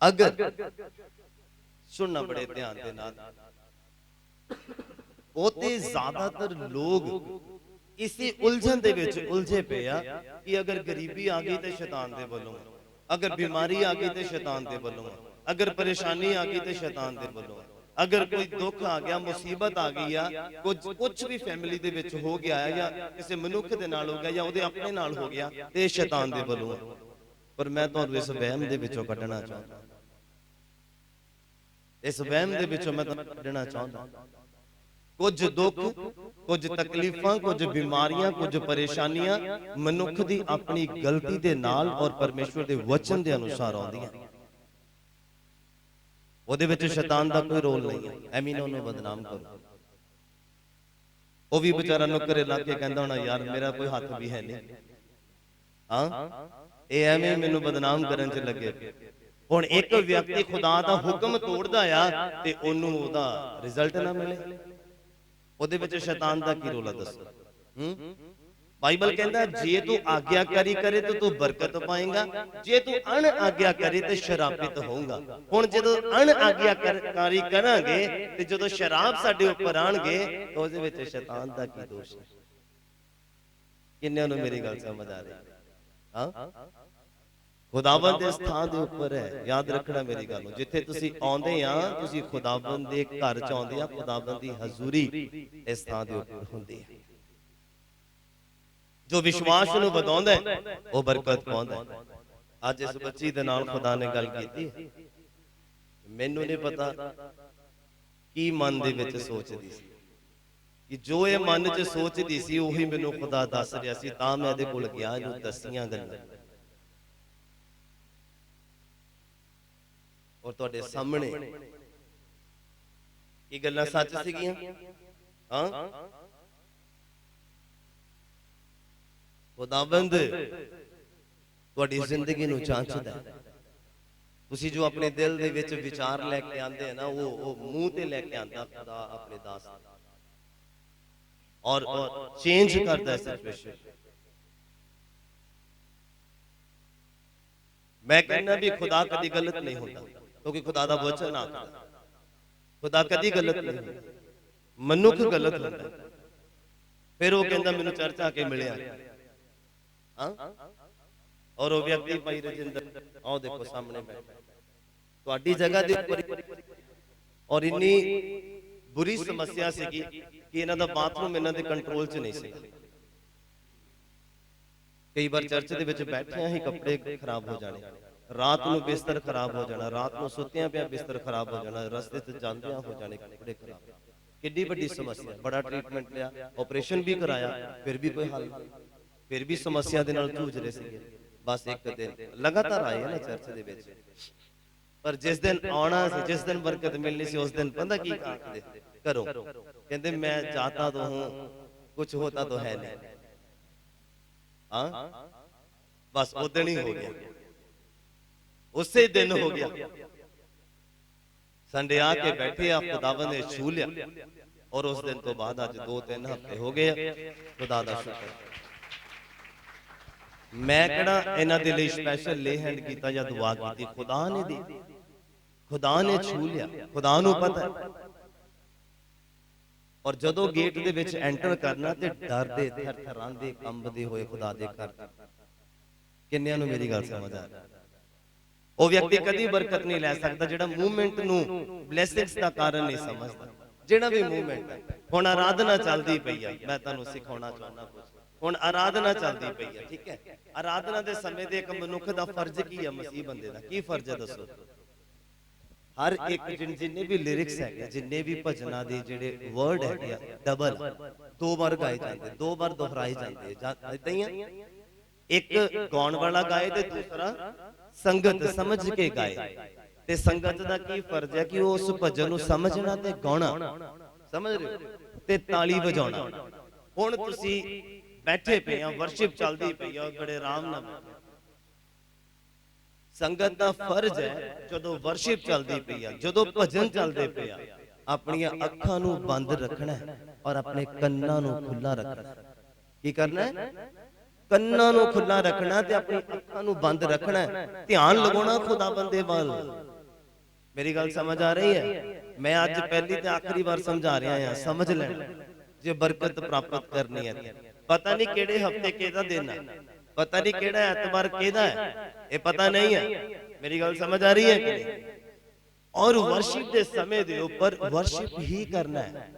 अगर सुनना बड़े ध्यान दे नाल, बहुते ज्यादातर लोग इसी उलझन दे विच उलझे पे आ कि अगर गरीबी आ गई तो शैतान दे वल्लों, अगर बीमारी आ गई तो शैतान दे वल्लों, अगर परेशानी आ गई तो शैतान दे वल्लों, अगर कोई दुख आ गया, मुसीबत आ गई आ, कुछ कुछ भी फैमिली दे विच हो गया है या किसी मनुख दे नाल हो गया या ओदे अपने नाल हो गया ते शैतान दे वल्लों। पर मैं तुहानू इस वहम दे विचों कढना चाहुंदा, इस वहम दे विचों मैं तुहानू कढना चाहुंदा। कुछ दुख, कुछ तकलीफां, कुछ बीमारियां, कुछ परेशानियां मनुख दी अपनी गलती दे नाल और परमेश्वर दे वचन दे अनुसार आउंदियां। ओदे विच शैतान दा कोई रोल नहीं है, एवें ना उन्हें बदनाम करो। वो भी बेचारा नुकरे ला के कहंदा होना यार मेरा कोई हाथ भी है नहीं, हां ये एवें मैनू बदनाम करन च लगे। हुण एक व्यक्ति खुदा दा हुक्म तोड़दा आ ते ओनू ओदा रिजल्ट ना मिले, ओदे विच शैतान दा की रोल है दसो। बाइबल कहंदा जे तू आज्ञाकारी करे तो तू बरकत पाएगा, जे तू अण आज्ञा करे तो शरापित होऊगा। हुण जदों अण आज्ञाकारी करांगे ते जदों शराब साडे उपर आणगे तो ओदे विच शैतान दा की दोष है? किन्ने नूं मेरी गल समझ आ रही? हां खुदावंद इस थां दे उपर है, याद रखना मेरी गल नूं। जिथे तुसीं आउंदे आ तुसीं खुदावंद दे घर च आउंदे आ, खुदावंद दी हजूरी इस थां दे उपर हुंदी है। जो विश्वास नूं वधाउंदा है वो बरकत पाउंदा है। अज इस बच्ची दे नाल खुदा ने गल कीती, मैनूं नहीं पता की मन दे विच सोचदी सी कि जो ये मन च सोचदी सी उही मैनूं खुदा दस रिहा सी, तां मैं इहदे कोल गया, इहनूं दस्सियां गल्लां और तुहाडे सामने ये गल्लां सच सीगियां। हां खुदाबंद तुहाडी जिंदगी नूं जांचदा है। तुसीं जो अपने दिल दे विच विचार लैके आंदे है ना वो मूंह ते लैके आंदा खुदा अपने दास और चेंज करदा है सिचुएशन। मैं कहना भी खुदा कदी गलत नहीं होता क्योंकि खुदा दा वचन आखदा खुदा कदी गलत नहीं होता, मनुख गलत होता। फिर वो कहंदा मैनूं चर्च आके मिलिया, हां और वो व्यक्ति भाई रजिंदर आओ देखो सामने बैठा तुहाडी जगह दे उपर और इन्नी बुरी समस्या सीगी कि इन्हां दा बाथरूम इन्हां दे कंट्रोल च नहीं सी। कई बार चर्च दे विच बैठिया ही कपड़े खराब हो जाने, रात नूं बिस्तर खराब हो जाना, रात नूं सुत्तियां पिया बिस्तर खराब हो जाना, रस्ते च जांदियां हो जाने कपड़े खराब। किड्डी वड्डी समस्या, बड़ा ट्रीटमेंट लिया, ऑपरेशन भी कराया, फिर भी कोई हल नहीं, फिर भी समस्या दे नाल जूझ रहे सीगे। बस एक दिन लगातार आए ना चर्च दे विच, पर जिस दिन आना सी, जिस दिन बरकत मिलनी सी, उस दिन पता की आखदे करो, कहंदे मैं जाता तो हूं कुछ होता तो है नहीं। हां बस उस दिन ही हो गया, उसे दिन हो गया। संडे आके बैठे आप खुदावंद ने छू लिया और उस दिन तो बाद आज 2-3 हफ्ते हो गए। खुदा दा शुक्र, मैं किहड़ा इन्हां दे लई स्पैशल ले हैंड कीता या दुआ कीती, खुदा ने दी, खुदा ने छू लिया, खुदा नूं पता है। और जदों गेट दे विच एंटर करना ते डरदे थरथरांदे कंबदे होए खुदा दे घर, किन्नियां नूं मेरी गल समझ आ रही? वो व्यक्ति कदी बरकत नहीं लै सकदा जिहड़ा मूवमेंट नूं ब्लेसिंग्स दा कारण नहीं समझदा। जिहड़ा भी मूवमेंट है, हुण आराधना चलदी पई आ, मैं तुहानूं सिखाउणा चाहुंदा कुछ। हुण आराधना चलदी पई है, ठीक है, आराधना दे समय ते एक मनुख दा फर्ज की है, मसीह बंदे दा की फर्ज है दसो? हर एक जिन्ने भी लिरिक्स है, जिन्ने भी भजनां दे जिहड़े वर्ड है डबल 2 बार गाए जांदे, 2 बार दोहराए जांदे, इदां ही है। एक गाउण वाला गाए ते दूसरा संगत समझ के गाए। ते संगत दा की फर्ज है कि उस भजन नूं समझना ते गाउणा, समझ रहे हो, ते ताली वजाउणा। हुण तुसीं बैठे पे आ, वर्शिप चलदी पई आ, बड़े आराम नाल संगत दा फर्ज है जदों वर्शिप चलदी पई आ, जदों भजन चलदे पे आ, अपनियां अखां नूं बंद रखना है और अपने कन्नां नूं खुला रखना है। की करना है? ਕੰਨਾਂ ਨੂੰ ਖੁੱਲਾ ਰੱਖਣਾ ਤੇ ਆਪਣੀ ਅੱਖਾਂ ਨੂੰ ਬੰਦ ਰੱਖਣਾ, ਧਿਆਨ ਲਗਾਉਣਾ ਖੁਦਾਵੰਦ ਦੇ ਵੱਲ। ਮੇਰੀ ਗੱਲ ਸਮਝ ਆ ਰਹੀ ਹੈ? ਮੈਂ ਅੱਜ ਪਹਿਲੀ ਤੇ ਆਖਰੀ ਵਾਰ ਸਮਝਾ ਰਿਹਾ ਹਾਂ, ਸਮਝ ਲੈਣਾ ਜੇ ਬਰਕਤ ਪ੍ਰਾਪਤ ਕਰਨੀ ਹੈ। ਪਤਾ ਨਹੀਂ ਕਿਹੜੇ ਹਫਤੇ ਕਿਹਦਾ ਦਿਨ ਹੈ, ਪਤਾ ਨਹੀਂ ਕਿਹੜਾ ਐਤਵਾਰ ਕਿਹਦਾ ਹੈ, ਇਹ ਪਤਾ ਨਹੀਂ ਹੈ। ਮੇਰੀ ਗੱਲ ਸਮਝ ਆ ਰਹੀ ਹੈ ਕਿ ਨਹੀਂ? ਔਰ ਵਰਸ਼ਿਪ ਦੇ ਸਮੇਂ ਦੇ ਉੱਪਰ ਵਰਸ਼ਿਪ ਹੀ ਕਰਨਾ ਹੈ,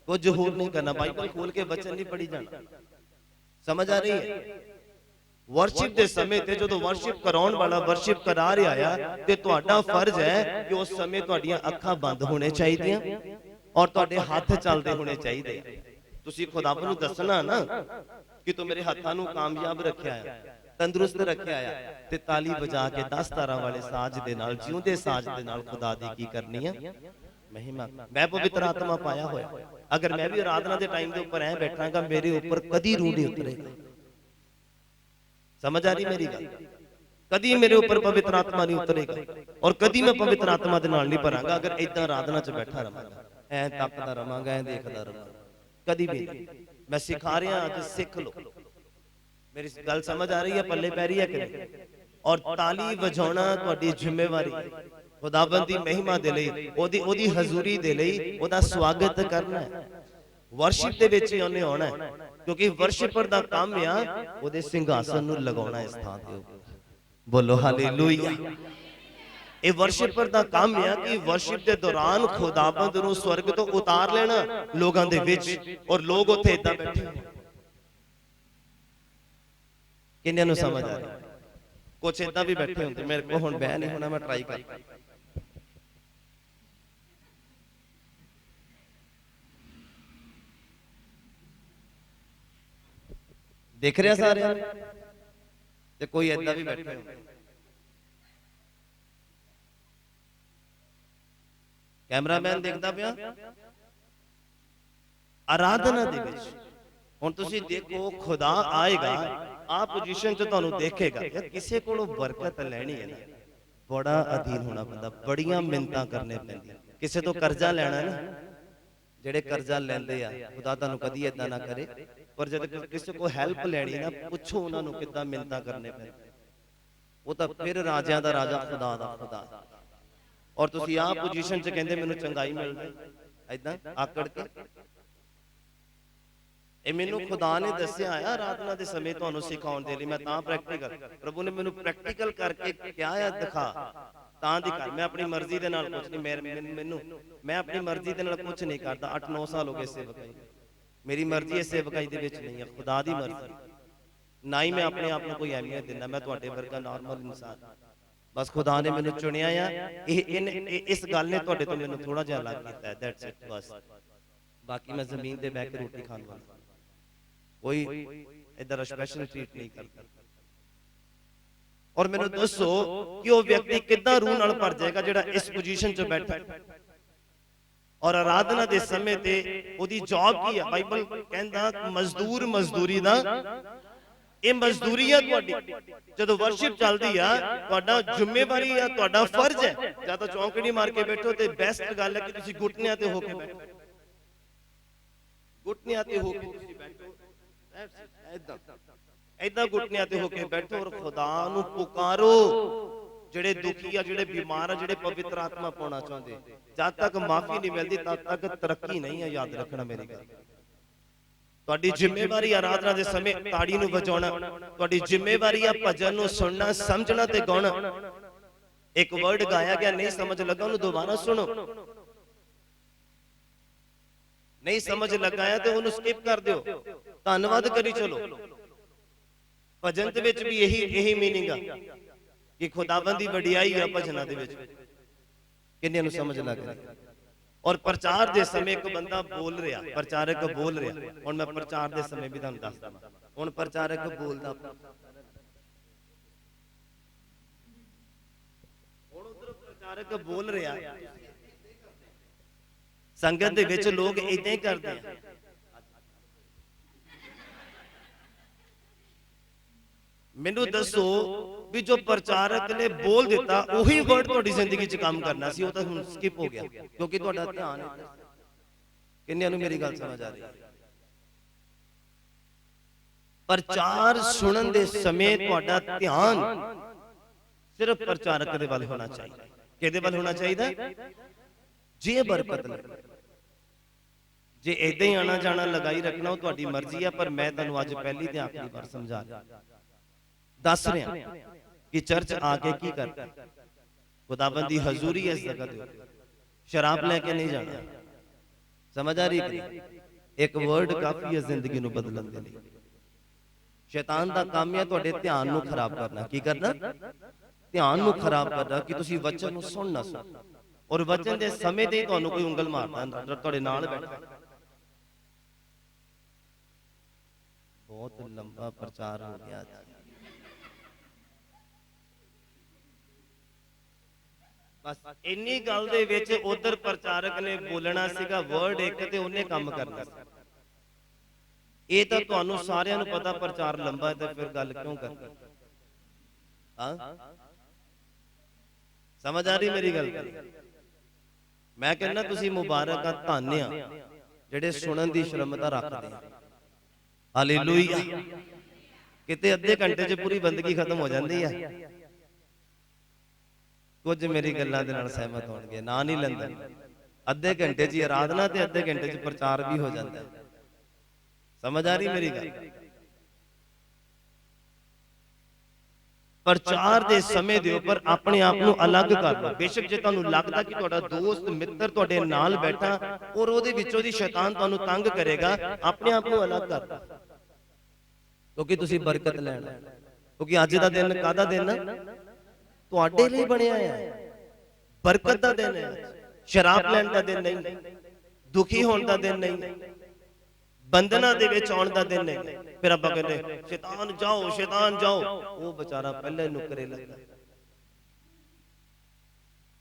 ਕੁਝ ਹੋਰ ਨਹੀਂ ਕਰਨਾ। ਬਾਈਬਲ ਖੋਲ ਕੇ ਬਚਨ ਨਹੀਂ ਪੜੀ ਜਾਣਾ। ਸਮਝ ਆ ਰਹੀ ਹੈ? ਵਰਸ਼ਿਪ ਦੇ ਸਮੇਂ ਤੇ ਜਦੋਂ ਵਰਸ਼ਿਪ ਕਰਾਉਣ ਵਾਲਾ ਵਰਸ਼ਿਪ ਕਰਾ ਰਿਹਾ ਆ ਤੇ ਤੁਹਾਡਾ ਫਰਜ਼ ਹੈ ਕਿ ਉਸ ਸਮੇਂ ਤੁਹਾਡੀਆਂ ਅੱਖਾਂ ਬੰਦ ਹੋਣੇ ਚਾਹੀਦੀਆਂ ਔਰ ਤੁਹਾਡੇ ਹੱਥ ਚੱਲਦੇ ਹੋਣੇ ਚਾਹੀਦੇ। ਤੁਸੀਂ ਖੁਦਾਵੰਦ ਨੂੰ ਦੱਸਣਾ ਨਾ ਕਿ ਤੂੰ ਮੇਰੇ ਹੱਥਾਂ ਨੂੰ ਕਾਮਯਾਬ ਰੱਖਿਆ ਆ, ਤੰਦਰੁਸਤ ਰੱਖਿਆ ਆ, ਤੇ ਤਾਲੀ ਵਜਾ ਕੇ 10 ਤਾਰਾਂ ਵਾਲੇ ਸਾਜ਼ ਦੇ ਨਾਲ, ਜਿਉਂਦੇ ਸਾਜ਼ ਦੇ ਨਾਲ ਖੁਦਾ ਦੀ ਕੀ ਕਰਨੀ ਹੈ? ਮਹਿਮਾ। ਮੈਂ ਪਵਿੱਤਰ ਆਤਮਾ ਪਾਇਆ ਹੋਇਆ, ਅਗਰ ਮੈਂ ਵੀ ਆਰਾਧਨਾ ਦੇ ਟਾਈਮ ਦੇ ਉੱਪਰ ਐ ਬੈਠਾਂਗਾ, ਮੇਰੇ ਉੱਪਰ ਕਦੀ ਰੂਹ ਨਹੀਂ ਉਤਰੇਗਾ। ਸਮਝ ਆ ਰਹੀ ਮੇਰੀ ਗੱਲ? ਕਦੀ ਮੇਰੇ ਉੱਪਰ ਪਵਿੱਤਰ ਆਤਮਾ ਨਹੀਂ ਉਤਰੇਗਾ ਔਰ ਕਦੀ ਮੈਂ ਪਵਿੱਤਰ ਆਤਮਾ ਦੇ ਨਾਲ ਨਹੀਂ ਭਰਾਂਗਾ ਅਗਰ ਇਦਾਂ ਆਰਾਧਨਾ 'ਚ ਬੈਠਾ ਰਵਾਂਗਾ, ਐ ਤੱਕਦਾ ਰਵਾਂਗਾ, ਐ ਦੇਖਦਾ ਰਵਾਂਗਾ। ਕਦੀ ਵੀ ਮੈਂ ਸਿਖਾ ਰਿਹਾ, ਅੱਜ ਸਿੱਖ ਲਓ। ਮੇਰੀ ਗੱਲ ਸਮਝ ਆ ਰਹੀ ਹੈ? ਪੱਲੇ ਪੈ ਰਹੀ ਹੈ ਕਿ ਨਹੀਂ? ਔਰ ਤਾਲੀ ਵਜਾਉਣਾ ਤੁਹਾਡੀ ਜ਼ਿੰਮੇਵਾਰੀ ਹੈ, ਖੁਦਾਵੰਦ ਦੀ ਮਹਿਮਾ ਦੇ ਲਈ, ਉਹਦੀ ਹਜ਼ੂਰੀ ਦੇ ਲਈ, ਉਹਦਾ ਸਵਾਗਤ ਕਰਨਾ ਹੈ। ਵਰਸ਼ਿਪ ਦੇ ਵਿੱਚ ਹੀ ਉਹਨੇ ਆਉਣਾ ਹੈ, ਕਿਉਂਕਿ ਵਰਸ਼ਿਪਰ ਦਾ ਕੰਮ ਆ ਉਹਦੇ ਸਿੰਘਾਸਨ ਨੂੰ ਲਗਾਉਣਾ ਇਸ ਥਾਂ ਤੇ। ਬੋਲੋ ਹਾਲੇਲੂਇਆ। ਇਹ ਵਰਸ਼ਿਪਰ ਦਾ ਕੰਮ ਆ ਕਿ ਵਰਸ਼ਿਪ ਦੇ ਦੌਰਾਨ ਖੁਦਾਵੰਦ ਨੂੰ ਸਵਰਗ ਤੋਂ ਉਤਾਰ ਲੈਣਾ ਲੋਕਾਂ ਦੇ ਵਿੱਚ, ਔਰ ਲੋਕ ਉੱਥੇ ਇਦਾਂ ਬੈਠੇ। ਕਿੰਨਿਆਂ ਨੂੰ ਸਮਝ ਆ ਰਹੀ? ਕੁਛ ਇਦਾਂ ਵੀ ਬੈਠੇ ਹੁੰਦੇ। ਮੇਰੇ ਕੋਲ ਹੁਣ ਬਹਿ ਨਹੀਂ ਹੋਣਾ, ਮੈਂ ਟਰਾਈ ਕਰਦਾ। ਦੇਖ ਰਿਹਾ ਸਾਰਿਆਂ ਤੇ ਕੋਈ ਏਦਾਂ ਵੀ ਬੈਠੇ ਹੁੰਦੇ। ਕੈਮਰਾਮੈਨ ਦੇਖਦਾ ਪਿਆ ਆਰਾਧਨਾ ਦੇ ਵਿੱਚ। ਹੁਣ ਤੁਸੀਂ ਦੇਖੋ, ਖੁਦਾ ਆਏਗਾ, ਆ ਪੋਜੀਸ਼ਨ 'ਚ ਤੁਹਾਨੂੰ ਦੇਖੇਗਾ। ਯਾਰ ਕਿਸੇ ਕੋਲੋਂ ਬਰਕਤ ਲੈਣੀ ਹੈ ਨਾ, ਬੜਾ ਅਧੀਨ ਹੋਣਾ ਪੈਂਦਾ, ਬੜੀਆਂ ਮਿੰਨਤਾਂ ਕਰਨੇ ਪੈਂਦੀਆਂ। ਕਿਸੇ ਤੋਂ ਕਰਜ਼ਾ ਲੈਣਾ ਨਾ, ਜਿਹੜੇ ਕਰਜ਼ਾ ਲੈਂਦੇ ਆ, ਖੁਦਾ ਤੁਹਾਨੂੰ ਕਦੀ ਏਦਾਂ ਨਾ ਕਰੇ, ਪਰ ਜਦ ਕਿਸੇ ਕੋ ਹੈਲਪ ਲੈਣੀ ਨਾ, ਪੁੱਛੋ ਉਹਨਾਂ ਨੂੰ ਕਿੱਦਾਂ ਮਿੰਨਤਾਂ ਕਰਨੇ ਪੈਂਦੇ। ਉਹ ਤਾਂ ਫਿਰ ਰਾਜਿਆਂ ਦਾ ਰਾਜਾ, ਖੁਦਾ ਦਾ ਖੁਦਾ। ਔਰ ਤੁਸੀਂ ਆਹ ਪੋਜੀਸ਼ਨ 'ਚ ਕਹਿੰਦੇ ਮੈਨੂੰ ਚੰਗਾਈ ਮਿਲਦੀ, ਏਦਾਂ ਆਕੜ ਕੇ। ਇਹ ਮੈਨੂੰ ਖੁਦਾ ਨੇ ਦੱਸਿਆ ਆ ਆਰਾਧਨਾ ਦੇ ਸਮੇਂ ਤੁਹਾਨੂੰ ਸਿਖਾਉਣ ਦੇ ਲਈ। ਮੈਂ ਤਾਂ ਪ੍ਰੈਕਟੀਕਲ, ਪ੍ਰਭੂ ਨੇ ਮੈਨੂੰ ਪ੍ਰੈਕਟੀਕਲ ਕਰਕੇ ਕਿਹਾ ਆ, ਦਿਖਾ ਤਾਂ ਦਿਖਾ। ਮੈਂ ਆਪਣੀ ਮਰਜ਼ੀ ਦੇ ਨਾਲ ਕੁਝ ਨਹੀਂ, ਮੈਂ ਆਪਣੀ ਮਰਜ਼ੀ ਦੇ ਨਾਲ ਕੁਝ ਨਹੀਂ ਕਰਦਾ। 8-9 ਸਾਲ ਹੋ ਗਏ ਸੇਵਕਾਈ। ਮੇਰੀ ਮਰਜ਼ੀ ਇਸ ਸੇਵਕਾਈ ਦੇ ਵਿੱਚ ਨਹੀਂ ਹੈ, ਖੁਦਾ ਦੀ ਮਰਜ਼ੀ। ਨਾ ਹੀ ਮੈਂ ਆਪਣੇ ਆਪ ਨੂੰ ਕੋਈ ਅਹਿਮੀਅਤ ਦਿੰਦਾ, ਮੈਂ ਤੁਹਾਡੇ ਵਰਗਾ ਨਾਰਮਲ ਇਨਸਾਨ। ਬਸ ਖੁਦਾ ਨੇ ਮੈਨੂੰ ਚੁਣਿਆ ਆ। ਇਸ ਗੱਲ ਨੇ ਤੁਹਾਡੇ ਤੋਂ ਮੈਨੂੰ ਥੋੜਾ ਜਿਹਾ ਅਲੱਗ ਕੀਤਾ ਹੈ, ਦੈਟਸ ਇਟ ਬਸ। ਬਾਕੀ ਮੈਂ ਜ਼ਮੀਨ ਤੇ ਬਹਿ ਕੇ ਰੋਟੀ ਖਾਣ ਵਾਲਾ, ਕੋਈ ਇਧਰ ਸਪੈਸ਼ਲ ਟ੍ਰੀਟ ਨਹੀਂ ਕਰਦਾ। ਔਰ ਮੈਨੂੰ ਦੱਸੋ ਕਿ ਉਹ ਵਿਅਕਤੀ ਕਿੱਦਾਂ ਰੂਹ ਨਾਲ ਭਰ ਜਾਏਗਾ ਜਿਹੜਾ ਇਸ ਪੋਜੀਸ਼ਨ 'ਚ ਬੈਠਾ। ਔਰ ਆਰਾਧਨਾ ਦੇ ਸਮੇਂ ਤੇ ਉਹਦੀ ਜੌਬ ਕੀ ਹੈ? ਬਾਈਬਲ ਕਹਿੰਦਾ ਮਜ਼ਦੂਰ ਮਜ਼ਦੂਰੀ ਦਾ, ਇਹ ਮਜ਼ਦੂਰੀ ਆ ਤੁਹਾਡੀ। ਜਦੋਂ ਵਰਸ਼ਿਪ ਚੱਲਦੀ ਆ, ਤੁਹਾਡਾ ਜ਼ਿੰਮੇਵਾਰੀ ਆ, ਤੁਹਾਡਾ ਫਰਜ਼ ਹੈ। ਜਾਂ ਤਾਂ ਚੌਂਕੜੀ ਮਾਰ ਕੇ ਬੈਠੋ, ਤੇ ਬੈਸਟ ਗੱਲ ਹੈ ਕਿ ਤੁਸੀਂ ਘੁਟਨਿਆਂ ਤੇ ਹੋ ਕੇ ਬੈਠੋ। ਘੁਟਨਿਆਂ ਤੇ ਹੋ ਕੇ ਤੁਸੀਂ ਬੈਠੋ, ਏਦਾਂ ਘੁਟਨਿਆਂ ਤੇ ਹੋ ਕੇ ਬੈਠੋ ਔਰ ਖੁਦਾ ਨੂੰ ਪੁਕਾਰੋ। ਜਿਹੜੇ ਦੁਖੀ ਆ, ਜਿਹੜੇ ਬਿਮਾਰ ਆ, ਜਿਹੜੇ ਪਵਿੱਤਰ ਆਤਮਾ ਪਾਉਣਾ ਚਾਹੁੰਦੇ, ਜਦ ਤੱਕ ਮਾਫੀ ਨਹੀਂ ਮਿਲਦੀ ਤਦ ਤੱਕ ਤਰੱਕੀ ਨਹੀਂ ਹੈ। ਯਾਦ ਰੱਖਣਾ ਮੇਰੀ ਗੱਲ। ਤੁਹਾਡੀ ਜ਼ਿੰਮੇਵਾਰੀ ਆਰਾਧਨਾ ਦੇ ਸਮੇਂ ਤਾੜੀ ਨੂੰ ਵਜਾਉਣਾ, ਤੁਹਾਡੀ ਜ਼ਿੰਮੇਵਾਰੀ ਆ ਭਜਨ ਨੂੰ ਸੁਣਨਾ, ਸਮਝਣਾ ਤੇ ਗਾਉਣਾ। ਇੱਕ ਵਰਡ ਗਾਇਆ ਗਿਆ, ਨਹੀਂ ਸਮਝ ਲੱਗਾ ਉਹਨੂੰ ਦੁਬਾਰਾ ਸੁਣੋ। ਨਹੀਂ ਸਮਝ ਲੱਗਾ ਤੇ ਉਹਨੂੰ ਸਕਿਪ ਕਰ ਦਿਓ, ਧੰਨਵਾਦ ਕਰੀ ਚਲੋ। ਭਜਨ ਦੇ ਵਿੱਚ ਵੀ ਇਹੀ ਮੀਨਿੰਗ ਆ ਕਿ ਖੁਦਾਵੰਦ ਦੀ ਵਡਿਆਈ ਆ ਭਜਨਾਂ ਦੇ ਵਿੱਚ। ਕਿੰਨਿਆਂ ਨੂੰ ਸਮਝ ਲੱਗ ਰਹੀ? ਔਰ ਪ੍ਰਚਾਰ ਦੇ ਸਮੇਂ ਇੱਕ ਬੰਦਾ ਬੋਲ ਰਿਹਾ, ਪ੍ਰਚਾਰਕ ਬੋਲ ਰਿਹਾ। ਹੁਣ ਮੈਂ ਪ੍ਰਚਾਰ ਦੇ ਸਮੇਂ ਵੀ ਤੁਹਾਨੂੰ ਦੱਸਦਾ। ਹੁਣ ਪ੍ਰਚਾਰਕ ਬੋਲਦਾ, ਹੁਣ ਉਧਰ ਪ੍ਰਚਾਰਕ ਬੋਲ ਰਿਹਾ, ਸੰਗਤ ਦੇ ਵਿੱਚ ਲੋਕ ਇਦਾਂ ਹੀ ਕਰਦੇ ਆ। ਮੈਨੂੰ ਦੱਸੋ ਵੀ ਜੋ ਪ੍ਰਚਾਰਕ ਨੇ ਬੋਲ ਦਿੱਤਾ ਉਹੀ ਵਰਡ ਤੁਹਾਡੀ ਜ਼ਿੰਦਗੀ 'ਚ ਕੰਮ ਕਰਨਾ ਸੀ, ਉਹ ਤਾਂ ਹੁਣ ਸਕਿਪ ਹੋ ਗਿਆ ਕਿਉਂਕਿ ਤੁਹਾਡਾ ਧਿਆਨ ਹੈ। ਕਿੰਨਿਆਂ ਨੂੰ ਮੇਰੀ ਗੱਲ ਸਮਝ ਆ ਰਹੀ ਹੈ? ਪ੍ਰਚਾਰ ਸੁਣਨ ਦੇ ਸਮੇਂ ਤੁਹਾਡਾ ਧਿਆਨ ਸਿਰਫ ਪ੍ਰਚਾਰਕ ਦੇ ਵੱਲ ਹੋਣਾ ਚਾਹੀਦਾ। ਕਿਹਦੇ ਵੱਲ ਹੋਣਾ ਚਾਹੀਦਾ? ਜੇ ਬਰਕਤ ਲੱਗੇ, ਜੇ ਇਦਾਂ ਹੀ ਆਣਾ ਜਾਣਾ ਲਗਾਈ ਰੱਖਣਾ ਉਹ ਤੁਹਾਡੀ ਮਰਜ਼ੀ ਆ, ਪਰ ਮੈਂ ਤੁਹਾਨੂੰ ਅੱਜ ਪਹਿਲੀ ਤੇ ਆਖਰੀ ਵਾਰ ਸਮਝਾ ਰਿਹਾ, ਦੱਸ ਰਿਹਾ ਕਿ ਚਰਚ ਆ ਕੇ ਕੀ ਕਰਨਾ। ਖੁਦਾਵੰਦ ਦੀ ਹਜ਼ੂਰੀ ਇਸ ਜਗ੍ਹਾ ਤੇ ਸ਼ਰਾਬ ਲੈ ਕੇ ਨਹੀਂ ਜਾਣਾ। ਸਮਝ ਆ ਰਹੀ ਕਿ ਇੱਕ ਵਰਡ ਕਾਫੀ ਹੈ ਜ਼ਿੰਦਗੀ ਨੂੰ ਬਦਲਣ ਦੇ ਲਈ। ਸ਼ੈਤਾਨ ਦਾ ਕੰਮ ਹੈ ਤੁਹਾਡੇ ਧਿਆਨ ਨੂੰ ਖਰਾਬ ਕਰਨਾ। ਕੀ ਕਰਨਾ? ਧਿਆਨ ਨੂੰ ਖਰਾਬ ਕਰਨਾ, ਕਿ ਤੁਸੀਂ ਵਚਨ ਨੂੰ ਸੁਣ ਨਾ ਸਕੋ, ਔਰ ਵਚਨ ਦੇ ਸਮੇਂ ਤੇ ਹੀ ਤੁਹਾਨੂੰ ਕੋਈ ਉਂਗਲ ਮਾਰਦਾ ਤੁਹਾਡੇ ਨਾਲ ਬੈਠਾ। ਬਹੁਤ ਲੰਬਾ ਪ੍ਰਚਾਰ ਹੋ ਗਿਆ। ਬਸ ਇੰਨੀ ਗੱਲ ਦੇ ਵਿੱਚ ਉਧਰ ਪ੍ਰਚਾਰਕ ਨੇ ਬੋਲਣਾ ਸੀਗਾ ਵਰਡ ਇੱਕ, ਤੇ ਉਹਨੇ ਕੰਮ ਕਰਨਾ ਸੀ। ਇਹ ਤਾਂ ਤੁਹਾਨੂੰ ਸਾਰਿਆਂ ਨੂੰ ਪਤਾ ਪ੍ਰਚਾਰ ਲੰਬਾ ਹੈ, ਤੇ ਫਿਰ ਗੱਲ ਕਿਉਂ ਕਰਨੀ? ਹਾਂ, ਸਮਝ ਆ ਰਹੀ ਮੇਰੀ ਗੱਲ? ਮੈਂ ਕਹਿੰਦਾ ਤੁਸੀਂ ਮੁਬਾਰਕ ਆ, ਧੰਨ ਆ ਜਿਹੜੇ ਸੁਣਨ ਦੀ ਸ਼ਰਮਤਾ ਰੱਖਦੇ ਆ। ਹਾਲੇਲੂਇਆ। ਕਿਤੇ ਅੱਧੇ ਘੰਟੇ 'ਚ ਪੂਰੀ ਬੰਦਗੀ ਖਤਮ ਹੋ ਜਾਂਦੀ ਆ। ਕੁਝ ਮੇਰੀ ਗੱਲਾਂ ਦੇ ਨਾਲ ਸਹਿਮਤ ਹੋਣਗੇ, ਨਾ ਨਹੀਂ ਲੈਂਦੇ। ਅੱਧੇ ਘੰਟੇ 'ਚ ਆਰਾਧਨਾ ਤੇ ਅੱਧੇ ਘੰਟੇ 'ਚ ਪ੍ਰਚਾਰ ਵੀ ਹੋ ਜਾਂਦਾ। ਸਮਝ ਆ ਰਹੀ ਮੇਰੀ ਗੱਲ? ਪ੍ਰਚਾਰ ਦੇ ਸਮੇਂ ਦੇ ਉੱਪਰ ਆਪਣੇ ਆਪ ਨੂੰ ਅਲੱਗ ਕਰ ਲਓ। ਬੇਸ਼ੱਕ ਜੇ ਤੁਹਾਨੂੰ ਲੱਗਦਾ ਕਿ ਤੁਹਾਡਾ ਦੋਸਤ ਮਿੱਤਰ ਤੁਹਾਡੇ ਨਾਲ ਬੈਠਾ ਔਰ ਉਹਦੇ ਵਿੱਚੋਂ ਦੀ ਸ਼ੈਤਾਨ ਤੁਹਾਨੂੰ ਤੰਗ ਕਰੇਗਾ, ਆਪਣੇ ਆਪ ਨੂੰ ਅਲੱਗ ਕਰ ਲਓ, ਕਿਉਂਕਿ ਤੁਸੀਂ ਬਰਕਤ ਲੈਣਾ। ਕਿਉਂਕਿ ਅੱਜ ਦਾ ਦਿਨ ਕਾਹਦਾ ਦਿਨ ਹੈ? ਤੁਹਾਡੇ ਲਈ ਬਣਿਆ ਹੈ, ਬਰਕਤ ਦਾ ਦਿਨ ਹੈ। ਸ਼ਰਾਬ ਲੈਣ ਦਾ ਦਿਨ ਨਹੀਂ, ਦੁਖੀ ਹੋਣ ਦਾ ਦਿਨ ਨਹੀਂ, ਬੰਧਨਾਂ ਦੇ ਵਿੱਚ ਆਉਣ ਦਾ ਦਿਨ ਨਹੀਂ। ਫਿਰ ਆਪਾਂ ਕਹਿੰਦੇ ਸ਼ੈਤਾਨ ਜਾਓ, ਸ਼ੈਤਾਨ ਜਾਓ। ਉਹ ਵਿਚਾਰਾ ਪਹਿਲੇ ਨੁਕਰੇ ਲੱਗਾ,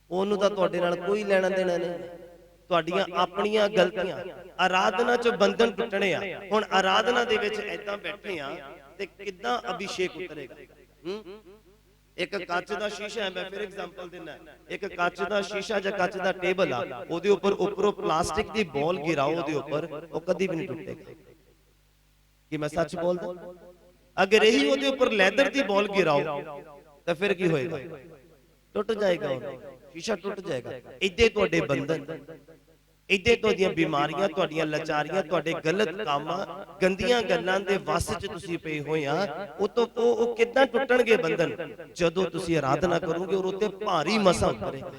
ਉਹਨੂੰ ਤਾਂ ਤੁਹਾਡੇ ਨਾਲ ਕੋਈ ਲੈਣਾ ਦੇਣਾ ਨਹੀਂ। ਤੁਹਾਡੀਆਂ ਆਪਣੀਆਂ ਗਲਤੀਆਂ। ਆਰਾਧਨਾ 'ਚ ਬੰਧਨ ਟੁੱਟਣੇ ਆ। ਹੁਣ ਆਰਾਧਨਾ ਦੇ ਵਿੱਚ ਏਦਾਂ ਬੈਠੇ ਆ ਤੇ ਕਿੱਦਾਂ ਅਭਿਸ਼ੇਕ ਉਤਰੇਗਾ? ਇੱਕ ਕੱਚ ਦਾ ਸ਼ੀਸ਼ਾ ਹੈ, ਮੈਂ ਫਿਰ ਐਗਜ਼ਾਮਪਲ ਦਿੰਦਾ। ਇੱਕ ਕੱਚ ਦਾ ਸ਼ੀਸ਼ਾ ਜਾਂ ਕੱਚ ਦਾ ਟੇਬਲ ਆ, ਉਹਦੇ ਉੱਪਰ ਉੱਪਰੋਂ ਪਲਾਸਟਿਕ ਦੀ ਬੋਲ ਗਿਰਾਓ ਉਹਦੇ ਉੱਪਰ, ਉਹ ਕਦੀ ਵੀ ਨਹੀਂ ਟੁੱਟੇਗਾ। ਕੀ ਮੈਂ ਸੱਚ ਬੋਲਦਾ? ਅਗਰ ਇਹੀ ਉਹਦੇ ਉੱਪਰ ਲੈਦਰ ਦੀ ਬੋਲ ਗਿਰਾਓ ਤਾਂ ਫਿਰ ਕੀ ਹੋਏਗਾ? ਟੁੱਟ ਜਾਏਗਾ, ਉਹ ਸ਼ੀਸ਼ਾ ਟੁੱਟ ਜਾਏਗਾ। ਇੱਦੇ ਤੁਹਾਡੇ ਬੰਧਨ, ਇੱਦੇ ਤੁਹਾਡੀਆਂ ਬਿਮਾਰੀਆਂ, ਤੁਹਾਡੀਆਂ ਲਾਚਾਰੀਆਂ, ਤੁਹਾਡੇ ਗਲਤ ਕੰਮਾਂ, ਗੰਦੀਆਂ ਗੱਲਾਂ ਦੇ ਵਸ 'ਚ ਤੁਸੀਂ ਪਏ ਹੋਏ ਆ। ਉਹ ਕਿੱਦਾਂ ਟੁੱਟਣਗੇ ਬੰਧਨ? ਜਦੋਂ ਤੁਸੀਂ ਆਰਾਧਨਾ ਕਰੋਗੇ ਔਰ ਉੱਤੇ ਭਾਰੀ ਮਸਾ ਉਤਰੇਗਾ।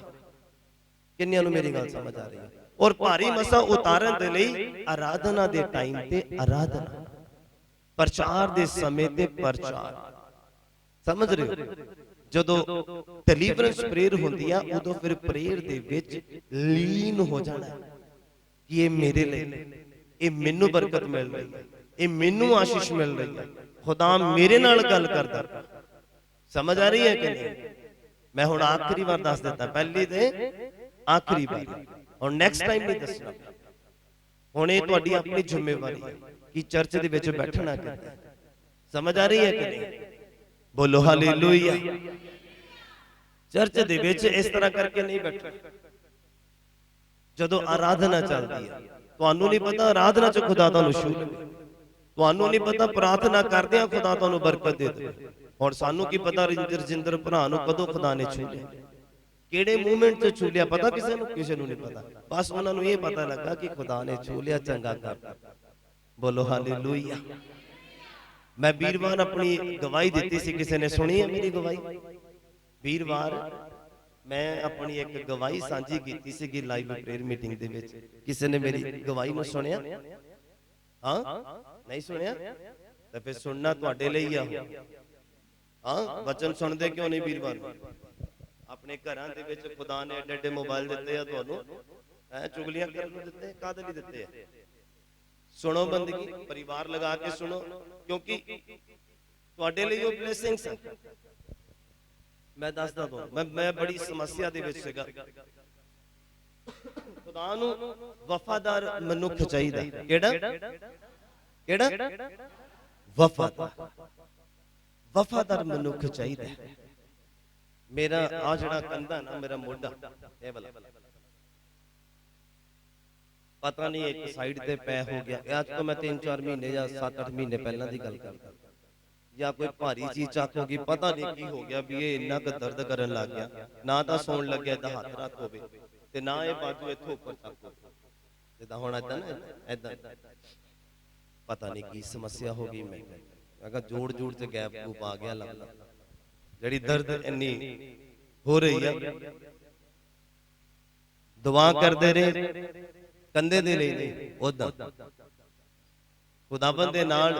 ਕਿੰਨਿਆਂ ਨੂੰ ਮੇਰੀ ਗੱਲ ਸਮਝ ਆ ਰਹੀ ਹੈ? ਔਰ ਭਾਰੀ ਮਸਾ ਉਤਾਰਨ ਦੇ ਲਈ ਆਰਾਧਨਾ ਦੇ ਟਾਈਮ ਤੇ ਆਰਾਧਨਾ, ਪ੍ਰਚਾਰ ਦੇ ਸਮੇਂ ਤੇ ਪ੍ਰਚਾਰ। ਸਮਝ ਰਹੇ ਹੋ? ਜਦੋਂ ਡਿਲੀਵਰੈਂਸ ਪ੍ਰੇਅਰ ਹੁੰਦੀ ਆ, ਉਦੋਂ ਫਿਰ ਪ੍ਰੇਅਰ ਦੇ ਵਿੱਚ ਲੀਨ ਹੋ ਜਾਣਾ ਕਿ ਇਹ ਮੇਰੇ ਲਈ, ਇਹ ਮੈਨੂੰ ਬਰਕਤ ਮਿਲ ਰਹੀ ਹੈ, ਇਹ ਮੈਨੂੰ ਆਸ਼ੀਸ਼ ਮਿਲ ਰਹੀ ਹੈ, ਖੁਦਾ ਮੇਰੇ ਨਾਲ ਗੱਲ ਕਰਦਾ। ਸਮਝ ਆ ਰਹੀ ਹੈ ਕਿ ਨਹੀਂ? ਮੈਂ ਹੁਣ ਆਖਰੀ ਵਾਰ ਦੱਸ ਦਿੱਤਾ, ਪਹਿਲੀ ਤੇ ਆਖਰੀ ਵਾਰ, ਹੁਣ ਨੈਕਸਟ ਟਾਈਮ ਨਹੀਂ ਦੱਸਣਾ। ਹੁਣ ਇਹ ਤੁਹਾਡੀ ਆਪਣੀ ਜ਼ਿੰਮੇਵਾਰੀ ਹੈ ਕਿ ਚਰਚ ਦੇ ਵਿੱਚ ਬੈਠਣਾ ਕਿੱਦਾਂ। ਸਮਝ ਆ ਰਹੀ ਹੈ ਕਿ ਨਹੀਂ? ਬੋਲੋ ਹਾਲੇਲੂਇਆ। ਚਰਚ ਦੇ ਵਿੱਚ ਇਸ ਤਰ੍ਹਾਂ ਕਰਕੇ ਨਹੀਂ ਬੈਠਣਾ। ਜਦੋਂ ਆਰਾਧਨਾ ਚੱਲਦੀ ਹੈ, ਤੁਹਾਨੂੰ ਨਹੀਂ ਪਤਾ ਆਰਾਧਨਾ 'ਚ ਖੁਦਾ ਤੁਹਾਨੂੰ ਛੂ ਲਵੇ, ਤੁਹਾਨੂੰ ਨਹੀਂ ਪਤਾ ਪ੍ਰਾਰਥਨਾ ਕਰਦਿਆਂ ਖੁਦਾ ਤੁਹਾਨੂੰ ਬਰਕਤ ਦੇ ਦੇਵੇ। ਹੁਣ ਸਾਨੂੰ ਕੀ ਪਤਾ ਰਜਿੰਦਰ ਭਰਾ ਨੂੰ ਕਦੋਂ ਖੁਦਾ ਨੇ ਛੂ ਲਿਆ, ਕਿਹੜੇ ਮੂਵਮੈਂਟ 'ਚ ਛੂ ਲਿਆ, ਪਤਾ ਕਿਸੇ ਨੂੰ? ਕਿਸੇ ਨੂੰ ਨਹੀਂ ਪਤਾ। ਬਸ ਉਹਨਾਂ ਨੂੰ ਇਹ ਪਤਾ ਲੱਗਾ ਕਿ ਖੁਦਾ ਨੇ ਛੂ ਲਿਆ, ਚੰਗਾ ਕਰ। ਬੋਲੋ ਹਾਲੇਲੂਇਆ। ਮੈਂ ਵੀਰਵਾਰ ਆਪਣੀ ਗਵਾਹੀ ਦਿੱਤੀ ਸੀ, ਕਿਸੇ ਨੇ ਸੁਣੀ ਹੈ ਮੇਰੀ ਗਵਾਹੀ? ਵੀਰਵਾਰ ਮੈਂ ਆਪਣੀ ਇੱਕ ਗਵਾਹੀ ਸਾਂਝੀ ਕੀਤੀ ਸੀਗੀ ਲਾਈਵ ਪ੍ਰੇਅਰ ਮੀਟਿੰਗ ਦੇ ਵਿੱਚ। ਕਿਸੇ ਨੇ ਮੇਰੀ ਗਵਾਹੀ ਨੂੰ ਸੁਣਿਆ? ਹਾਂ, ਨਹੀਂ ਸੁਣਿਆ? ਤਾਂ ਫਿਰ ਸੁਣਨਾ ਤੁਹਾਡੇ ਲਈ ਆ। ਹਾਂ, ਵਚਨ ਸੁਣਦੇ ਕਿਉਂ ਨਹੀਂ ਵੀਰਵਾਰ? ਆਪਣੇ ਘਰਾਂ ਦੇ ਵਿੱਚ ਖੁਦਾ ਨੇ ਏਡੇ ਏਡੇ ਮੋਬਾਈਲ ਦਿੱਤੇ ਆ ਤੁਹਾਨੂੰ, ਚੁਗਲੀਆਂ ਕਰਨ ਨੂੰ ਦਿੱਤੇ, ਕਾਹਦੇ ਲਈ ਦਿੱਤੇ ਆ? ਸੁਣੋ ਬੰਦਗੀ, ਪਰਿਵਾਰ ਲਗਾ ਕੇ ਸੁਣੋ, ਕਿਉਂਕਿ ਤੁਹਾਡੇ ਲਈ ਉਹ ਬਲੇਸਿੰਗਸ ਹੈ। ਮੈਂ ਦੱਸਦਾ ਤੁਹਾਨੂੰ, ਮੈਂ ਬੜੀ ਸਮੱਸਿਆ ਦੇ ਵਿੱਚ ਸੀਗਾ। ਖੁਦਾ ਨੂੰ ਵਫਾਦਾਰ ਮਨੁੱਖ ਚਾਹੀਦਾ। ਕਿਹੜਾ? ਕਿਹੜਾ? ਵਫਾਦਾਰ ਮਨੁੱਖ ਚਾਹੀਦਾ। ਮੇਰਾ ਆ ਜਿਹੜਾ ਕੰਧਾ ਨਾ, ਮੇਰਾ ਮੋਢਾ ਇਹ ਵਾਲਾ, ਪਤਾ ਨਹੀਂ ਇੱਕ ਸਾਈਡ ਤੇ ਪੈ ਹੋ ਗਿਆ। ਇਹ ਅੱਜ ਤੋਂ ਮੈਂ 3-4 ਮਹੀਨੇ ਜਾਂ 7-8 ਮਹੀਨੇ ਪਹਿਲਾਂ ਦੀ ਗੱਲ ਕਰਦਾ, ਜਾਂ ਕੋਈ ਭਾਰੀ ਚੀਜ਼ ਚੱਕ ਹੋ ਗਈ, ਪਤਾ ਨਹੀਂ ਕੀ ਹੋ ਗਿਆ ਵੀ ਇਹ ਇੰਨਾ ਕੁ ਦਰਦ ਕਰਨ ਲੱਗ ਗਿਆ। ਨਾ ਤਾਂ ਸੌਣ ਲੱਗਿਆ ਤਾਂ ਹੱਥ ਰੱਖ ਹੋਵੇ ਤੇ ਨਾ ਇਹ ਬਾਜੂ ਇੱਥੋਂ ਉੱਪਰ ਚੱਕ ਹੋਵੇ, ਜਿੱਦਾਂ ਹੁਣ ਏਦਾਂ ਨਾ ਏਦਾਂ, ਪਤਾ ਨਹੀਂ ਕੀ ਸਮੱਸਿਆ ਹੋ ਗਈ। ਮੈਂ ਕਿਹਾ ਜੋੜ ਜੋੜ ਚ ਗੈਪ ਗੂਪ ਆ ਗਿਆ ਲੱਗਦਾ, ਜਿਹੜੀ ਦਰਦ ਇੰਨੀ ਹੋ ਰਹੀ ਆ। ਦੁਆ ਕਰਦੇ ਰਹੇ ਕੰਧੇ ਦੇ ਲਈ ਨਹੀਂ, ਉਦਾਂ ਖੁਦਾਵੰਦ ਦੇ ਨਾਲ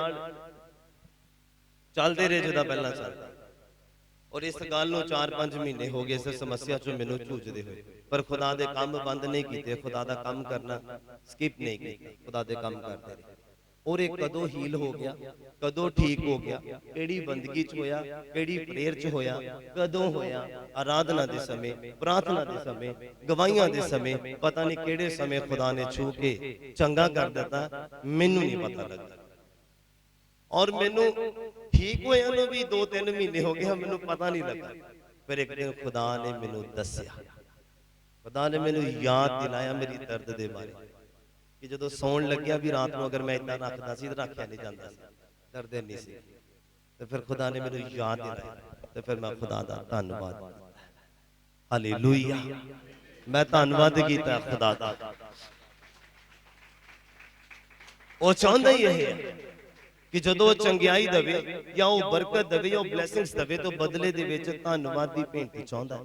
ਚੱਲਦੇ ਰਹੇ ਜਿੱਦਾਂ ਪਹਿਲਾਂ ਚੱਲਦਾ। ਔਰ ਇਸ ਗੱਲ ਨੂੰ 4-5 ਮਹੀਨੇ ਹੋ ਗਏ ਇਸ ਸਮੱਸਿਆ ਚੋਂ ਮੈਨੂੰ ਝੂਝਦੇ ਹੋਏ, ਪਰ ਖੁਦਾ ਦੇ ਕੰਮ ਬੰਦ ਨਹੀਂ ਕੀਤੇ, ਖੁਦਾ ਦਾ ਕੰਮ ਕਰਨਾ ਸਕਿਪ ਨਹੀਂ ਕੀਤਾ, ਖੁਦਾ ਦੇ ਕੰਮ ਕਰਦੇ ਰਹੇ। ਔਰ ਇਹ ਕਦੋਂ ਹੀਲ ਹੋ ਗਿਆ, ਕਦੋਂ ਠੀਕ ਹੋ ਗਿਆ, ਕਿਹੜੀ ਬੰਦਗੀ ਚ ਹੋਇਆ, ਕਿਹੜੀ ਪ੍ਰੇਅਰ ਚ ਹੋਇਆ, ਕਦੋਂ ਹੋਇਆ, ਆਰਾਧਨਾ ਦੇ ਸਮੇਂ, ਪ੍ਰਾਰਥਨਾ ਦੇ ਸਮੇਂ, ਗਵਾਹੀਆਂ ਦੇ ਸਮੇਂ, ਪਤਾ ਨਹੀਂ ਕਿਹੜੇ ਸਮੇਂ ਖੁਦਾ ਨੇ ਛੂ ਕੇ ਚੰਗਾ ਕਰ ਦਿੱਤਾ, ਮੈਨੂੰ ਨਹੀਂ ਪਤਾ ਲੱਗਦਾ। ਔਰ ਮੈਨੂੰ ਠੀਕ ਹੋਇਆ ਨੂੰ ਵੀ 2-3 ਮਹੀਨੇ ਹੋ ਗਏ, ਮੈਨੂੰ ਪਤਾ ਨਹੀਂ ਲੱਗਾ। ਫਿਰ ਇੱਕ ਦਿਨ ਖੁਦਾ ਨੇ ਮੈਨੂੰ ਦੱਸਿਆ, ਖੁਦਾ ਨੇ ਮੈਨੂੰ ਯਾਦ ਦਿਲਾਇਆ ਮੇਰੀ ਦਰਦ ਦੇ ਬਾਰੇ, ਕਿ ਜਦੋਂ ਸੌਣ ਲੱਗਿਆ ਵੀ ਰਾਤ ਨੂੰ ਅਗਰ ਮੈਂ ਇਦਾਂ ਰੱਖਦਾ ਸੀ ਤਾਂ ਰੱਖਿਆ ਨਹੀਂ ਜਾਂਦਾ ਸੀ, ਦਰਦ ਨਹੀਂ ਸੀ। ਤੇ ਫਿਰ ਖੁਦਾ ਨੇ ਮੈਨੂੰ ਯਾਦ ਦਿਲਾਇਆ ਤੇ ਫਿਰ ਮੈਂ ਖੁਦਾ ਦਾ ਧੰਨਵਾਦ ਕੀਤਾ। ਹਾਲੇਲੂਇਆ, ਮੈਂ ਧੰਨਵਾਦ ਕੀਤਾ ਖੁਦਾ ਦਾ। ਉਹ ਚਾਹੁੰਦਾ ਹੀ ਇਹ ਹੈ ਕਿ ਜਦੋਂ ਉਹ ਚੰਗਿਆਈ ਦੇਵੇ ਜਾਂ ਉਹ ਬਰਕਤ ਦੇਵੇ ਜਾਂ ਉਹ ਬਲੇਸਿੰਗਸ ਦੇਵੇ ਤਾਂ ਬਦਲੇ ਦੇ ਵਿੱਚ ਧੰਨਵਾਦ ਦੀ ਭੇਂਟ ਚਾਹੁੰਦਾ ਹੈ।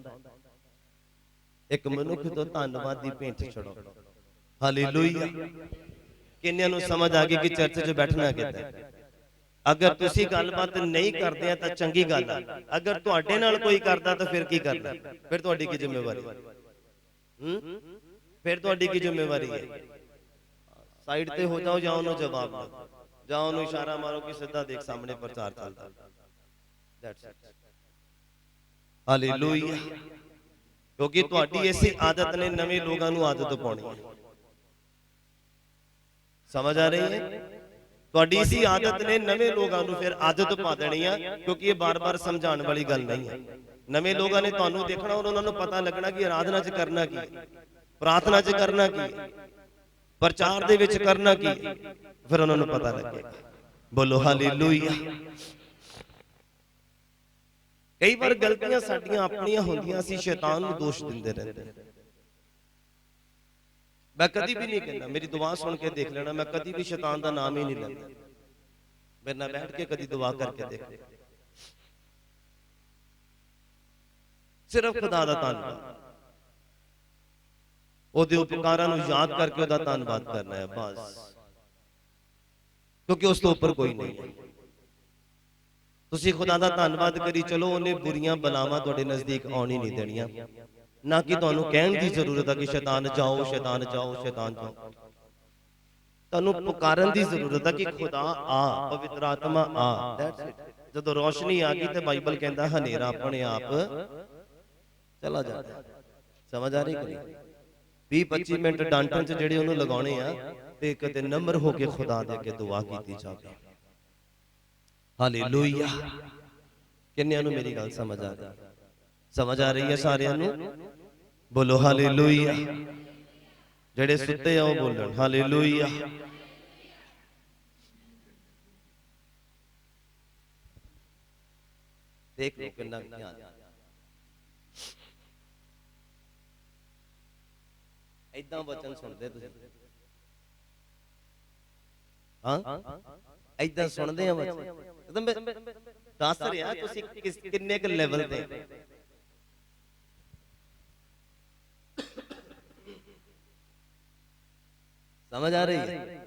ਇੱਕ ਮਨੁੱਖ ਤੋਂ ਧੰਨਵਾਦ ਦੀ ਭੇਂਟ ਚੜਾਓ। ਹਾਲੇਲੂਇਆ। ਕਿੰਨਿਆਂ ਨੂੰ ਸਮਝ ਆ ਗਈ ਕਿ ਚਰਚ 'ਚ ਬੈਠਣਾ ਕਿੱਦਾਂ? ਅਗਰ ਤੁਸੀਂ ਗੱਲਬਾਤ ਨਹੀਂ ਕਰਦੇ ਆ ਤਾਂ ਚੰਗੀ ਗੱਲ ਆ, ਅਗਰ ਤੁਹਾਡੇ ਨਾਲ ਕੋਈ ਕਰਦਾ ਤਾਂ ਫਿਰ ਕੀ ਕਰਨਾ? ਫਿਰ ਤੁਹਾਡੀ ਕੀ ਜ਼ਿੰਮੇਵਾਰੀ? ਫਿਰ ਤੁਹਾਡੀ ਕੀ ਜ਼ਿੰਮੇਵਾਰੀ ਹੈ? ਸਾਈਡ ਤੇ ਹੋ ਜਾਓ ਜਾਂ ਉਹਨੂੰ ਜਵਾਬ ਦਿਓ, ਜਾਂ ਉਹਨੂੰ ਇਸ਼ਾਰਾ ਮਾਰੋ ਕਿ ਸਿੱਧਾ ਦੇਖ ਸਾਹਮਣੇ ਪ੍ਰਚਾਰ ਚੱਲਦਾ। That's it. ਹਾਲੇਲੂਇਆ। ਕਿਉਂਕਿ ਤੁਹਾਡੀ ਐਸੀ ਆਦਤ ਨੇ ਨਵੇਂ ਲੋਕਾਂ ਨੂੰ ਆਦਤ ਪਾਉਣੀ ਹੈ। ਸਮਝ ਆ ਰਹੀ ਹੈ? ਤੁਹਾਡੀ ਇਸੀ ਆਦਤ ਨੇ ਨਵੇਂ ਲੋਕਾਂ ਨੂੰ ਫਿਰ ਆਦਤ ਪਾ ਦੇਣੀ ਆ, ਕਿਉਂਕਿ ਇਹ ਬਾਰ-ਬਾਰ ਸਮਝਾਉਣ ਵਾਲੀ ਗੱਲ ਨਹੀਂ ਹੈ। ਨਵੇਂ ਲੋਕਾਂ ਨੇ ਤੁਹਾਨੂੰ ਦੇਖਣਾ ਔਰ ਉਹਨਾਂ ਨੂੰ ਪਤਾ ਲੱਗਣਾ ਕਿ ਆਰਾਧਨਾ 'ਚ ਕਰਨਾ ਕੀ, ਪ੍ਰਾਰਥਨਾ 'ਚ ਕਰਨਾ ਕੀ, ਪ੍ਰਚਾਰ ਦੇ ਵਿੱਚ ਕਰਨਾ ਕੀ, ਫਿਰ ਉਹਨਾਂ ਨੂੰ ਪਤਾ ਲੱਗੇਗਾ। ਬੋਲੋ ਹਾਲੇਲੂਇਆ। ਕਈ ਵਾਰ ਗਲਤੀਆਂ ਸਾਡੀਆਂ ਆਪਣੀਆਂ ਹੁੰਦੀਆਂ, ਅਸੀਂ ਸ਼ੈਤਾਨ ਨੂੰ ਦੋਸ਼ ਦਿੰਦੇ ਰਹਿੰਦੇ ਹਾਂ। ਮੈਂ ਕਦੀ ਵੀ ਨਹੀਂ ਕਹਿੰਦਾ, ਮੇਰੀ ਦੁਆ ਸੁਣ ਕੇ ਦੇਖ ਲੈਣਾ, ਮੈਂ ਕਦੀ ਵੀ ਸ਼ੈਤਾਨ ਦਾ ਨਾਮ ਹੀ ਨਹੀਂ ਲੈਂਦਾ। ਮੇਰੇ ਨਾਲ ਬੈਠ ਕੇ ਕਦੀ ਦੁਆ ਕਰਕੇ ਦੇਖ, ਸਿਰਫ ਖੁਦਾ ਦਾ ਧੰਨਵਾਦ, ਉਹਦੇ ਉਪਕਾਰਾਂ ਨੂੰ ਯਾਦ ਕਰਕੇ ਉਹਦਾ ਧੰਨਵਾਦ ਕਰਨਾ ਹੈ ਬਸ, ਕਿਉਂਕਿ ਉਸ ਤੋਂ ਉੱਪਰ ਕੋਈ ਨਹੀਂ ਹੈ। ਤੁਸੀਂ ਖੁਦਾ ਦਾ ਧੰਨਵਾਦ ਕਰੀ ਚਲੋ, ਉਹਨੇ ਬੁਰੀਆਂ ਬਲਾਵਾਂ ਤੁਹਾਡੇ ਨਜ਼ਦੀਕ ਆਉਣ ਹੀ ਨਹੀਂ ਦੇਣੀਆਂ। ਨਾ ਕਿ ਤੁਹਾਨੂੰ ਕਹਿਣ ਦੀ ਜ਼ਰੂਰਤ ਹੈ ਕਿ ਸ਼ੈਤਾਨ ਜਾਓ, ਸ਼ੈਤਾਨ ਜਾਓ, ਸ਼ੈਤਾਨ ਜਾਓ। ਤੁਹਾਨੂੰ ਪੁਕਾਰਨ ਦੀ ਜ਼ਰੂਰਤ ਹੈ ਕਿ ਖੁਦਾ ਆ, ਪਵਿੱਤਰ ਆਤਮਾ ਆ। That's it. ਜਦੋਂ ਰੋਸ਼ਨੀ ਆ ਗਈ ਤੇ ਬਾਈਬਲ ਕਹਿੰਦਾ ਹਨੇਰਾ ਆਪਣੇ ਆਪ ਚਲਾ ਜਾਂਦਾ। ਸਮਝ ਆ ਰਹੀ ਕਿ ਨਹੀਂ? 20-25 ਮਿੰਟ ਡਾਂਟਣ 'ਚ ਜਿਹੜੇ ਉਹਨੂੰ ਲਗਾਉਣੇ ਆ, ਤੇ ਕਿਤੇ ਨਮਰ ਹੋ ਕੇ ਖੁਦਾ ਦੇ ਅੱਗੇ ਦੁਆ ਕੀਤੀ ਜਾਵੇ। ਹਾਲੇਲੂਇਆ। ਕਿੰਨਿਆਂ ਨੂੰ ਮੇਰੀ ਗੱਲ ਸਮਝ ਆ ਰਹੀ? ਸਮਝ ਆ ਰਹੀ ਹੈ ਸਾਰਿਆਂ ਨੂੰ? ਬੋਲੋ ਹਾਲੇਲੂਇਆ। ਜਿਹੜੇ ਸੁੱਤੇ ਆ ਉਹ ਬੋਲਣ ਹਾਲੇਲੂਇਆ। ਦੇਖ ਲਓ ਕਿੰਨਾ ਧਿਆਨ। ਏਦਾਂ ਵਚਨ ਸੁਣਦੇ ਤੁਸੀਂ? ਹਾਂ, ਏਦਾਂ ਸੁਣਦੇ ਆ ਵਚਨ? ਦੱਸ ਰਿਹਾ ਤੁਸੀਂ ਕਿੰਨੇ ਕੁ ਲੈਵਲ ਤੇ। ਸਮਝ ਆ ਰਹੀ ਹੈ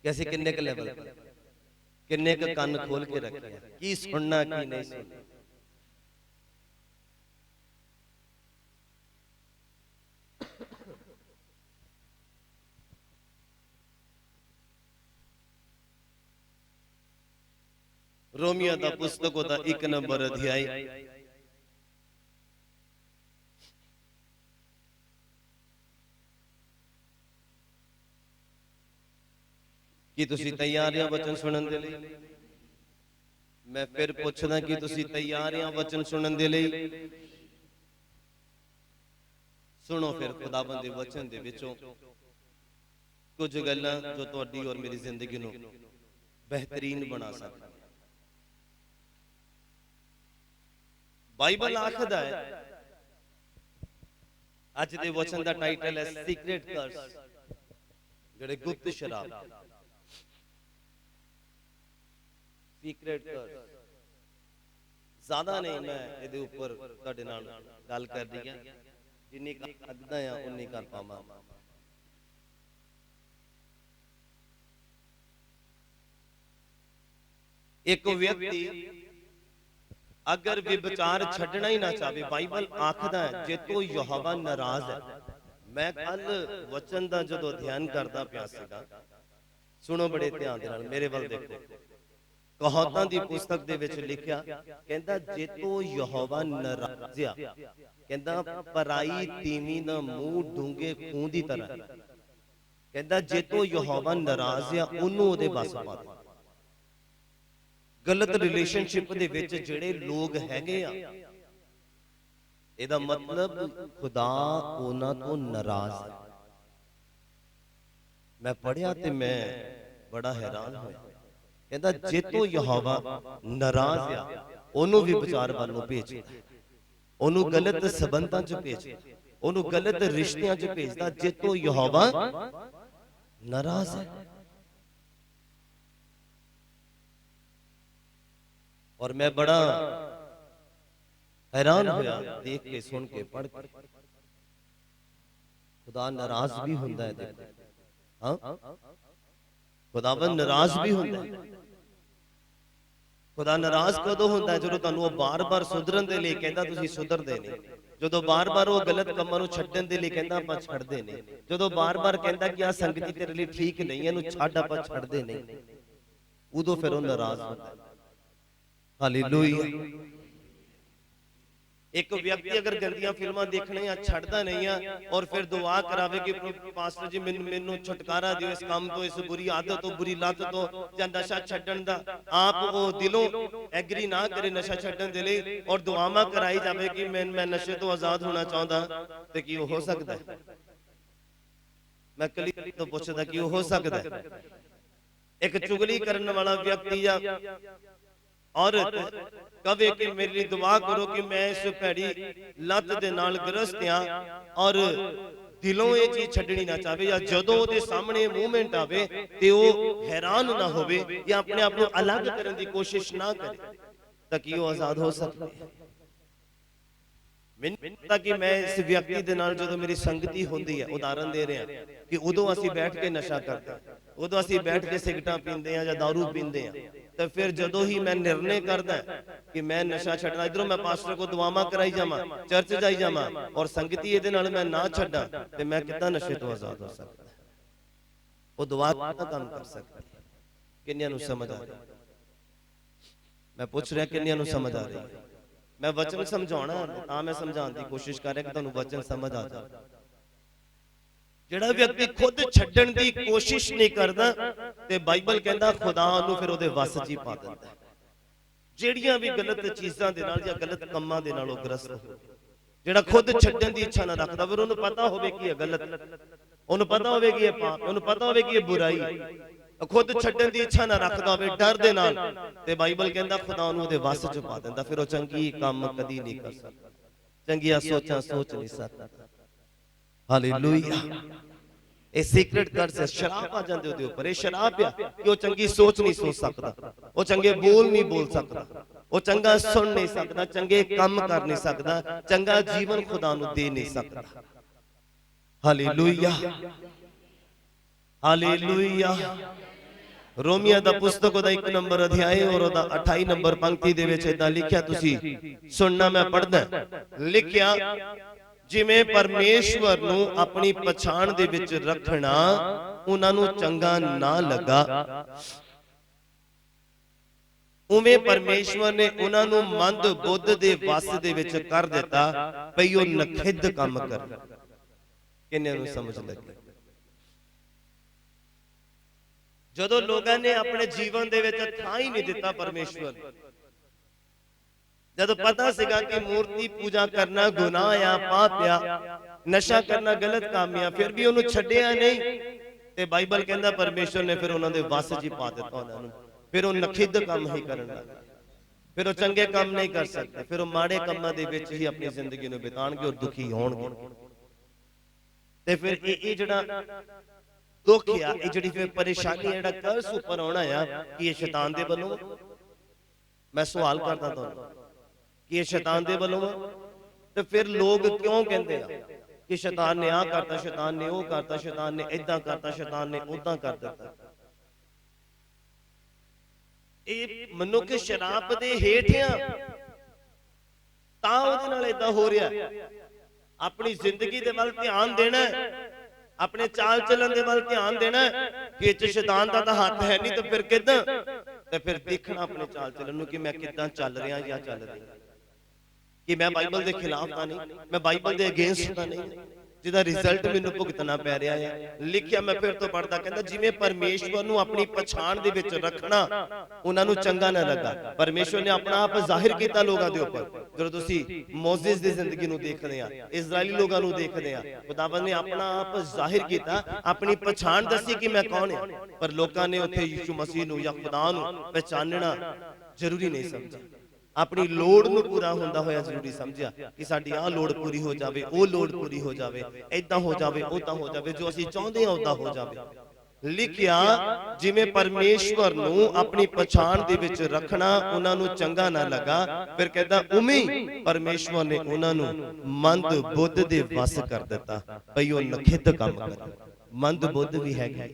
ਕਿ ਅਸੀਂ ਕਿੰਨੇ ਕੁ ਲੈਵਲ ਤੇ, ਕਿੰਨੇ ਕੁ ਕੰਨ ਖੋਲ ਕੇ ਰੱਖਿਆ, ਕੀ ਸੁਣਨਾ ਕੀ ਨਹੀਂ ਸੁਣਨਾ। रोमियो दा पुस्तकों दा 1 नंबर अध्याय की तुसी तैयार हैं वचन सुनन दे लई? मैं फिर पूछदा कि तुसी तैयार हैं वचन सुनन दे लई? सुनो फिर खुदाबंद दे वचन दे विचों ਕੁਝ ਗੱਲਾਂ ਜੋ ਤੁਹਾਡੀ ਔਰ ਮੇਰੀ ਜ਼ਿੰਦਗੀ ਨੂੰ ਬਿਹਤਰੀਨ ਬਣਾ ਸਕਦੀਆਂ। ਬਾਈਬਲ ਆਖਦਾ ਹੈ, ਅੱਜ ਦੇ ਵਚਨ ਦਾ ਟਾਈਟਲ ਹੈ ਸੀਕ੍ਰੇਟ ਕਰਸ, ਜਿਹੜੇ ਗੁਪਤ ਸ਼ਰਾਪ। ਸੀਕ੍ਰੇਟ ਕਰਸ ਜ਼ਿਆਦਾ ਨਹੀਂ, ਮੈਂ ਇਹਦੇ ਉੱਪਰ ਤੁਹਾਡੇ ਨਾਲ ਗੱਲ ਕਰਨੀ ਹੈ, ਜਿੰਨੀ ਕਰ ਸਕਦਾ ਆ ਉਨੀ ਕਰ ਪਾਵਾਂ। ਇੱਕ ਵਿਅਕਤੀ अगर विचार छड़ना ही ना चाहे, बाइबल आखदा है जे तो यहोवा नाराज है। मैं कल वचन दा जदों अध्ययन करदा पिया सीगा, सुनो बड़े ध्यान दे नाल, मेरे वल देखो। कहावतां दी पुस्तक दे विच लिखिया, कहंदा जे तो यहोवा नाराज आ, कहंदा पराई तीवी दा मूंह डूंगे खून दी तरह, कहंदा जे तो यहोवा नाराज आ ओनू ओदे बस पा दे। गलत रिलेशनशिप दे विच जिहड़े लोग हैगे आ, इहदा मतलब खुदा उन्हां तो नाराज है। मैं पढ़िया ते मैं बड़ा हैरान होया, कहंदा जे तो यहोवा नाराज आ ओनू भी विचार वल नूं भेजदा, ओनू गलत संबंधां च भेजदा, ओनू गलत रिश्तियां च भेजदा, जे तो यहोवा नाराज है। और मैं बड़ा हैरान होया देख के, सुन के, पढ़ के। खुदा नाराज भी हुंदा है, देखो। हाँ, खुदावन नाराज भी हुंदा है। खुदा नाराज कदों हुंदा है? जदों तुहानूं ओह बार-बार सुधरन दे लई कहंदा, तुसीं सुधरदे नहीं। जदों बार-बार ओह गलत कामां नूं छड्डण दे लई कहंदा, आपां छड्डदे नहीं। जदों बार-बार कहंदा कि आ संगति तेरे लई ठीक नहीं है, इहनूं छड्ड, आपां छड्डदे नहीं, उदों फिर ओह नाराज हुंदा है। हालेलुया। एक व्यक्ति अगर गंदियां फिल्मां देखने छड़दा नहीं है और फिर दुआ करावे कि पास्टर जी मैनू छुटकारा दिओ इस काम तो, इस बुरी आदत तो, बुरी लत तो, या नशा छड्डण दा, आप वो दिलों एग्री ना करे नशा छड्डण दे लई और दुआवां कराई जावे कि मैं नशे तो आजाद होना चाहता, ते की हो सकदा है? मैं कली तो पुछदा कि हो सकदा है? एक चुगली करने वाला व्यक्ति या औरत कवे कि मेरे लिए दुआ करो कि मैं इस भैड़ी लत दे नाल ग्रस्त हां और दिलों ये चीज छड्डनी ना चाहे, या जदों ओदे सामने मूवमेंट आवे ते ओ हैरान ना होवे या अपने आप को अलग करने की कोशिश ना करे, ताकि वो आजाद हो सके। कि मैं इस व्यक्ति दे नाल जदों मेरी संगति होंदी है, उदाहरण दे रहे हैं कि उदों असीं बैठ के नशा करते हैं, उदों असीं बैठ के सिगरटां पींदे हैं या दारू पींदे हैं, तो फिर जदों ही मैं निर्णय करदा कि मैं नशा छड्डना, इधरों मैं पास्टर को दुआवां कराई जावां, चर्च जाई जावां और संगति इहदे नाल मैं ना छड्डां, ते मैं किदां नशे तो आजाद हो सकदा? वो दुआ किदां काम कर सकदा? किन्नियां नूं समझ आ रही? मैं पूछ रहा किन्नियां नूं समझ आ रही? मैं वचन समझाउणा तां मैं समझाउण दी कोशिश कर रहा कि तुहानूं वचन समझ आ जाए। जिहड़ा व्यक्ति खुद छड्डण दी कोशिश नहीं करदा, ते बाइबल कहंदा खुदा ओनूं फिर ओहदे वस च ही पा दिंदा है। ਜਿਹੜੀਆਂ भी गलत चीज़ां दे नाल या गलत ਕੰਮਾਂ ਦੇ ਨਾਲ ਉਹ ਗ੍ਰਸਤ ਹੋ, ਜਿਹੜਾ ਖੁਦ ਛੱਡਣ ਦੀ ਇੱਛਾ ਨਾ ਰੱਖਦਾ, ਫਿਰ ਉਹਨੂੰ ਪਤਾ ਹੋਵੇ ਕਿ ਇਹ ਗਲਤ, ਉਹਨੂੰ ਪਤਾ ਹੋਵੇ ਕਿ ਇਹ ਪਾਪ, ਉਹਨੂੰ ਪਤਾ ਹੋਵੇ ਕਿ ਇਹ ਬੁਰਾਈ, खुद छड्डण दी इच्छा ना रखदा होवे डर दे नाल, ते बाइबल कहंदा खुदा ओनूं ओहदे वस च पा दिंदा, फिर ओ चंगी काम कदी नहीं कर सकदा, चंगियां सोचां सोच नहीं सकदा। हालेलुया। ए सीक्रेट कर्स है, शराब आ जांदे ओहदे उपर, ए शराब आ कि ओ चंगी सोच नहीं सोच सकदा, ओ चंगे बोल नहीं बोल सकदा, ओ चंगा सुन नहीं सकदा, चंगे काम कर नहीं सकदा, चंगा जीवन खुदा नूं दे नहीं सकदा। Hallelujah, hallelujah. रोमिया दा पुस्तक दा 1 नंबर अध्याय और ओदा 28 नंबर पंक्ति दे विच इदां लिखिया, तुसी सुनना, मैं पढ़दा। लिखिया, जिवें परमेश्वर नूं अपनी पछाण दे विच रखना उन्हां नूं चंगा ना लगा, उवें परमेश्वर ने उन्हां नूं मंद बुद्ध दे वस दे विच कर दिता भई ओ नखिद्ध काम करन। किन्ने नूं समझ लगी? जदों लोगों ने अपने जीवन दे विच थां ही नहीं दिता परमेश्वर, जदों पता सीगा कि मूर्ति पूजा करना गुनाह आ, पाप आ, नशा करना गलत काम आ, फिर भी उन्होंने छड्डिया नहीं, ते ਤੇ ਬਾਈਬਲ ਕਹਿੰਦਾ ਪਰਮੇਸ਼ਰ ਨੇ ਫਿਰ ਉਹਨਾਂ ਦੇ ਵਸ 'ਚ ਹੀ ਪਾ ਦਿੱਤਾ ਉਹਨਾਂ ਨੂੰ। ਫਿਰ ਉਹ ਨਖਿੱਧ ਕੰਮ ਹੀ ਕਰਨ ਲੱਗ ਗਏ, ਫਿਰ ਉਹ ਚੰਗੇ ਕੰਮ ਨਹੀਂ ਕਰ ਸਕਦੇ, ਫਿਰ ਉਹ ਮਾੜੇ ਕੰਮਾਂ ਦੇ ਵਿੱਚ ਹੀ ਆਪਣੀ ਜ਼ਿੰਦਗੀ ਨੂੰ ਬਿਤਾਉਣਗੇ ਔਰ ਦੁਖੀ ਹੋਣਗੇ। ਤੇ ਫਿਰ ਇਹ ਜਿਹੜਾ ਦੁੱਖ ਆ, ਇਹ ਜਿਹੜੀ ਫਿਰ ਪਰੇਸ਼ਾਨੀ, ਜਿਹੜਾ ਕਰਸ ਉੱਪਰ ਆਉਣਾ ਆ, ਕਿ ਇਹ ਸ਼ੈਤਾਨ ਦੇ ਵੱਲੋਂ? ਮੈਂ ਸਵਾਲ ਕਰਦਾ ਤੁਹਾਨੂੰ ਕਿ ਇਹ ਸ਼ੈਤਾਨ ਦੇ ਵੱਲੋਂ? ਤੇ ਫਿਰ ਲੋਕ ਕਿਉਂ ਕਹਿੰਦੇ ਆ ਕਿ ਸ਼ੈਤਾਨ ਨੇ ਆਹ ਕਰਤਾ, ਸ਼ੈਤਾਨ ਨੇ ਉਹ ਕਰਤਾ, ਸ਼ੈਤਾਨ ਨੇ ਏਦਾਂ ਕਰਤਾ, ਸ਼ੈਤਾਨ ਨੇ ਉਦਾਂ ਕਰ ਦਿੱਤਾ? ਇਹ ਮਨੁੱਖ ਸ਼ਰਾਬ ਦੇ ਹੇਠ ਆ ਤਾਂ ਉਹਦੇ ਨਾਲ ਏਦਾਂ ਹੋ ਰਿਹਾ। ਆਪਣੀ ਜ਼ਿੰਦਗੀ ਦੇ ਵੱਲ ਧਿਆਨ ਦੇਣਾ, ਆਪਣੇ ਚਾਲ ਚੱਲਣ ਦੇ ਵੱਲ ਧਿਆਨ ਦੇਣਾ ਕਿ ਇਹ 'ਚ ਸ਼ੈਤਾਨ ਦਾ ਤਾਂ ਹੱਥ ਹੈ ਨਹੀਂ, ਤੇ ਫਿਰ ਕਿੱਦਾਂ? ਤੇ ਫਿਰ ਦੇਖਣਾ ਆਪਣੇ ਚਾਲ ਚੱਲਣ ਨੂੰ ਕਿ ਮੈਂ ਕਿੱਦਾਂ ਚੱਲ ਰਿਹਾ ਜਾਂ ਚੱਲ ਰਹੀ, ਕਿ ਮੈਂ ਬਾਈਬਲ ਦੇ ਖਿਲਾਫ ਤਾਂ ਨਹੀਂ, ਮੈਂ ਬਾਈਬਲ ਦੇ ਅਗੇਂਸਟ ਤਾਂ ਨਹੀਂ, ਜਿਹਦਾ ਰਿਜ਼ਲਟ ਮੈਨੂੰ ਭੁਗਤਣਾ ਪੈ ਰਿਹਾ ਹੈ। ਲਿਖਿਆ ਮੈਂ ਫਿਰ ਤੋਂ ਪੜਦਾ, ਕਹਿੰਦਾ ਜਿਵੇਂ ਪਰਮੇਸ਼ਵਰ ਨੂੰ ਆਪਣੀ ਪਛਾਣ ਦੇ ਵਿੱਚ ਰੱਖਣਾ ਉਹਨਾਂ ਨੂੰ ਚੰਗਾ ਨਾ ਲੱਗਾ। ਪਰਮੇਸ਼ਵਰ ਨੇ ਆਪਣਾ ਆਪ ਜ਼ਾਹਿਰ ਕੀਤਾ ਲੋਕਾਂ ਦੇ ਉੱਪਰ। ਜਦੋਂ ਤੁਸੀਂ ਮੋਜ਼ਿਸ ਦੀ ਜ਼ਿੰਦਗੀ ਨੂੰ ਦੇਖਦੇ ਆ, ਇਜ਼ਰਾਈਲੀ ਲੋਕਾਂ ਨੂੰ ਦੇਖਦੇ ਆ, ਖੁਦਾਵੰਦ ਨੇ ਆਪਣਾ ਆਪ ਜ਼ਾਹਿਰ ਕੀਤਾ, ਆਪਣੀ ਪਛਾਣ ਦੱਸੀ ਕਿ ਮੈਂ ਕੌਣ ਹਾਂ। ਪਰ ਲੋਕਾਂ ਨੇ ਉੱਥੇ ਯਿਸੂ ਮਸੀਹ ਨੂੰ ਜਾਂ ਖੁਦਾ ਨੂੰ ਪਹਿਚਾਨਣਾ ਜ਼ਰੂਰੀ ਨਹੀਂ ਸਮਝਿਆ, ਆਪਣੀ ਲੋੜ ਨੂੰ ਪੂਰਾ ਹੁੰਦਾ ਹੋਇਆ ਜ਼ਰੂਰੀ ਸਮਝਿਆ ਕਿ ਸਾਡੀ ਆਹ ਲੋੜ ਪੂਰੀ ਹੋ ਜਾਵੇ, ਉਹ ਲੋੜ ਪੂਰੀ ਹੋ ਜਾਵੇ, ਏਦਾਂ ਹੋ ਜਾਵੇ, ਉਦਾਂ ਹੋ ਜਾਵੇ, ਜੋ ਅਸੀਂ ਚਾਹੁੰਦੇ ਹਾਂ ਉਦਾਂ ਹੋ ਜਾਵੇ। ਲਿਖਿਆ ਜਿਵੇਂ ਪਰਮੇਸ਼ਵਰ ਨੂੰ ਆਪਣੀ ਪਛਾਣ ਦੇ ਵਿੱਚ ਰੱਖਣਾ ਉਹਨਾਂ ਨੂੰ ਚੰਗਾ ਨਾ ਲੱਗਾ, ਫਿਰ ਕਹਿੰਦਾ ਉਮੀ ਪਰਮੇਸ਼ਵਰ ਨੇ ਉਹਨਾਂ ਨੂੰ ਮੰਦ ਬੁੱਧ ਦੇ ਵਸ ਕਰ ਦਿੱਤਾ, ਭਈ ਉਹ ਨਖਿੱਧ ਕੰਮ ਕਰਨ। ਮੰਦ ਬੁੱਧ ਵੀ ਹੈਗੀ,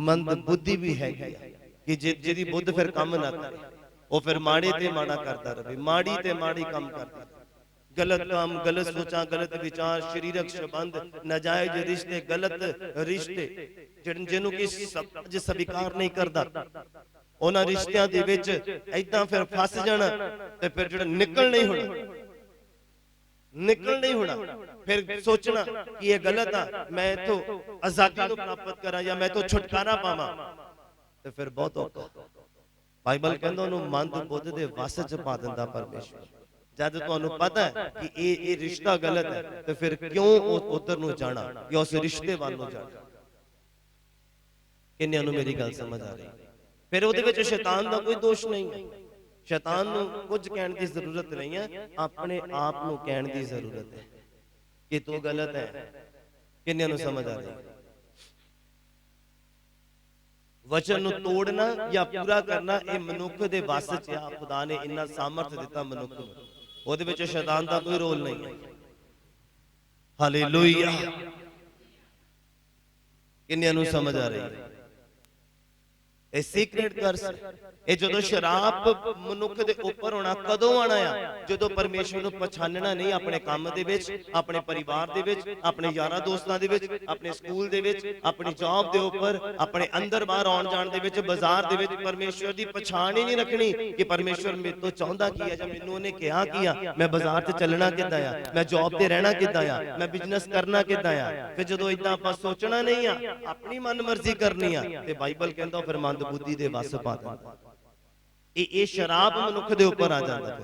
ਮੰਦ ਬੁੱਧੀ ਵੀ ਹੈਗੀ, ਕਿ ਜਿਹਦੀ ਬੁੱਧ ਫਿਰ ਕੰਮ ਨਾ ਕਰੇ, ਉਹ ਫਿਰ ਮਾੜੇ ਤੇ ਮਾੜਾ ਕਰਦਾ ਰਹੇ, ਮਾੜੀ ਤੇ ਮਾੜੀ ਕੰਮ ਕਰਦਾ, ਗਲਤ ਕੰਮ, ਗਲਤ ਸੋਚਾਂ, ਗਲਤ ਵਿਚਾਰ, ਸਰੀਰਕ ਸੰਬੰਧ, ਨਾਜਾਇਜ਼ ਰਿਸ਼ਤੇ, ਗਲਤ ਰਿਸ਼ਤੇ ਜਿਹਨੂੰ ਕਿ ਸਮਾਜ ਸਵੀਕਾਰ ਨਹੀਂ ਕਰਦਾ, ਉਹਨਾਂ ਰਿਸ਼ਤਿਆਂ ਦੇ ਵਿੱਚ ਏਦਾਂ ਫਿਰ ਫਸ ਜਾਣਾ, ਤੇ ਫਿਰ ਜਿਹੜਾ ਨਿਕਲ ਨਹੀਂ ਹੋਣਾ, ਫਿਰ ਸੋਚਣਾ ਕਿ ਇਹ ਗਲਤ ਆ, ਮੈਂ ਇਥੋਂ ਆਜ਼ਾਦੀ ਨੂੰ ਪ੍ਰਾਪਤ ਕਰਾਂ ਜਾਂ ਮੈਂ ਇਥੋਂ ਛੁਟਕਾਰਾ ਪਾਵਾਂ, ਤੇ ਫਿਰ ਬਹੁਤ ਔਖਾ। ਬਾਈਬਲ ਕਹਿੰਦਾ ਉਹਨੂੰ ਮੰਦ ਬੁੱਧ ਦੇ ਵਸ 'ਚ ਪਾ ਦਿੰਦਾ ਪਰਮੇਸ਼ਵਰ। ਜਦ ਤੁਹਾਨੂੰ ਪਤਾ ਹੈ ਕਿ ਇਹ ਰਿਸ਼ਤਾ ਗਲਤ ਹੈ, ਤੇ ਫਿਰ ਕਿਉਂ ਉਧਰ ਨੂੰ ਜਾਣਾ ਜਾਂ ਉਸ ਰਿਸ਼ਤੇ ਵੱਲ ਨੂੰ ਜਾਣਾ? ਕਿੰਨਿਆਂ ਨੂੰ ਮੇਰੀ ਗੱਲ ਸਮਝ ਆ ਰਹੀ? ਫਿਰ ਉਹਦੇ ਵਿੱਚ ਸ਼ੈਤਾਨ ਦਾ ਕੋਈ ਦੋਸ਼ ਨਹੀਂ ਹੈ, ਸ਼ੈਤਾਨ ਨੂੰ ਕੁਝ ਕਹਿਣ ਦੀ ਜ਼ਰੂਰਤ ਨਹੀਂ ਹੈ, ਆਪਣੇ ਆਪ ਨੂੰ ਕਹਿਣ ਦੀ ਜ਼ਰੂਰਤ ਹੈ ਕਿ ਤੂੰ ਗਲਤ ਹੈ। ਕਿੰਨਿਆਂ ਨੂੰ ਸਮਝ ਆ ਰਹੀ? ਵਚਨ ਨੂੰ ਤੋੜਨਾ ਜਾਂ ਪੂਰਾ ਕਰਨਾ ਇਹ ਮਨੁੱਖ ਦੇ ਵੱਸ 'ਚ ਆ। ਖੁਦਾ ਨੇ ਇੰਨਾ ਸਾਮਰਥ ਦਿੱਤਾ ਮਨੁੱਖ ਨੂੰ, ਉਹਦੇ ਵਿੱਚ ਸ਼ੈਤਾਨ ਦਾ ਕੋਈ ਰੋਲ ਨਹੀਂ ਹੈ। ਹਾਲੇਲੂਇਆ। ਕਿੰਨਿਆਂ ਨੂੰ ਸਮਝ ਆ ਰਹੀ ਹੈ? ਇਹ ਸੀਕ੍ਰੇਟ ਕਰਸ, ਇਹ ਜਦੋਂ ਸ਼ਰਾਪ ਮਨੁੱਖ ਦੇ ਉੱਪਰ ਹੋਣਾ ਕਦੋਂ ਆਣਾ ਆ? ਜਦੋਂ ਪਰਮੇਸ਼ਵਰ ਨੂੰ ਪਛਾਨਣਾ ਨਹੀਂ, ਆਪਣੇ ਕੰਮ ਦੇ ਵਿੱਚ, ਆਪਣੇ ਪਰਿਵਾਰ ਦੇ ਵਿੱਚ, ਆਪਣੇ ਯਾਰਾਂ ਦੋਸਤਾਂ ਦੇ ਵਿੱਚ, ਆਪਣੇ ਸਕੂਲ ਦੇ ਵਿੱਚ, ਆਪਣੀ ਜੌਬ ਦੇ ਉੱਪਰ, ਆਪਣੇ ਅੰਦਰ ਬਾਹਰ ਆਉਣ ਜਾਣ ਦੇ ਵਿੱਚ, ਬਾਜ਼ਾਰ ਦੇ ਵਿੱਚ ਪਰਮੇਸ਼ਵਰ ਦੀ ਪਛਾਣ ਹੀ ਨਹੀਂ ਰੱਖਣੀ ਕਿ ਪਰਮੇਸ਼ਵਰ ਮੇਰੇ ਤੋਂ ਚਾਹੁੰਦਾ ਕੀ ਹੈ, ਜਾਂ ਮੈਨੂੰ ਉਹਨੇ ਕਿਹਾ ਕੀ ਆ, ਮੈਂ ਬਾਜ਼ਾਰ 'ਚ ਚੱਲਣਾ ਕਿੱਦਾਂ ਆ, ਮੈਂ ਜੌਬ ਤੇ ਰਹਿਣਾ ਕਿੱਦਾਂ ਆ, ਮੈਂ ਬਿਜ਼ਨਸ ਕਰਨਾ ਕਿੱਦਾਂ ਆ। ਫਿਰ ਜਦੋਂ ਇਦਾਂ ਆਪਾਂ ਸੋਚਣਾ ਨਹੀਂ ਆ, ਆਪਣੀ ਮਨਮਰਜ਼ੀ ਕਰਨੀ ਆ, ਤੇ ਬਾਈਬਲ ਕਹਿੰਦਾ ਫਿਰ ਮੰਦ ਬੁੱਧੀ ਦੇ ਵਸ ਪਾ ਦਿੰਦਾ। ਇਹ ਸ਼ਰਾਬ ਮਨੁੱਖ ਦੇ ਉੱਪਰ ਆ ਜਾਂਦਾ।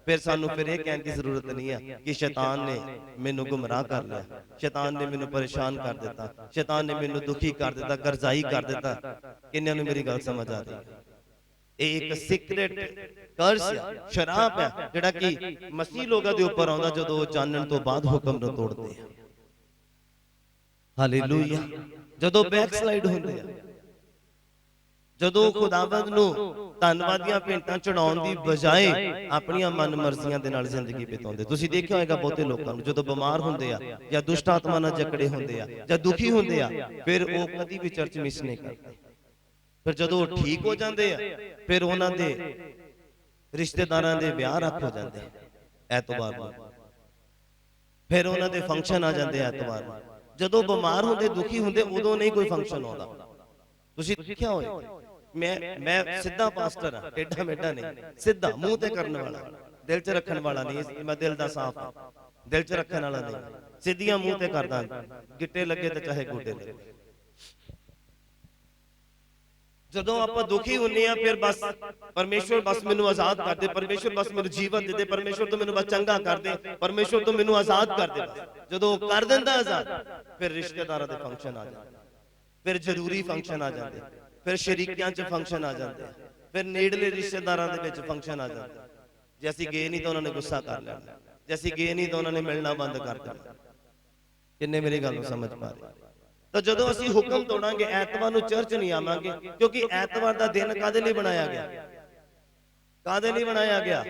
ਫਿਰ ਸਾਨੂੰ ਫਿਰ ਇਹ ਕਹਿਣ ਦੀ ਜ਼ਰੂਰਤ ਨਹੀਂ ਹੈ ਕਿ ਸ਼ੈਤਾਨ ਨੇ ਮੈਨੂੰ ਗੁੰਮਰਾਹ ਕਰ ਲਿਆ, ਸ਼ੈਤਾਨ ਨੇ ਮੈਨੂੰ ਪਰੇਸ਼ਾਨ ਕਰ ਦਿੱਤਾ, ਸ਼ੈਤਾਨ ਨੇ ਮੈਨੂੰ ਦੁਖੀ ਕਰ ਦਿੱਤਾ, ਕਰਜ਼ਾਈ ਕਰ ਦਿੱਤਾ। ਕਿੰਨਿਆਂ ਨੂੰ ਮੇਰੀ ਗੱਲ ਸਮਝ ਆ ਰਹੀ? ਇਹ ਇੱਕ ਸੀਕ੍ਰੇਟ ਕਰਸ ਹੈ, ਸ਼ਰਾਪ ਹੈ, ਜਿਹੜਾ ਕਿ ਮਸੀਹ ਲੋਕਾਂ ਦੇ ਉੱਪਰ ਆਉਂਦਾ ਜਦੋਂ ਉਹ ਜਾਣਨ ਤੋਂ ਬਾਅਦ ਹੁਕਮ ਨੂੰ ਤੋੜਦੇ ਆ। ਹਾਲੇਲੂਇਆ। ਜਦੋਂ ਬੈਕਸਲਾਈਡ ਹੁੰਦੇ ਆ, ਜਦੋਂ ਖੁਦਾਵੰਦ ਨੂੰ ਧੰਨਵਾਦੀਆਂ ਭੇਂਟਾਂ ਚੜਾਉਣ ਦੀ ਬਜਾਏ ਆਪਣੀਆਂ ਮਨਮਰਜ਼ੀਆਂ ਦੇ ਨਾਲ ਜ਼ਿੰਦਗੀ ਬਿਤਾਉਂਦੇ। ਤੁਸੀਂ ਦੇਖਿਆ ਹੋਵੇਗਾ ਬਹੁਤੇ ਲੋਕਾਂ ਨੂੰ ਜਦੋਂ ਬਿਮਾਰ ਹੁੰਦੇ ਆ, ਜਾਂ ਦੁਸ਼ਟ ਆਤਮਾ ਨਾਲ ਜਕੜੇ ਹੁੰਦੇ ਆ, ਜਾਂ ਦੁਖੀ ਹੁੰਦੇ ਆ, ਫਿਰ ਉਹ ਕਦੀ ਵੀ ਚਰਚ ਮਿਸ ਨਹੀਂ ਕਰਦੇ। ਫਿਰ ਜਦੋਂ ਉਹ ਠੀਕ ਹੋ ਜਾਂਦੇ ਆ, ਫਿਰ ਉਹਨਾਂ ਦੇ ਰਿਸ਼ਤੇਦਾਰਾਂ ਦੇ ਵਿਆਹ ਰੱਖ ਹੋ ਜਾਂਦੇ ਐਤਵਾਰ ਨੂੰ, ਫਿਰ ਉਹਨਾਂ ਦੇ ਫੰਕਸ਼ਨ ਆ ਜਾਂਦੇ ਐਤਵਾਰ ਨੂੰ। ਜਦੋਂ ਬਿਮਾਰ ਹੁੰਦੇ, ਦੁਖੀ ਹੁੰਦੇ, ਉਦੋਂ ਨਹੀਂ ਕੋਈ ਫੰਕਸ਼ਨ ਆਉਂਦਾ। ਤੁਸੀਂ ਦੇਖਿਆ ਹੋਵੇ, ਮੈਂ ਸਿੱਧਾ ਪਾਸਟਰ ਹਾਂ, ਟੇਢਾ ਮੇਢਾ ਨਹੀਂ, ਸਿੱਧਾ ਮੂੰਹ ਤੇ ਕਰਨ ਵਾਲਾ, ਦਿਲ 'ਚ ਰੱਖਣ ਵਾਲਾ ਨਹੀਂ। ਮੈਂ ਦਿਲ ਦਾ ਸਾਫ਼ ਹਾਂ, ਦਿਲ 'ਚ ਰੱਖਣ ਵਾਲਾ ਨਹੀਂ, ਸਿੱਧੀਆਂ ਮੂੰਹ ਤੇ ਕਰਦਾ, ਗਿੱਟੇ ਲੱਗੇ ਤੇ ਚਾਹੇ ਗੋਡੇ ਲੱਗੇ। ਜਦੋਂ ਆਪਾਂ ਦੁਖੀ ਹੁੰਨੇ ਆ, ਫਿਰ ਬਸ ਪਰਮੇਸ਼ਵਰ ਬਸ ਮੈਨੂੰ ਆਜ਼ਾਦ ਕਰ ਦੇ, ਪਰਮੇਸ਼ਵਰ ਬਸ ਮੈਨੂੰ ਜੀਵਨ ਦੇ ਦੇ, ਪਰਮੇਸ਼ਵਰ ਤੋਂ ਮੈਨੂੰ ਬਸ ਚੰਗਾ ਕਰ ਦੇ, ਪਰਮੇਸ਼ਵਰ ਤੋਂ ਮੈਨੂੰ ਆਜ਼ਾਦ ਕਰ ਦੇ। ਜਦੋਂ ਕਰ ਦਿੰਦਾ ਆਜ਼ਾਦ, ਫਿਰ ਰਿਸ਼ਤੇਦਾਰਾਂ ਦੇ ਫੰਕਸ਼ਨ ਆ ਜਾਂਦੇ, फिर जरूरी फंक्शन आ जाते, फिर शरीकियां च फंक्शन आ जाते, फिर नेड़ले रिश्तेदारां दे विच फंक्शन आ जाते। जे असीं गए नहीं तो उन्होंने गुस्सा कर लेना, जे असीं गए नहीं तो उन्होंने मिलना बंद कर देना। किन्ने मेरी गल नूं समझ पा रहे? तो जदों असीं हुक्म तोड़ांगे, ऐतवार नूं चर्च नहीं आवांगे, क्योंकि ऐतवार दा दिन कादे लई बनाया गया? कादे लई बनाया गया?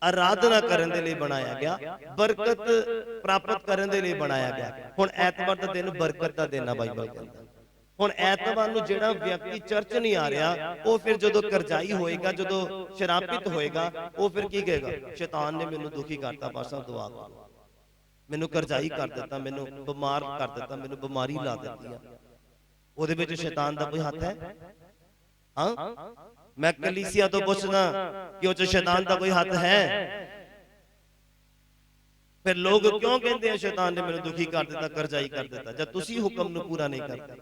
आराधना करन दे लई बनाया गया, बरकत प्राप्त करन दे लई बनाया गया। हुण ऐतवार दा दिन बरकत दा दिन आ, बाइबल कहंदा। हुण ऐतवार नूं जिहड़ा व्यक्ति चर्च नहीं आ रहा, वो फिर जदों करजाई होएगा, जदों शरापित होएगा, वो फिर की कहेगा? शैतान ने मैनूं दुखी करता, पास्टर दुआ करो, मैनूं करजाई कर दिता, मैनूं बीमार कर दिता, मैनूं बीमारी ला दित्ती आ। ਉਹਦੇ ਵਿੱਚ शैतान ਦਾ कोई हथ है? हाँ, मैं कलीसिया तो पूछना कि ਉਹ 'ਚ शैतान ਦਾ कोई हथ है? फिर लोग क्यों कहते हैं शैतान ने मैनूं दुखी कर दिता, करजाई कर दिता, जब तुसी हुक्म नूं पूरा नहीं करते?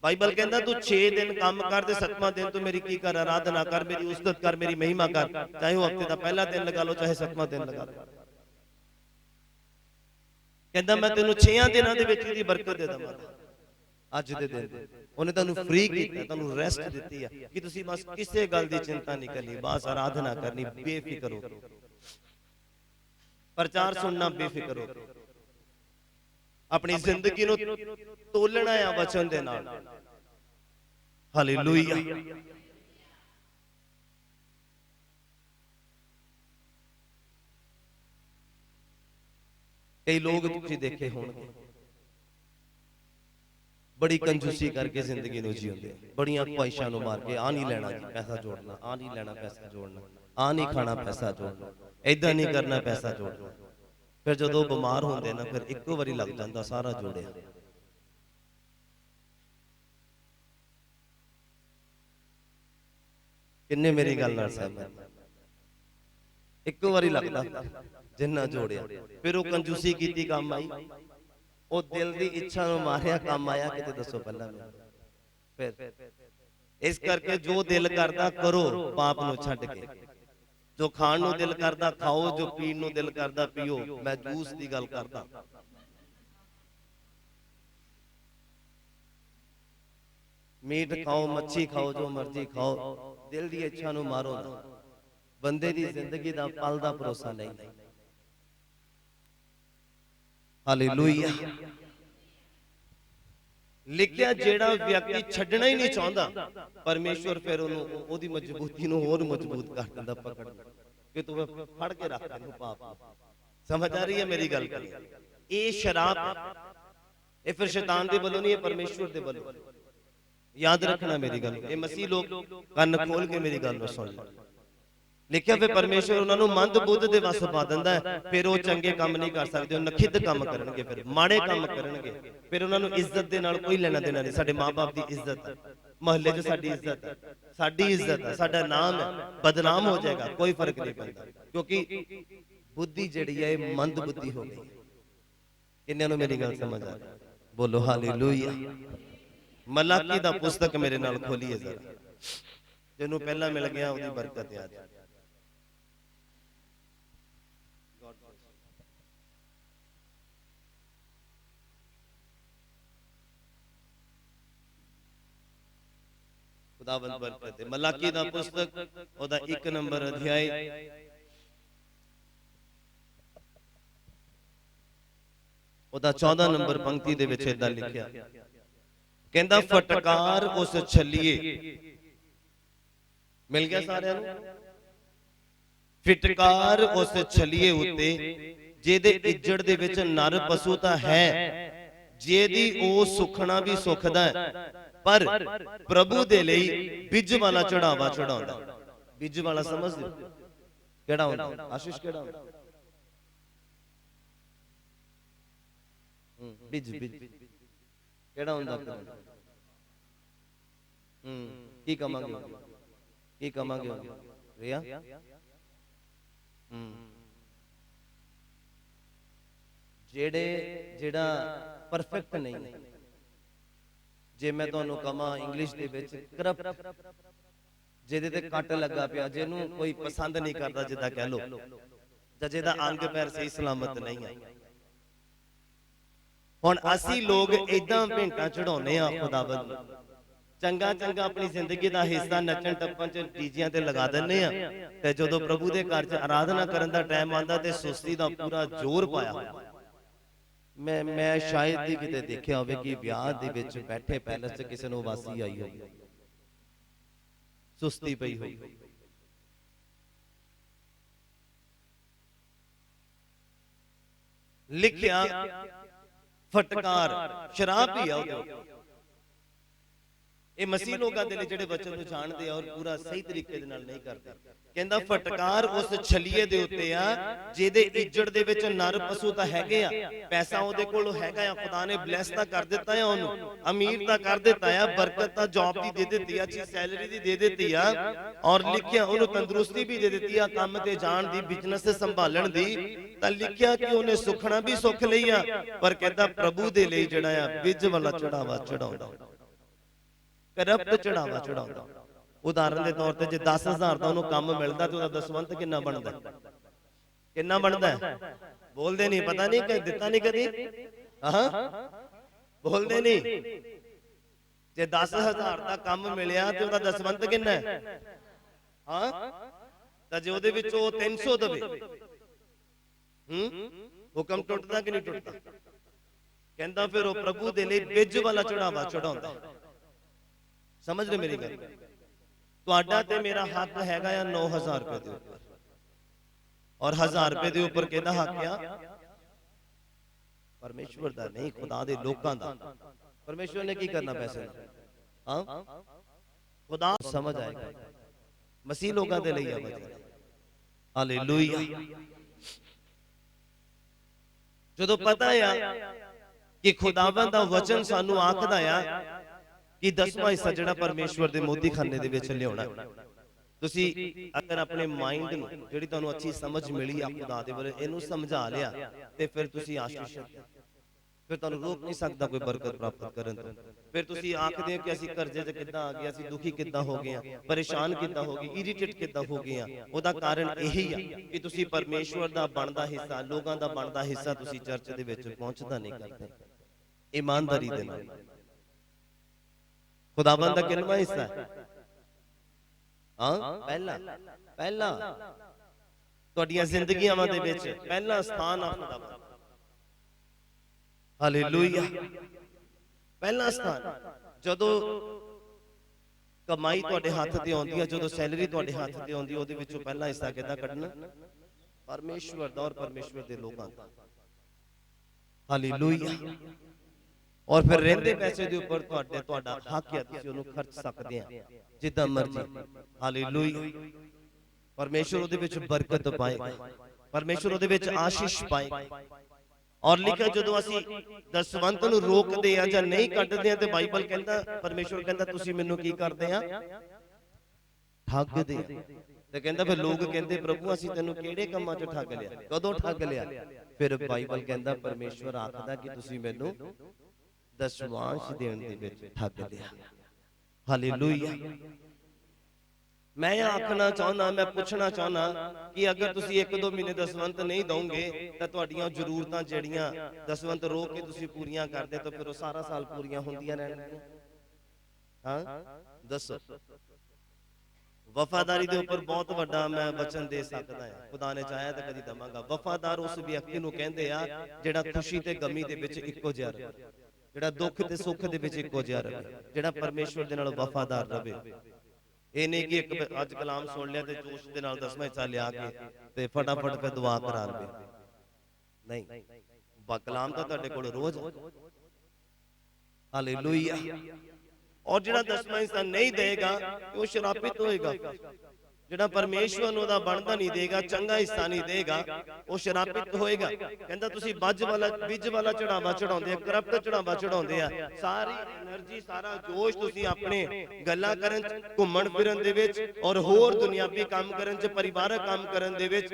बाइबल कहंदा तू 6 दिन काम कर ते 7वां दिन तू मेरी की कर? आराधना कर, मेरी उस्तत कर, मेरी महिमा कर, चाहे वो हफ्ते दा पहला दिन लगा लो, चाहे 7वां दिन लगा लो। कहंदा मैं तेनू 6 दिनां दे विच दी बरकत दे दवांगा। ਅੱਜ ਦੇ ਦਿਨ ਉਹਨੇ ਤੁਹਾਨੂੰ ਫ੍ਰੀ ਕੀਤਾ, ਤੁਹਾਨੂੰ ਰੈਸਟ ਦਿੱਤੀ ਹੈ ਕਿ ਤੁਸੀਂ ਬਸ ਕਿਸੇ ਗੱਲ ਦੀ ਚਿੰਤਾ ਨਹੀਂ ਕਰਨੀ, ਬਸ ਆਰਾਧਨਾ ਕਰਨੀ, ਬੇਫਿਕਰ ਹੋ ਕੇ ਪ੍ਰਚਾਰ ਸੁਣਨਾ, ਬੇਫਿਕਰ ਹੋ ਕੇ ਆਪਣੀ ਜ਼ਿੰਦਗੀ ਨੂੰ ਤੋਲਣਾ ਹੈ ਵਚਨ ਦੇ ਨਾਲ। ਹਾਲੇਲੂਇਆ। ਕਈ ਲੋਕ ਤੁਸੀਂ ਦੇਖੇ ਹੋਣਗੇ बड़ी कंजूसी करके जिंदगी नूं जीउंदे, बड़ियां ख्वाहिशां नूं मार के, आ नहीं लेना जी पैसा जोड़ना, आ नहीं लेना पैसा जोड़ना, आ नहीं खाना पैसा जोड़ना, ऐदां नहीं करना पैसा जोड़ना। फिर जदों बीमार होंदे ना, फिर इक्को वारी लग जांदा सारा जोड़िया। किन्ने मेरी गल नाल सहमत? इक्को वारी लगदा जिन्ना जोड़िया। फिर वो कंजूसी कीती काम आई, ਉਹ ਦਿਲ ਦੀ ਇੱਛਾ ਨੂੰ ਮਾਰਿਆ, ਕੰਮ ਆਇਆ ਕਿਤੇ? ਦੱਸੋ ਪਹਿਲਾਂ ਮੈਨੂੰ। ਫਿਰ ਇਸ ਕਰਕੇ ਜੋ ਦਿਲ ਕਰਦਾ ਕਰੋ ਪਾਪ ਨੂੰ ਛੱਡ ਕੇ, ਜੋ ਖਾਣ ਨੂੰ ਦਿਲ ਕਰਦਾ ਖਾਓ, ਜੋ ਪੀਣ ਨੂੰ ਦਿਲ ਕਰਦਾ ਪੀਓ। ਮੈਂ ਜੂਸ ਦੀ ਗੱਲ ਕਰਦਾ। ਮੀਟ ਖਾਓ, ਮੱਛੀ ਖਾਓ, ਜੋ ਮਰਜ਼ੀ ਖਾਓ, ਦਿਲ ਦੀ ਇੱਛਾ ਨੂੰ ਮਾਰੋ ਨਾ। ਬੰਦੇ ਦੀ ਜ਼ਿੰਦਗੀ ਦਾ ਪਲ ਦਾ ਭਰੋਸਾ ਨਹੀਂ। हालेलुया। लिखिया जेड़ा व्यक्ति छड्डना ही नहीं चाहता, परमेश्वर फिर ओदी मजबूती नूं होर मजबूत कर दिंदा, पकड़ के तू फड़ के रख तैनूं पाप। समझ आ रही है मेरी गल? ये शराब ये फिर शैतान दे वल्लों नहीं, ये परमेश्वर दे वल्लों। याद रखना मेरी गल। ये मसीह लोग कान खोल के मेरी गल नूं सुन लो। लिखिया फिर परमेश्वर उन्होंने मंद बुद्ध दे वस पा दिंदा है, फिर वो चंगे काम नहीं कर सकते, नखिद्ध काम करनगे, फिर माड़े काम करनगे। फिर उन्होंने इज्जत दे नाल कोई लेना देना नहीं। साडे माँ बाप दी इज्जत है, महल्ले च साडी इज्जत है, साडी इज्जत है, साडा नाम है, बदनाम हो जाएगा, कोई फर्क नहीं पैंदा, क्योंकि बुद्धि जिहड़ी है मंद बुद्धि हो गई। किन्ने नूं मेरी गल समझ आ रही? बोलो हालेलुया। मलाकी दा पुस्तक मेरे नाल खोलिए जरा, जिन्हों पहला मिल गया उहदी बरकत आ जाए। खुदावंद बरकत दे। मलाकी दा पुस्तक ओदा 1 नंबर अध्याय ओदा 14 नंबर पंक्ति दे विच इदां लिखिया, कहंदा फटकार उस छलिए। मिल गया सारिਆਂ ਨੂੰ? फिटकार उस छलिए उत्ते जेदे इज्जड़ दे विच नर पशु तां है, जेदी ओ सुखना भी सुखदा है, पर प्रभु दे लई बिज वाला चढ़ावा चढ़ाउंदा। बिज वाला समझ दे केड़ा हुंदा? आशीष केड़ा हुंदा? बिज बिज केड़ा हुंदा? की कमांगे? की कमांगे? रिया जेड़े जेड़ा परफेक्ट नहीं। जे मैं तुहानू कहां इंग्लिश दे विच करप्ट, जेदे ते कट लगा पिया, जिन्हों कोई पसंद नहीं करता, जिदा कह लो, जेदा अंग पैर सही सलामत नहीं है। ਹੁਣ ਅਸੀਂ ਲੋਕ ਇਦਾਂ ਭੇਂਟਾਂ ਚੜਾਉਂਦੇ ਆ ਖੁਦਾਵੰਦ ਨੂੰ, ਚੰਗਾ ਚੰਗਾ ਆਪਣੀ ਜ਼ਿੰਦਗੀ ਦਾ ਹਿੱਸਾ ਨੱਚਣ ਟੱਪਣ ਚ ਡੀਜਿਆਂ ਤੇ ਲਗਾ ਦਿੰਨੇ ਆ, ਤੇ ਜਦੋਂ ਪ੍ਰਭੂ ਦੇ ਘਰ ਚ ਆਰਾਧਨਾ ਕਰਨ ਦਾ ਟਾਈਮ ਆਉਂਦਾ ਤੇ ਸੁਸਤੀ ਦਾ ਪੂਰਾ ਜ਼ੋਰ ਪਾਇਆ ਹੋਇਆ। ਮੈਂ ਸ਼ਾਇਦ ਹੀ ਕਿਤੇ ਦੇਖਿਆ ਹੋਵੇ ਕਿ ਵਿਆਹ ਦੇ ਵਿੱਚ ਬੈਠੇ ਪੈਲਸ ਚ ਕਿਸੇ ਨੂੰ ਵਾਸੀ ਆਈ ਹੋਵੇ, ਸੁਸਤੀ ਪਈ ਹੋਈ। ਲਿਖਿਆ ਫਟਕਾਰ ਸ਼ਰਾਬ ਵੀ ਆ ਉਹਦੇ। ਇਹ ਮਸੀਹ ਲੋਕਾਂ ਦੇ ਲਈ ਜਿਹੜੇ ਵਚਨ ਨੂੰ ਜਾਣਦੇ ਆ ਔਰ ਪੂਰਾ ਸਹੀ ਤਰੀਕੇ ਦੇ ਨਾਲ ਨਹੀਂ ਕਰਦੇ। ਕਹਿੰਦਾ ਫਟਕਾਰ ਉਸ ਛਲੀਏ ਦੇ ਉੱਤੇ ਆ ਜਿਹਦੇ ਇੱਜੜ ਦੇ ਵਿੱਚ ਨਰ ਪਸ਼ੂ ਤਾਂ ਹੈਗੇ ਆ, ਪੈਸਾ ਉਹਦੇ ਕੋਲ ਹੈਗਾ ਆ, ਖੁਦਾ ਨੇ ਬਲੈਸ ਤਾਂ ਕਰ ਦਿੱਤਾ ਆ, ਉਹਨੂੰ ਅਮੀਰ ਤਾਂ ਕਰ ਦਿੱਤਾ ਆ, ਬਰਕਤ ਤਾਂ ਜੌਬ ਦੀ ਦੇ ਦਿੱਤੀ ਆ, ਅੱਛੀ ਸੈਲਰੀ ਦੀ ਦੇ ਦਿੱਤੀ ਆ, ਔਰ ਲਿਖਿਆ ਉਹਨੂੰ ਤੰਦਰੁਸਤੀ ਵੀ ਦੇ ਦਿੱਤੀ ਆ, ਕੰਮ ਤੇ ਜਾਣ ਦੀ, ਬਿਜ਼ਨਸ ਤੇ ਸੰਭਾਲਣ ਦੀ। ਤਾਂ ਲਿਖਿਆ ਕਿ ਉਹਨੇ ਸੁਖਣਾ ਵੀ ਸੁੱਖ ਲਈ ਆ, ਪਰ ਕਹਿੰਦਾ ਪ੍ਰਭੂ ਦੇ ਲਈ ਜਿਹੜਾ ਆ ਬਿੱਜ ਵਾਲਾ ਚੜਾਵਾ ਚੜਾਉਂਦਾ, ਕਰਪਟ ਚੜਾਵਾ ਚੜਾਉਂਦਾ। ਉਦਾਹਰਨ ਦੇ ਤੌਰ ਤੇ ਜੇ 10,000 ਦਾ ਉਹਨੂੰ ਕੰਮ ਮਿਲਦਾ ਤੇ ਉਹਦਾ ਦਸਵੰਤ ਕਿੰਨਾ ਬਣਦਾ? ਕਿੰਨਾ ਬਣਦਾ? ਬੋਲਦੇ ਨਹੀਂ, ਪਤਾ ਨਹੀਂ ਕਿ ਦਿੱਤਾ ਨਹੀਂ ਕਦੀ, ਹਾਂ ਬੋਲਦੇ ਨਹੀਂ। ਜੇ 10,000 ਦਾ ਕੰਮ ਮਿਲਿਆ ਤੇ ਉਹਦਾ ਦਸਵੰਤ ਕਿੰਨਾ ਹੈ? ਹਾਂ, ਤਾਂ ਜੇ ਉਹਦੇ ਵਿੱਚ ਉਹ 300 ਦਵੇ, ਹੁਕਮ ਟੁੱਟਦਾ ਕਿ ਨਹੀਂ ਟੁੱਟਦਾ? ਕਹਿੰਦਾ ਫਿਰ ਉਹ ਪ੍ਰਭੂ ਦੇ ਲਈ ਬਿੱਜ ਵਾਲਾ ਚੜਾਵਾ ਚੜਾਉਂਦਾ। ਸਮਝ ਰਹੇ ਮੇਰੀ ਗੱਲ? ਤੁਹਾਡਾ ਤੇ ਮੇਰਾ ਹੱਕ ਹੈਗਾ ਆ 9,000 ਰੁਪਏ ਦੇ ਉੱਪਰ, ਔਰ 1000 ਰੁਪਏ ਦੇ ਉੱਪਰ ਕਿਹਦਾ ਹੱਕ ਆ? ਪਰਮੇਸ਼ਵਰ ਦਾ ਨਹੀਂ, ਖੁਦਾ ਦੇ ਲੋਕਾਂ ਦਾ। ਪਰਮੇਸ਼ਵਰ ਨੇ ਕੀ ਕਰਨਾ ਪੈਸੇ ਨਾਲ? ਹਾਂ, ਖੁਦਾ ਸਮਝ ਆਏਗਾ ਮਸੀਹ ਲੋਕਾਂ ਦੇ ਲਈ ਆ ਵਚਨ। ਹਾਲੇਲੂਇਆ। ਜਦੋਂ ਪਤਾ ਆ ਕਿ ਖੁਦਾਵੰਦ ਦਾ ਵਚਨ ਸਾਨੂੰ ਆਖਦਾ ਆ ਕਿ 10ਵਾਂ ਹਿੱਸਾ ਜਿਹੜਾ ਪਰਮੇਸ਼ਵਰ ਦੇ ਮੋਦੀਖਾਨੇ ਦੇ ਵਿੱਚ ਲਿਆਉਣਾ, ਤੁਸੀਂ ਅਗਰ ਆਪਣੇ ਮਾਈਂਡ ਨੂੰ, ਜਿਹੜੀ ਤੁਹਾਨੂੰ ਅੱਛੀ ਸਮਝ ਮਿਲੀ ਆ ਖੁਦਾ ਦੇ ਵੱਲੋਂ, ਇਹਨੂੰ ਸਮਝਾ ਲਿਆ ਤੇ ਫਿਰ ਤੁਸੀਂ ਆਸ਼ੀਸ਼, ਫਿਰ ਤੁਹਾਨੂੰ ਰੋਕ ਨਹੀਂ ਸਕਦਾ ਕੋਈ ਬਰਕਤ ਪ੍ਰਾਪਤ ਕਰਨ ਤੋਂ। ਫਿਰ ਤੁਸੀਂ ਆਖਦੇ ਹੋ ਕਿ ਅਸੀਂ ਕਰਜ਼ੇ 'ਚ ਕਿੱਦਾਂ ਆ ਗਏ, ਅਸੀਂ ਦੁਖੀ ਕਿੱਦਾਂ ਹੋ ਗਏ ਆ, ਪਰੇਸ਼ਾਨ ਕਿੱਦਾਂ ਹੋ ਗਏ, ਇਰੀਟੇਟ ਕਿੱਦਾਂ ਹੋ ਗਏ ਆ। ਉਹਦਾ ਕਾਰਨ ਇਹੀ ਆ ਕਿ ਤੁਸੀਂ ਪਰਮੇਸ਼ਵਰ ਦਾ ਬਣਦਾ ਹਿੱਸਾ, ਲੋਕਾਂ ਦਾ ਬਣਦਾ ਹਿੱਸਾ ਤੁਸੀਂ ਚਰਚ ਦੇ ਵਿੱਚ ਪਹੁੰਚਦਾ ਨਹੀਂ ਕਰਦੇ ਇਮਾਨਦਾਰੀ ਦੇ ਨਾਲ। ਖੁਦਾਵੰਦ ਦਾ ਕਿੰਨਵਾਂ ਹਿੱਸਾ ਹੈ? ਹਾਂ, ਪਹਿਲਾ ਤੁਹਾਡੀਆਂ ਜ਼ਿੰਦਗੀਆਂ ਦੇ ਵਿੱਚ ਪਹਿਲਾ ਸਥਾਨ ਆ ਖੁਦਾਵੰਦ। ਹਾਲੇਲੂਇਆ। ਪਹਿਲਾ ਸਥਾਨ। ਜਦੋਂ ਕਮਾਈ ਤੁਹਾਡੇ ਹੱਥ ਤੇ ਆਉਂਦੀ ਹੈ, ਜਦੋਂ ਸੈਲਰੀ ਤੁਹਾਡੇ ਹੱਥ ਤੇ ਆਉਂਦੀ ਹੈ, ਉਹਦੇ ਵਿੱਚੋਂ ਪਹਿਲਾ ਹਿੱਸਾ ਕਿਹਦਾ ਕੱਢਣਾ? ਪਰਮੇਸ਼ਵਰ ਦਾ ਔਰ ਪਰਮੇਸ਼ਵਰ ਦੇ ਲੋਕਾਂ ਦਾ। ਹਾਲੇਲੂਇਆ। ਔਰ ਫਿਰ ਰਹਿੰਦੇ ਪੈਸੇ ਦੇ ਉੱਪਰ ਤੁਹਾਡਾ ਹੱਕ ਹੈ, ਤੁਸੀਂ ਉਹਨੂੰ ਖਰਚ ਸਕਦੇ ਆ ਜਿੱਦਾਂ ਮਰਜ਼ੀ। ਹਾਲੇਲੂਇਆ। ਪਰਮੇਸ਼ਵਰ ਉਹਦੇ ਵਿੱਚ ਬਰਕਤ ਪਾਏਗਾ, ਪਰਮੇਸ਼ਵਰ ਉਹਦੇ ਵਿੱਚ ਆਸ਼ੀਸ਼ ਪਾਏਗਾ। ਔਰ ਲਿਖਿਆ ਜਦੋਂ ਅਸੀਂ ਦਸਵੰਤ ਨੂੰ ਰੋਕਦੇ ਆ ਜਾਂ ਨਹੀਂ ਕੱਢਦੇ ਆ ਤੇ ਬਾਈਬਲ ਕਹਿੰਦਾ, ਪਰਮੇਸ਼ਵਰ ਕਹਿੰਦਾ ਤੁਸੀਂ ਮੈਨੂੰ ਕੀ ਕਰਦੇ ਆ? ਠੱਗਦੇ ਆ। ਤੇ ਕਹਿੰਦਾ ਫਿਰ ਲੋਕ ਕਹਿੰਦੇ ਪ੍ਰਭੂ ਅਸੀਂ ਤੈਨੂੰ ਕਿਹੜੇ ਕੰਮਾਂ 'ਚ ਠੱਗ ਲਿਆ, ਕਦੋਂ ਠੱਗ ਲਿਆ? ਫਿਰ ਬਾਈਬਲ ਕਹਿੰਦਾ ਪਰਮੇਸ਼ਵਰ ਆਖਦਾ ਕਿ ਤੁਸੀਂ ਮੈਨੂੰ ਦਸਵਾਂਸ਼ ਦੇਣ ਦੇ ਵਿੱਚ ਠੱਗ ਲਿਆ। ਹਾਲੇਲੂਇਆ। ਮੈਂ ਆਖਣਾ ਚਾਹੁੰਦਾ, ਮੈਂ ਪੁੱਛਣਾ ਚਾਹੁੰਦਾ ਕਿ ਅਗਰ ਤੁਸੀਂ 1-2 ਮਹੀਨੇ ਦਸਵੰਤ ਨਹੀਂ ਦੋਗੇ ਤਾਂ ਤੁਹਾਡੀਆਂ ਜ਼ਰੂਰਤਾਂ ਜਿਹੜੀਆਂ ਦਸਵੰਤ ਰੋਕ ਕੇ ਤੁਸੀਂ ਪੂਰੀਆਂ ਕਰਦੇ ਤਾਂ ਫਿਰ ਉਹ ਸਾਰਾ ਸਾਲ ਪੂਰੀਆਂ ਹੁੰਦੀਆਂ ਰਹਿਣਗੀਆਂ। ਹਾਂ, ਦੱਸੋ। ਵਫਾਦਾਰੀ ਦੇ ਉੱਪਰ ਬਹੁਤ ਵੱਡਾ ਮੈਂ ਵਚਨ ਦੇ ਸਕਦਾ ਹਾਂ, ਖੁਦਾ ਨੇ ਚਾਹਿਆ ਤਾਂ ਕਦੀ ਦਵਾਂਗਾ। ਵਫਾਦਾਰ ਉਸ ਵਿਅਕਤੀ ਨੂੰ ਕਹਿੰਦੇ ਆ ਜਿਹੜਾ ਖੁਸ਼ੀ ਤੇ ਗਮੀ ਦੇ ਵਿੱਚ ਇੱਕੋ ਜਿਹਾ ਰਹੇ, ਜਿਹੜਾ ਦੁੱਖ ਤੇ ਸੁੱਖ ਦੇ ਵਿੱਚ ਇੱਕੋ ਜਿਹਾ ਰਹੇ, ਜਿਹੜਾ ਪਰਮੇਸ਼ਵਰ ਦੇ ਨਾਲ ਵਫਾਦਾਰ ਰਹੇ। ਇਹ ਨਹੀਂ ਕਿ ਇੱਕ ਅੱਜ ਕਲਾਮ ਸੁਣ ਲਿਆ ਤੇ ਜੋਸ਼ ਦੇ ਨਾਲ 10ਵਾਂ ਹਿੱਸਾ ਲਿਆ ਕੇ ਤੇ ਫਟਾਫਟ ਫਿਰ ਦੁਆ ਕਰਾ ਲਵੇ। ਨਹੀਂ, ਕਲਾਮ ਤਾਂ ਤੁਹਾਡੇ ਕੋਲ ਰੋਜ਼। ਹਾਲੇਲੂਇਆ। ਔਰ ਜਿਹੜਾ 10ਵਾਂ ਹਿੱਸਾ ਨਹੀਂ ਦੇਗਾ ਉਹ ਸ਼ਰਾਪਿਤ ਹੋਏਗਾ। ਜਿਹੜਾ ਪਰਮੇਸ਼ਵਰ ਨੂੰ ਉਹਦਾ ਬਣਦਾ ਨਹੀਂ ਦੇਗਾ, ਚੰਗਾ ਹਿੱਸਾ ਨਹੀਂ ਦੇਗਾ, ਉਹ ਸ਼ਰਾਪਿਤ ਹੋਏਗਾ। ਕਹਿੰਦਾ ਤੁਸੀਂ ਬਿੱਜ ਵਾਲਾ ਚੜਾਵਾ ਚੜਾਉਂਦੇ ਆ, ਕਰਪਟ ਚੜਾਵਾ ਚੜਾਉਂਦੇ ਆ। ਸਾਰੀ એનર્ਜੀ, ਸਾਰਾ ਜੋਸ਼ ਤੁਸੀਂ ਆਪਣੇ ਗੱਲਾਂ ਕਰਨ ਚ, ਘੁੰਮਣ ਫਿਰਨ ਦੇ ਵਿੱਚ ਔਰ ਹੋਰ ਦੁਨਿਆਵੀ ਕੰਮ ਕਰਨ ਚ, ਪਰਿਵਾਰਕ ਕੰਮ ਕਰਨ ਦੇ ਵਿੱਚ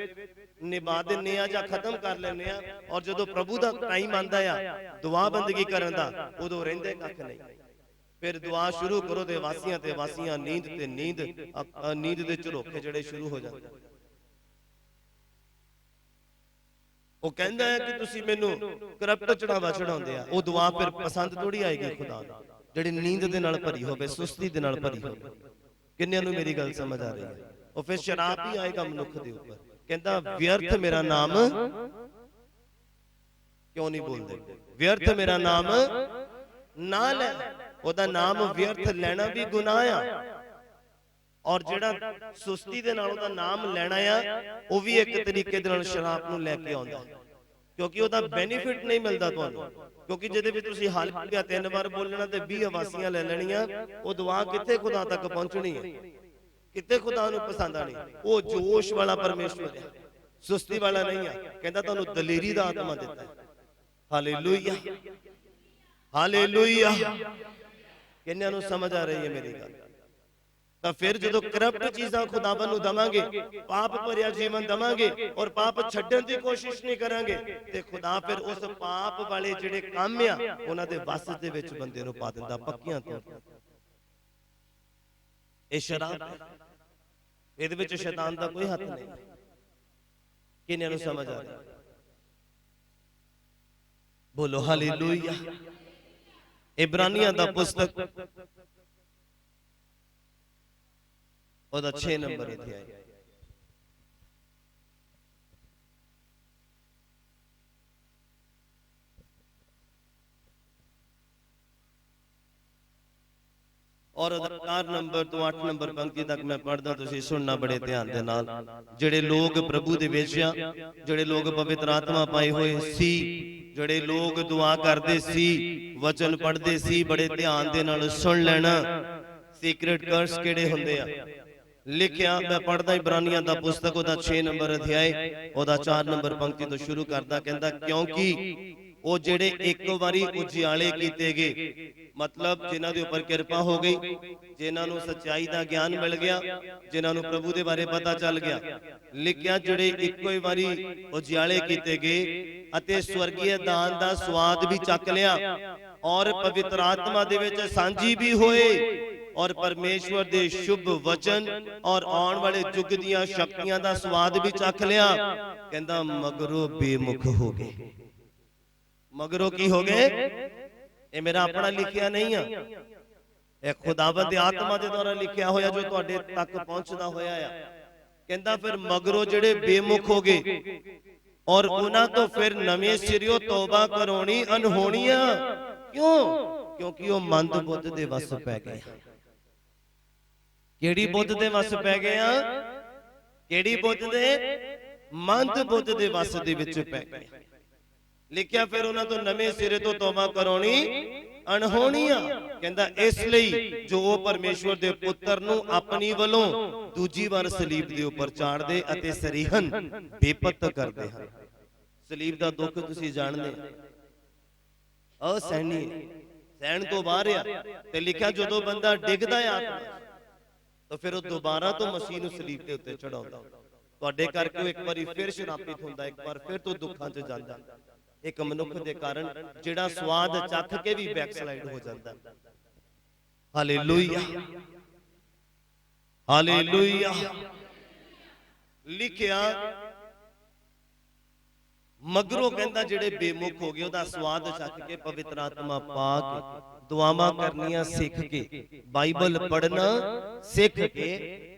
ਨਿਭਾ ਦਿੰਨੇ ਆ ਜਾਂ ਖਤਮ ਕਰ ਲੈਂਦੇ ਆ। ਔਰ ਜਦੋਂ ਪ੍ਰਭੂ ਦਾ ਟਾਈਮ ਆਂਦਾ ਆ ਦੁਆ ਬੰਦਗੀ ਕਰਨ ਦਾ, ਉਦੋਂ ਰਹਿੰਦੇ ਕੱਖ ਨਹੀਂ। ਫਿਰ ਦੁਆ ਸ਼ੁਰੂ ਕਰੋ ਤੇ ਵਾਸੀਆਂ ਤੇ ਵਾਸੀਆਂ, ਨੀਂਦ ਤੇ ਨੀਂਦ ਦੇ ਝਰੋਖੇ ਜਿਹੜੇ ਸ਼ੁਰੂ ਹੋ ਜਾਂਦੇ। ਉਹ ਕਹਿੰਦਾ ਹੈ ਕਿ ਤੁਸੀਂ ਮੈਨੂੰ ਕਰਪਟ ਚੜਾਵਾ ਚੜਾਉਂਦੇ ਆ, ਉਹ ਦੁਆ ਫਿਰ ਪਸੰਦ ਥੋੜੀ ਆਏਗੀ ਖੁਦਾ ਨੂੰ, ਜਿਹੜੀ ਨੀਂਦ ਦੇ ਨਾਲ ਭਰੀ ਹੋਵੇ, ਸੁਸਤੀ ਦੇ ਨਾਲ ਭਰੀ ਹੋਵੇ। ਕਿੰਨਿਆਂ ਨੂੰ ਮੇਰੀ ਗੱਲ ਸਮਝ ਆ ਰਹੀ ਹੈ? ਉਹ ਫਿਰ ਸ਼ਰਾਪ ਹੀ ਆਏਗਾ ਮਨੁੱਖ ਦੇ ਉੱਪਰ। ਕਹਿੰਦਾ ਵਿਅਰਥ ਮੇਰਾ ਨਾਮ ਕਿਉਂ ਨਹੀਂ ਬੋਲਦੇ? ਵਿਅਰਥ ਮੇਰਾ ਨਾਮ ਨਾ ਲੈ। ਉਹਦਾ ਨਾਮ ਵਿਅਰਥ ਲੈਣਾ ਵੀ ਗੁਨਾਹ ਆ, ਔਰ ਜਿਹੜਾ ਸੁਸਤੀ ਦੇ ਨਾਲ ਉਹਦਾ ਨਾਮ ਲੈਣਾ ਆ, ਉਹ ਵੀ ਇੱਕ ਤਰੀਕੇ ਦੇ ਨਾਲ ਸ਼ਰਾਪ ਨੂੰ ਲੈ ਕੇ ਆਉਂਦਾ, ਕਿਉਂਕਿ ਉਹਦਾ ਬੈਨੀਫਿਟ ਨਹੀਂ ਮਿਲਦਾ ਤੁਹਾਨੂੰ। ਕਿਉਂਕਿ ਜਿਹਦੇ ਵਿੱਚ ਤੁਸੀਂ ਹਾਲੇਲੂਇਆ 3 ਵਾਰ ਬੋਲਣਾ ਤੇ 20 ਆਵਾਸੀਆਂ ਲੈ ਲੈਣੀਆਂ, ਉਹ ਦੁਆ ਕਿੱਥੇ ਖੁਦਾ ਤੱਕ ਪਹੁੰਚਣੀ ਹੈ? ਕਿਤੇ ਖੁਦਾ ਨੂੰ ਪਸੰਦ ਆਣੀ। ਉਹ ਜੋਸ਼ ਵਾਲਾ ਪਰਮੇਸ਼ਵਰ ਹੈ, ਸੁਸਤੀ ਵਾਲਾ ਨਹੀਂ ਆ। ਕਹਿੰਦਾ ਤੁਹਾਨੂੰ ਦਲੇਰੀ ਦਾ ਆਤਮਾ ਦਿੱਤਾ ਹੈ। Hallelujah, hallelujah. ਕਿੰਨਿਆਂ ਨੂੰ ਸਮਝ ਆ ਰਹੀ ਹੈ ਮੇਰੀ ਗੱਲ? ਤਾਂ ਫਿਰ ਜਦੋਂ ਕਰਪਟ ਚੀਜ਼ਾਂ ਖੁਦਾਵੰ ਨੂੰ ਦਵਾਂਗੇ, ਪਾਪ ਭਰਿਆ ਜੀਵਨ ਦਵਾਂਗੇ ਔਰ ਪਾਪ ਛੱਡਣ ਦੀ ਕੋਸ਼ਿਸ਼ ਨਹੀਂ ਕਰਾਂਗੇ, ਤੇ ਖੁਦਾ ਫਿਰ ਉਸ ਪਾਪ ਵਾਲੇ ਜਿਹੜੇ ਕੰਮ ਆ ਉਹਨਾਂ ਦੇ ਵਸ ਦੇ ਵਿੱਚ ਬੰਦੇ ਨੂੰ ਪਾ ਦਿੰਦਾ ਪੱਕੀਆਂ ਤੌਰ ਤੇ। ਇਹ ਸ਼ਰਾਬ ਹੈ, ਇਹਦੇ ਵਿੱਚ ਸ਼ੈਤਾਨ ਦਾ ਕੋਈ ਹੱਥ ਨਹੀਂ। ਕਿੰਨਿਆਂ ਨੂੰ ਸਮਝ ਆ ਰਹੀ? ਬੋਲੋ ਹਾਲੇਲੂਇਆ। ਇਬਰਾਨੀਆਂ ਦਾ ਪੁਸਤਕ ਉਹਦਾ 6 ਨੰਬਰ ਅਧਿਆਇ, ਔਰ 4 ਨੰਬਰ ਤੋਂ 8 ਨੰਬਰ ਪੰਕਤੀ ਤੱਕ ਮੈਂ ਪੜ੍ਹਦਾ, ਤੁਸੀਂ ਸੁਣਨਾ ਬੜੇ ਧਿਆਨ ਦੇ ਨਾਲ। ਜਿਹੜੇ ਲੋਕ ਪ੍ਰਭੂ ਦੇ ਵਿੱਚ ਆ, ਜਿਹੜੇ ਲੋਕ ਪਵਿੱਤਰ ਆਤਮਾ ਪਾਏ ਹੋਏ ਸੀ, ਜਿਹੜੇ ਲੋਕ ਦੁਆ ਕਰਦੇ ਸੀ, ਵਚਨ ਪੜ੍ਹਦੇ ਸੀ, ਬੜੇ ਧਿਆਨ ਦੇ ਨਾਲ ਸੁਣ ਲੈਣਾ ਸੀਕ੍ਰੇਟ ਕਰਸ ਕਿਹੜੇ ਹੁੰਦੇ ਆ। ਲਿਖਿਆ, ਮੈਂ ਪੜ੍ਹਦਾ ਇਬਰਾਨੀਆਂ ਦਾ ਪੁਸਤਕ ਉਹਦਾ 6 ਨੰਬਰ ਅਧਿਆਇ ਉਹਦਾ 4 ਨੰਬਰ ਪੰਕਤੀ ਤੋਂ ਸ਼ੁਰੂ ਕਰਦਾ। ਕਹਿੰਦਾ ਕਿਉਂਕਿ ਉਹ ਜਿਹੜੇ ਇੱਕ ਵਾਰੀ ਉਜਿਆਲੇ ਕੀਤੇ ਗਏ, ਮਤਲਬ ਜਿਨ੍ਹਾਂ ਦੇ ਉੱਪਰ ਕਿਰਪਾ ਹੋ ਗਈ, ਜਿਨ੍ਹਾਂ ਨੂੰ ਸੱਚਾਈ ਦਾ ਗਿਆਨ ਮਿਲ ਗਿਆ, ਜਿਨ੍ਹਾਂ ਨੂੰ ਪ੍ਰਭੂ ਦੇ ਬਾਰੇ ਪਤਾ ਚੱਲ ਗਿਆ। ਲਿਖਿਆ ਜਿਹੜੇ ਇੱਕੋ ਹੀ ਵਾਰੀ ਉਜਿਆਲੇ ਕੀਤੇ ਗਏ ਅਤੇ ਸਵਰਗੀ ਦਾਨ ਦਾ ਸਵਾਦ ਵੀ ਚੱਕ ਲਿਆ ਔਰ ਪਵਿੱਤਰ ਆਤਮਾ ਦੇ ਵਿੱਚ ਸਾਂਝੀ ਵੀ ਹੋਏ ਔਰ ਪਰਮੇਸ਼ਵਰ ਦੇ ਸ਼ੁਭ ਵਚਨ ਔਰ ਆਉਣ ਵਾਲੇ ਯੁੱਗ ਦੀਆਂ ਸ਼ਕਤੀਆਂ ਦਾ ਸਵਾਦ ਵੀ ਚੱਖ ਲਿਆ। ਕਹਿੰਦਾ ਮਗਰੋਂ ਬੇਮੁਖ ਹੋ ਗਏ। ਮਗਰੋਂ ਕੀ ਹੋ ਗਏ? ਇਹ ਮੇਰਾ ਆਪਣਾ ਲਿਖਿਆ ਨਹੀਂ ਆ, ਇਹ ਖੁਦਾਵੰਦ ਦੀ ਆਤਮਾ ਦੇ ਦੁਆਰਾ ਲਿਖਿਆ ਹੋਇਆ ਜੋ ਤੁਹਾਡੇ ਤੱਕ ਪਹੁੰਚਦਾ ਹੋਇਆ ਆ। ਕਹਿੰਦਾ ਫਿਰ ਮਗਰੋਂ ਜਿਹੜੇ ਬੇਮੁਖ ਹੋ ਗਏ ਔਰ ਉਹਨਾਂ ਤੋਂ ਫਿਰ ਨਵੇਂ ਸਿਰਿਓਂ ਤੌਬਾ ਕਰਾਉਣੀ ਅਨਹੋਣੀ ਆ। ਕਿਉਂ? ਕਿਉਂਕਿ ਉਹ ਮੰਦ ਬੁੱਧ ਦੇ ਵਸ ਪੈ ਗਏ। ਕਿਹੜੀ ਬੁੱਧ ਦੇ ਵਸ ਪੈ ਗਏ ਆ? ਕਿਹੜੀ ਬੁੱਧ ਦੇ? ਮੰਦ ਬੁੱਧ ਦੇ ਵਸ ਦੇ ਵਿੱਚ ਪੈ ਗਏ। ਲਿਖਿਆ ਫਿਰ ਉਹਨਾਂ ਤੋਂ ਨਵੇਂ ਸਿਰੇ ਤੋਂ ਤੌਬਾ ਕਰਾਉਣੀ ਅਣਹੋਣੀ ਆ। ਕਹਿੰਦਾ ਇਸ ਲਈ ਜੋ ਉਹ ਪਰਮੇਸ਼ਵਰ ਦੇ ਪੁੱਤਰ ਨੂੰ ਆਪਣੀ ਵੱਲੋਂ ਦੂਜੀ ਵਾਰ ਸਲੀਬ ਦੇ ਉੱਪਰ ਚਾੜਦੇ ਅਤੇ ਸਰੀਹਨ ਬੇਪਤ ਕਰਦੇ ਹਨ। ਸਲੀਬ ਦਾ ਦੁੱਖ ਤੁਸੀਂ ਜਾਣਦੇ, ਅਸਹਿਣੀ, ਸਹਿਣ ਤੋਂ ਬਾਹਰ ਆ। ਤੇ ਲਿਖਿਆ ਜਦੋਂ ਬੰਦਾ ਡਿੱਗਦਾ ਆ ਤਾਂ ਫਿਰ ਉਹ ਦੁਬਾਰਾ ਤੋਂ ਮਸੀਹ ਨੂੰ ਸਲੀਬ ਦੇ ਉੱਤੇ ਚੜਾਉਂਦਾ। ਤੁਹਾਡੇ ਕਰਕੇ ਉਹ ਇੱਕ ਵਾਰੀ ਫਿਰ ਸ਼ਰਾਪਿਤ ਹੁੰਦਾ, ਇੱਕ ਵਾਰ ਫਿਰ ਤੋਂ ਦੁੱਖਾਂ 'ਚ ਜਾਂਦਾ। ਇੱਕ ਮਨੁੱਖ ਦੇ ਕਾਰਨ ਜਿਹੜਾ ਸਵਾਦ ਚੱਖ ਕੇ ਵੀ ਬੈਕਸਲਾਈਡ ਹੋ ਜਾਂਦਾ। Hallelujah, hallelujah. ਲਿਖਿਆ ਮਗਰੋਂ ਕਹਿੰਦਾ ਜਿਹੜੇ ਬੇਮੁਖ ਹੋ ਗਏ ਉਹਦਾ ਸਵਾਦ ਚੱਖ ਕੇ ਪਵਿੱਤਰ ਆਤਮਾ ਪਾ ਕੇ ਦੁਆਵਾਂ ਕਰਨੀਆਂ ਸਿੱਖ ਕੇ, ਬਾਈਬਲ ਪੜ੍ਹਨਾ ਸਿੱਖ ਕੇ,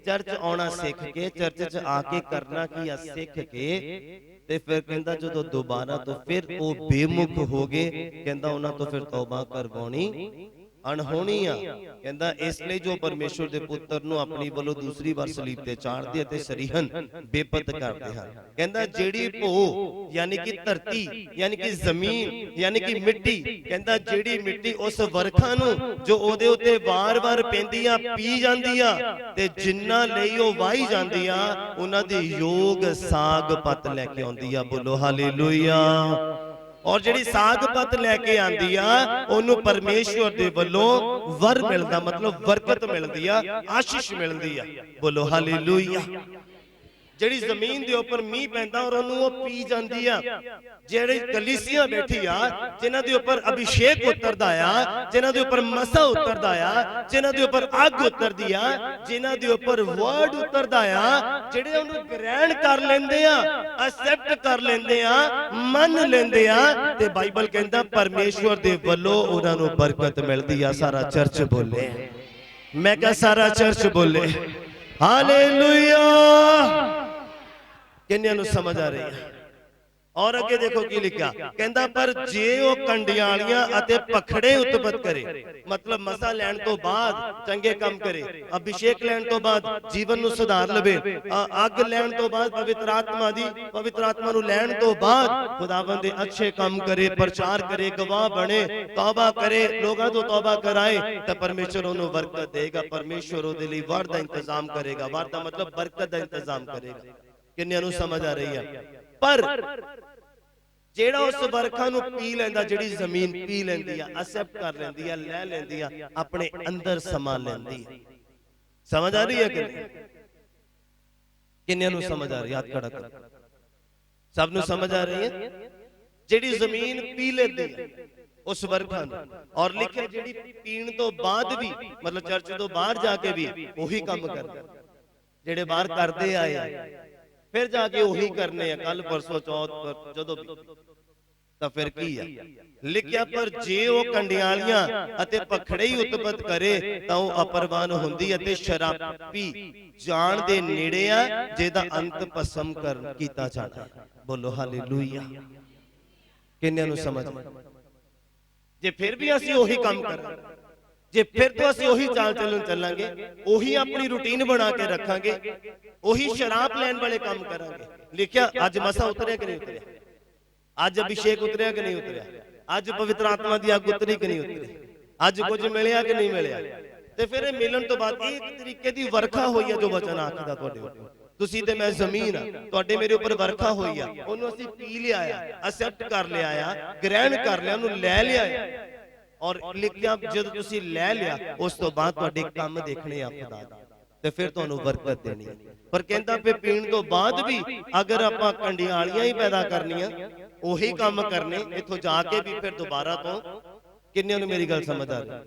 ਚਰਚ ਆਉਣਾ ਸਿੱਖ ਕੇ, ਚਰਚ 'ਚ ਆ ਕੇ ਕਰਨਾ ਕੀ ਆ ਸਿੱਖ ਕੇ, ਤੇ ਫਿਰ ਕਹਿੰਦਾ ਜਦੋਂ ਦੁਬਾਰਾ ਤੋਂ ਫਿਰ ਉਹ ਬੇਮੁਖ ਹੋ ਗਏ, ਕਹਿੰਦਾ ਉਹਨਾਂ ਤੋਂ ਫਿਰ ਤੌਬਾ ਕਰਵਾਉਣੀ ਅਣਹੋਣੀ ਆ। ਕਹਿੰਦਾ ਇਸ ਲਈ ਜੋ ਪਰਮੇਸ਼ਵਰ ਦੇ ਪੁੱਤਰ ਨੂੰ ਆਪਣੀ ਵੱਲੋਂ ਦੂਸਰੀ ਵਾਰ ਸਲੀਬ ਤੇ ਚਾੜਦੇ ਅਤੇ ਸਰੀਹਨ ਬੇਪਤ ਕਰਦੇ ਹਨ। ਕਹਿੰਦਾ ਜਿਹੜੀ ਭੋ ਯਾਨੀ ਕਿ ਧਰਤੀ, ਯਾਨੀ ਕਿ ਜ਼ਮੀਨ, ਯਾਨੀ ਕਿ ਮਿੱਟੀ, ਕਹਿੰਦਾ ਜਿਹੜੀ ਮਿੱਟੀ ਉਸ ਵਰਖਾਂ ਨੂੰ ਜੋ ਉਹਦੇ ਉੱਤੇ ਵਾਰ-ਵਾਰ ਪੈਂਦੀ ਆ ਪੀ ਜਾਂਦੀ ਆ, ਤੇ ਜਿੰਨਾ ਲਈ ਉਹ ਵਾਹੀ ਜਾਂਦੀ ਆ ਉਹਨਾਂ ਦੀ ਯੋਗ ਸਾਗ ਪੱਤ ਲੈ ਕੇ ਆਉਂਦੀ ਆ। ਬੋਲੋ ਹਾਲੇਲੂਇਆ। ਔਰ ਜਿਹੜੀ ਸਾਗ ਪੱਤ ਲੈ ਕੇ ਆਂਦੀ ਆ ਉਹਨੂੰ ਪਰਮੇਸ਼ਵਰ ਦੇ ਵੱਲੋਂ ਵਰ ਮਿਲਦਾ, ਮਤਲਬ ਬਰਕਤ ਮਿਲਦੀ ਆ, ਆਸ਼ੀਸ਼ ਮਿਲਦੀ ਆ। ਬੋਲੋ ਹਾਲੇਲੂਇਆ। ਜਿਹੜੀ ਜ਼ਮੀਨ ਦੇ ਉੱਪਰ ਮੀਂਹ ਪੈਂਦਾ ਔਰ ਉਹਨੂੰ ਉਹ ਪੀ ਜਾਂਦੀ ਆ। ਜਿਹੜੀ ਕਲੀਸਿਆ ਬੈਠੀ ਆ, ਜਿਨ੍ਹਾਂ ਦੇ ਉੱਪਰ ਅਭਿਸ਼ੇਕ ਉਤਰਦਾ ਆ, ਜਿਨ੍ਹਾਂ ਦੇ ਉੱਪਰ ਮਸਾ ਉਤਰਦਾ ਆ, ਜਿਨ੍ਹਾਂ ਦੇ ਉੱਪਰ ਅੱਗ ਉਤਰਦੀ ਆ, ਜਿਨ੍ਹਾਂ ਦੇ ਉੱਪਰ ਵਰਡ ਉਤਰਦਾ ਆ, ਜਿਹੜੇ ਉਹਨੂੰ ਗ੍ਰਹਿਣ ਕਰ ਲੈਂਦੇ ਆ, ਅਸੈਪਟ ਕਰ ਲੈਂਦੇ ਆ, ਮੰਨ ਲੈਂਦੇ ਆ, ਤੇ ਬਾਈਬਲ ਕਹਿੰਦਾ ਪਰਮੇਸ਼ਵਰ ਦੇ ਵੱਲੋਂ ਉਹਨਾਂ ਨੂੰ ਬਰਕਤ ਮਿਲਦੀ ਆ। ਸਾਰਾ ਚਰਚ ਬੋਲੇ, ਮੈਂ ਕਹਾਂ ਸਾਰਾ ਚਰਚ ਬੋਲੇ ਹਾਲੇਲੂਇਆ। ਕਿੰਨਿਆਂ ਨੂੰ ਸਮਝ ਆ ਰਹੀ ਹੈ? और अगे देखो की लिखा, कहता पर जे वो कंडियालियां अते पखड़े उत्पत करे, मतलब मसा लैण तो बाद चंगे काम करे, अभिषेक लैण तो बाद जीवन नु सुधार लवे, अग लैण तो बाद पवित्र आत्मा नु लैण तो बाद खुदावंद दे अच्छे काम करे, प्रचार करे, गवाह बने, तौबा करे, लोगां तो तौबा कराए, तो परमेश्वर उन्हें बरकत देगा। परमेश्वर उहदे लई वार दा इंतजाम करेगा। वार दा मतलब बरकत दा इंतजाम करेगा। किन्नियां नु समझ आ रही है? पर ਜਿਹੜਾ ਉਸ ਵਰਖਾ ਨੂੰ ਪੀ ਲੈਂਦਾ, ਜਿਹੜੀ ਜ਼ਮੀਨ ਪੀ ਲੈਂਦੀ ਆ, ਅਸੈਪਟ ਕਰ ਲੈਂਦੀ ਆ, ਲੈ ਲੈਂਦੀ ਆ, ਆਪਣੇ ਅੰਦਰ ਸਮਾ ਲੈਂਦੀ ਹੈ। ਸਮਝ ਆ ਰਹੀ ਹੈ ਕਿ ਕਿੰਨਿਆਂ ਨੂੰ ਸਮਝ ਆ ਰਹੀ? ਹੱਥ ਖੜਾ ਕਰ। ਸਭ ਨੂੰ ਸਮਝ ਆ ਰਹੀ ਹੈ? ਜਿਹੜੀ ਜ਼ਮੀਨ ਪੀ ਲੈਂਦੀ ਹੈ ਉਸ ਵਰਖਾ ਨੂੰ, ਔਰ ਲਿਖਿਆ ਜਿਹੜੀ ਪੀਣ ਤੋਂ ਬਾਅਦ ਵੀ, ਮਤਲਬ ਚਰਚ ਤੋਂ ਬਾਹਰ ਜਾ ਕੇ ਵੀ ਉਹੀ ਕੰਮ ਕਰਦਾ, ਜਿਹੜੇ ਬਾਹਰ ਕਰਦੇ ਆਏ ਆ फिर जाके वही करने हैं, कल परसों चौथ जदों भी, तो फिर की है लिखिया, पर जे वो कंडियालियां अते पखड़े ही उत्पत करे तो वो अपरवान हुंदी अते शराबी जान दे नेड़े आ, जेदा अंत भस्म कर कीता जाना। बोलो हालेलुया। किन्नियां नूं समझ? जे फिर भी असीं वही काम करांगे, जे फिर तो असं उही चाल चलन चलांगे, उही अपनी रूटीन बना के रखांगे, उही शराब लैन वाले काम करांगे। लिखिया अज मसा उतरिया कि नहीं उतरिया? अज अभिषेक उतरिया कि नहीं उतरिया? अज पवित्र आत्मा दी अग उतरी कि नहीं उतरी? अज कुछ मिलिया कि नहीं मिलिया? ते फिर मिलन तो बाद एक तरीके दी वर्खा होई है, जो वचन आखदा तुहाडे उपर, तुसीं ते मैं जमीन आ, तुहाडे मेरे उपर वर्खा होई आ, ओनू असीं पी लिया आ, एक्सेप्ट कर लिया आ, ग्रहण कर लिया, ओनू लै लिया आ। और लिखिया जब तुसी लै लिया, उस तो बाद तुहाडे काम देखने आ खुदा दे, ते फिर तुहानू बरकत देनी है। पर कहंदा पे पीण तो बाद भी अगर आपां कंडियालियां ही पैदा करनियां, ओही काम करने, इथों जाके भी फिर दोबारा तो, किन्नियां नू मेरी गल समझ आ रही?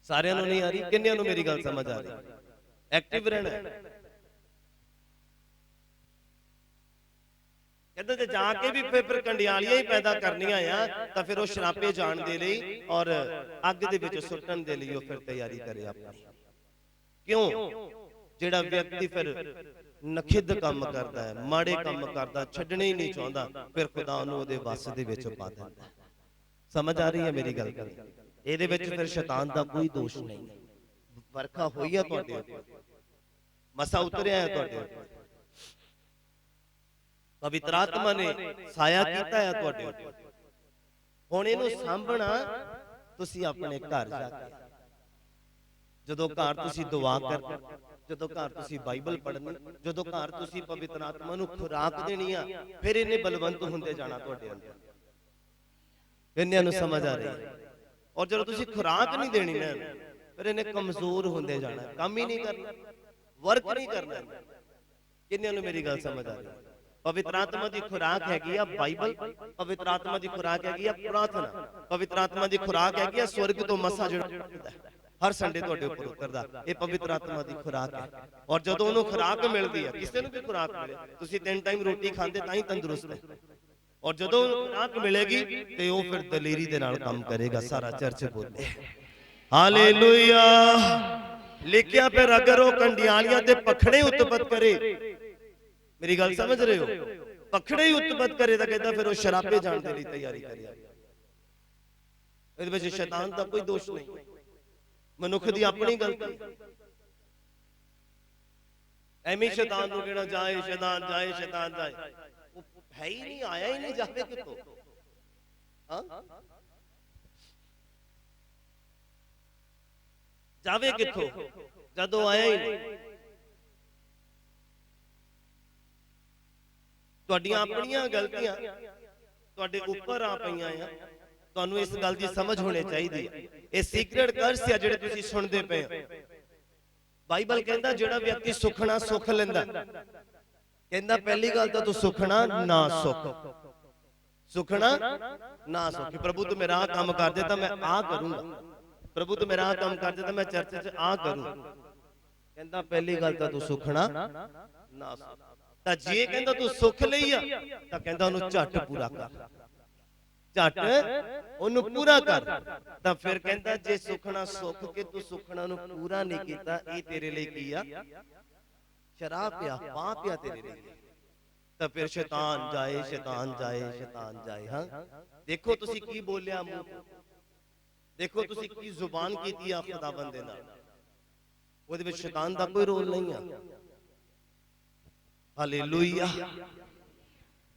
सारियां नू नहीं आ रही? किन्नियां नू मेरी गल समझ आ रही? एक्टिव रहना कहते जाके भी फिर कंडियालियां ही पैदा करनियां आ, तो फिर वो शराबे जान दे लई और अग दे विच सुट्टण दे लई फिर तैयारी करे अपनी। क्यों? जिहड़ा व्यक्ति फिर नखिद काम करता है, माड़े काम करता, छड्डणे ही नहीं चाहता, फिर खुदा उहनूं उहदे वस दे विच पा दिंदा। समझ आ रही है मेरी गल? इहदे विच फिर शैतान दा कोई दोष नहीं। वर्खा होई है तुहाडे उपर, मसा उतरिया है तुहाडे उपर, पवित्र आत्मा ने साया कीता है तुहाडे उपर। हुण इहनूं सांभणा तुसीं अपने घर जाके, जदों घर तुसीं दुआ करनी, जदों घर तुसीं बाइबल पढ़नी, जदों घर तुसीं पवित्र आत्मा नूं खुराक देनी आ, फिर इहने बलवंत हुंदे जाना तुहाडे अंदर। इन्हां नूं समझ आ रही है? और जदों तुसीं खुराक नहीं देनी ना, फिर इहने कमजोर हुंदे जाना, काम ही नहीं करना, वर्क नहीं करना। किन्हां नूं मेरी गल समझ आ रही है? पवित्र आत्मा की खुराक हैगी आ बाइबल, पवित्र आत्मा की खुराक हैगी आ प्रार्थना, पवित्र आत्मा की खुराक हैगी आ स्वर्ग तो मसा जिहड़ा हर संडे तुहाडे उपर उतरदा, ये पवित्र आत्मा की खुराक है। और जदों उहनूं खुराक मिलदी है, किसी नूं भी खुराक मिले, तुसीं 3 टाइम रोटी खांदे तां ही तंदुरुस्त है, और जदों खुराक मिलेगी ते वो फिर दलेरी दे नाल काम करेगा। सारा चर्च बोले हालेलुया। लिखिया फिर अगर वो कंडियालियां ते पखड़े उत्पत करे, मेरी गल समझ रहे हो? पखड़े ही उत्पत करे तो कहता फिर वो शराबे जान दे लई तैयारी करे। इहदे विच शैतान दा कोई दोष नहीं, मनुख दी अपनी गलती। एवें शैतान नूं कहना जाए शैतान जाए शैतान जाए, वो है ही नहीं, आया ही नहीं, जावे कितों? हां जावे कितों जदों आया ही नहीं। तुहाडियां अपनियां गलतियां तुहाडे उपर आ पईयां आ, तुहानूं इस गल दी समझ होनी चाहिदी है। ये सीक्रेट कर्स है जिहड़े तुसीं सुणदे पए हो, ਬਾਈਬਲ ਕਹਿੰਦਾ ਜਿਹੜਾ ਵਿਅਕਤੀ ਸੁਖਣਾ ਸੁਖ ਲੈਂਦਾ, ਕਹਿੰਦਾ ਪਹਿਲੀ ਗੱਲ ਤਾਂ ਤੂੰ ਸੁਖਣਾ ਨਾ ਸੁਖ, ਸੁਖਣਾ ਨਾ ਸੁਖ। ਪ੍ਰਭੂ ਤੂੰ ਮੇਰਾ ਆਹ ਕੰਮ ਕਰ ਦੇ ਤਾਂ ਮੈਂ ਆਹ ਕਰੂੰਗਾ, ਪ੍ਰਭੂ ਤੂੰ ਮੇਰਾ ਆਹ ਕੰਮ ਕਰ ਦੇ ਤਾਂ ਮੈਂ ਚਰਚ 'ਚ ਆਹ ਕਰੂੰ। ਕਹਿੰਦਾ ਪਹਿਲੀ ਗੱਲ ਤਾਂ ਤੂੰ ਸੁਖਣਾ ਨਾ ਸੁਖ। ਤਾਂ ਜੇ ਕਹਿੰਦਾ ਤੂੰ ਸੁਖ ਲਈ ਆ ਤਾਂ ਕਹਿੰਦਾ ਉਹਨੂੰ ਝੱਟ ਪੂਰਾ ਕਰ, ਝੱਟ ਉਹਨੂੰ ਪੂਰਾ ਕਰ। ਤਾਂ ਫਿਰ ਕਹਿੰਦਾ ਜੇ ਸੁਖਣਾ ਸੁਖ ਕੇ ਤੂੰ ਸੁਖਣਾ ਨੂੰ ਪੂਰਾ ਨਹੀਂ ਕੀਤਾ, ਇਹ ਤੇਰੇ ਲਈ ਕੀ ਆ? ਸ਼ਰਾਬ ਪਿਆ, ਪਾਪ ਆ ਤੇਰੇ ਲਈ। ਤਾਂ ਫਿਰ ਸ਼ੈਤਾਨ ਜਾਏ, ਸ਼ੈਤਾਨ ਜਾਏ, ਸ਼ੈਤਾਨ ਜਾਏ। ਹਾਂ ਦੇਖੋ ਤੁਸੀਂ ਕੀ ਬੋਲਿਆ ਮੂੰਹ ਤੋਂ, ਦੇਖੋ ਤੁਸੀਂ ਕੀ ਜ਼ੁਬਾਨ ਕੀਤੀ ਆ ਖੁਦਾਵੰਦ ਦੇ ਨਾਲ, ਉਹਦੇ ਵਿੱਚ ਸ਼ੈਤਾਨ ਦਾ ਕੋਈ ਰੋਲ ਨਹੀਂ ਆ। ਹਾਲੇਲੂਇਆ।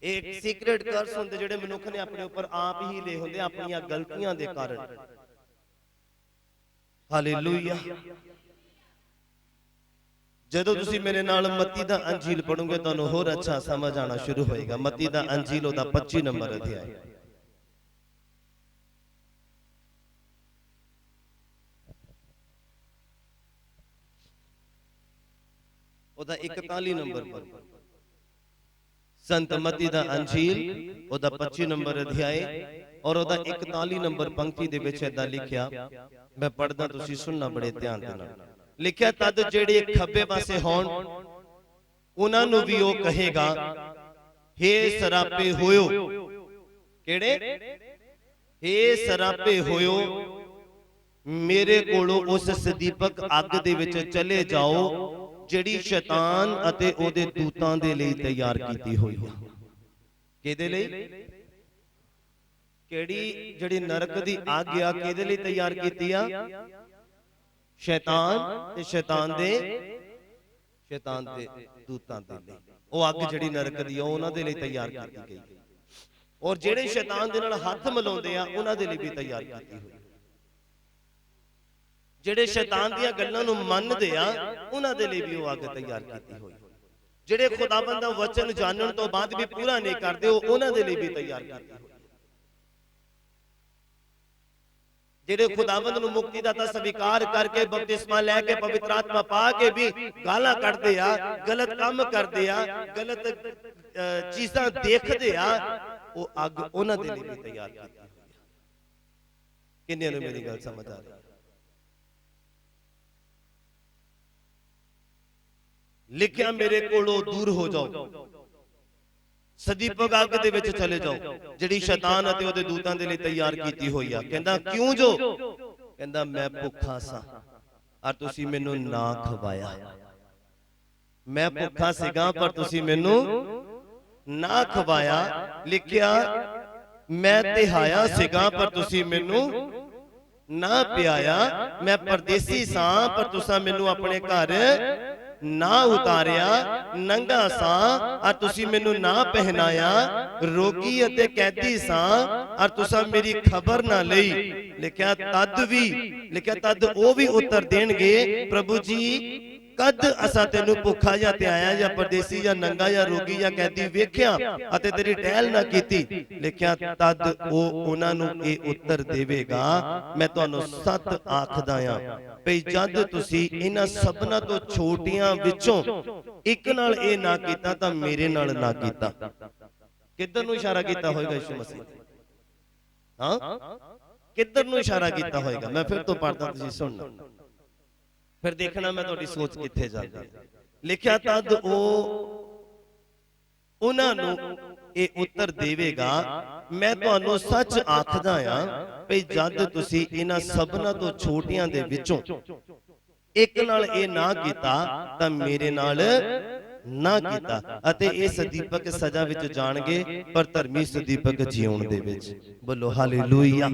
एक सीक्रेट कर्स होंदे जेडे मनुख ने अपने ऊपर आप ही ले होंदे अपनी गलतियां दे कारण। हालेलुया। जदों तुसी मेरे नाल मत्ती दा अंजील पढ़ोगे तुहानू होर अच्छा समझ आना शुरू होएगा। मत्ती दा अंजील ओदा 25 नंबर अध्याय। ओदा 41 नंबर पर संत मत्ती दा अंजील ओदा 25 नंबर अध्याय और ओदा 41 नंबर पंक्ति दे विच ऐदा लिखिया, मैं पढ़दा तुसी सुनना बड़े ध्यान दे नाल। लिखिया तद जेड़े खब्बे पासे होण उन्हां नूं वी ओ कहेगा, हे सरापे होयो। केड़े? हे सरापे होयो, मेरे कोलों उस सदीपक अग दे विच चले जाओ ਜਿਹੜੀ ਸ਼ੈਤਾਨ ਅਤੇ ਉਹਦੇ ਦੂਤਾਂ ਦੇ ਲਈ ਤਿਆਰ ਕੀਤੀ ਹੋਈ ਹੈ। ਕਿਹਦੇ ਲਈ? ਕਿਹੜੀ ਜਿਹੜੀ ਨਰਕ ਦੀ ਅੱਗ ਆ ਕਿਹਦੇ ਲਈ ਤਿਆਰ ਕੀਤੀ ਆ? ਸ਼ੈਤਾਨ ਤੇ ਸ਼ੈਤਾਨ ਦੇ ਦੂਤਾਂ ਦੇ ਲਈ। ਉਹ ਅੱਗ ਜਿਹੜੀ ਨਰਕ ਦੀ ਆ ਉਹਨਾਂ ਦੇ ਲਈ ਤਿਆਰ ਕੀਤੀ ਗਈ, ਔਰ ਜਿਹੜੇ ਸ਼ੈਤਾਨ ਦੇ ਨਾਲ ਹੱਥ ਮਿਲਾਉਂਦੇ ਆ ਉਹਨਾਂ ਦੇ ਲਈ ਵੀ ਤਿਆਰ ਕੀਤੀ ਹੋਈ। ਜਿਹੜੇ ਸ਼ੈਤਾਨ ਦੀਆਂ ਗੱਲਾਂ ਨੂੰ ਮੰਨਦੇ ਆ ਉਹਨਾਂ ਦੇ ਲਈ ਵੀ ਉਹ ਅੱਗ ਤਿਆਰ ਕੀਤੀ ਹੋਈ। ਜਿਹੜੇ ਖੁਦਾਵੰਦ ਦਾ ਵਚਨ ਜਾਣਨ ਤੋਂ ਬਾਅਦ ਵੀ ਪੂਰਾ ਨਹੀਂ ਕਰਦੇ ਉਹਨਾਂ ਦੇ ਲਈ ਵੀ ਤਿਆਰ ਕੀਤੀ ਹੋਈ। ਜਿਹੜੇ ਖੁਦਾਵੰਦ ਨੂੰ ਮੁਕਤੀ ਦਾਤਾ ਸਵੀਕਾਰ ਕਰਕੇ ਬਪਤਿਸਮਾ ਲੈ ਕੇ ਪਵਿੱਤਰ ਆਤਮਾ ਪਾ ਕੇ ਵੀ ਗਾਲਾਂ ਕੱਢਦੇ ਆ, ਗਲਤ ਕੰਮ ਕਰਦੇ ਆ, ਗਲਤ ਚੀਜ਼ਾਂ ਦੇਖਦੇ ਆ, ਉਹ ਅੱਗ ਉਹਨਾਂ ਦੇ ਲਈ ਵੀ ਤਿਆਰ ਕੀਤੀ ਹੋਈ। ਕਿੰਨਿਆਂ ਨੂੰ ਮੇਰੀ ਗੱਲ ਸਮਝ ਆ ਰਹੀ? लिखिया मेरे कोलों दूर हो जाओ, सदीपक अग दे विच चले जाओ जिहड़ी शैतान अते ओहदे दूतां दे लई तैयार कीती होई आ। कहंदा क्यों जो? कहंदा मैं भुखा सा और तुसी मैनू ना खवाया। मैं भुखा सीगा पर तुसी मैनू ना खवाया। लिखिया मैं तिहाया सीगा पर तुसी मैनू ना पियाया। मैं परदेसी सा पर तुसा मैनू अपने घर ना उतारिया। नंगा सा और तुसी मैनू ना पहनाया। रोगी अते कैदी सा और तुसा मेरी खबर ना लई। लिखिया तद भी, लिखिया तद ओ भी उत्तर देणगे, प्रभु जी कद असा तेनू भुखा या त्याया या परदेसी या नंगा या रोगी या कैदी वेख्या अते तेरी टहल ना कीती। लिखिया तद ओ उन्हां नू ए उत्तर देवेगा, मैं तुहानू सच आखदा आ भई जद तुसी इन्हां सबना तो छोटियां विचों एक नाल ए ना कीता तां मेरे नाल ना कीता। किधर नू इशारा कीता होएगा यीशु मसीह? हां किधर नू इशारा कीता होएगा? मैं फिर तो पढ़दा तुसी सुनना, फिर देखना मैं तुहाडी सोच किथे जांदी। लिखिया तद ओ उन्हां नू ए उत्तर देवेगा, मैं तुहानू सच आखदा आ भई जद तुसी इन्हां सबना तो छोटियां दे विचों एक नाल ए ना कीता तां मेरे नाल ना कीता। अते ए सदीपक सजा विच जाणगे पर धर्मी सदीपक जीवन दे विच। बोलो हालेलुया।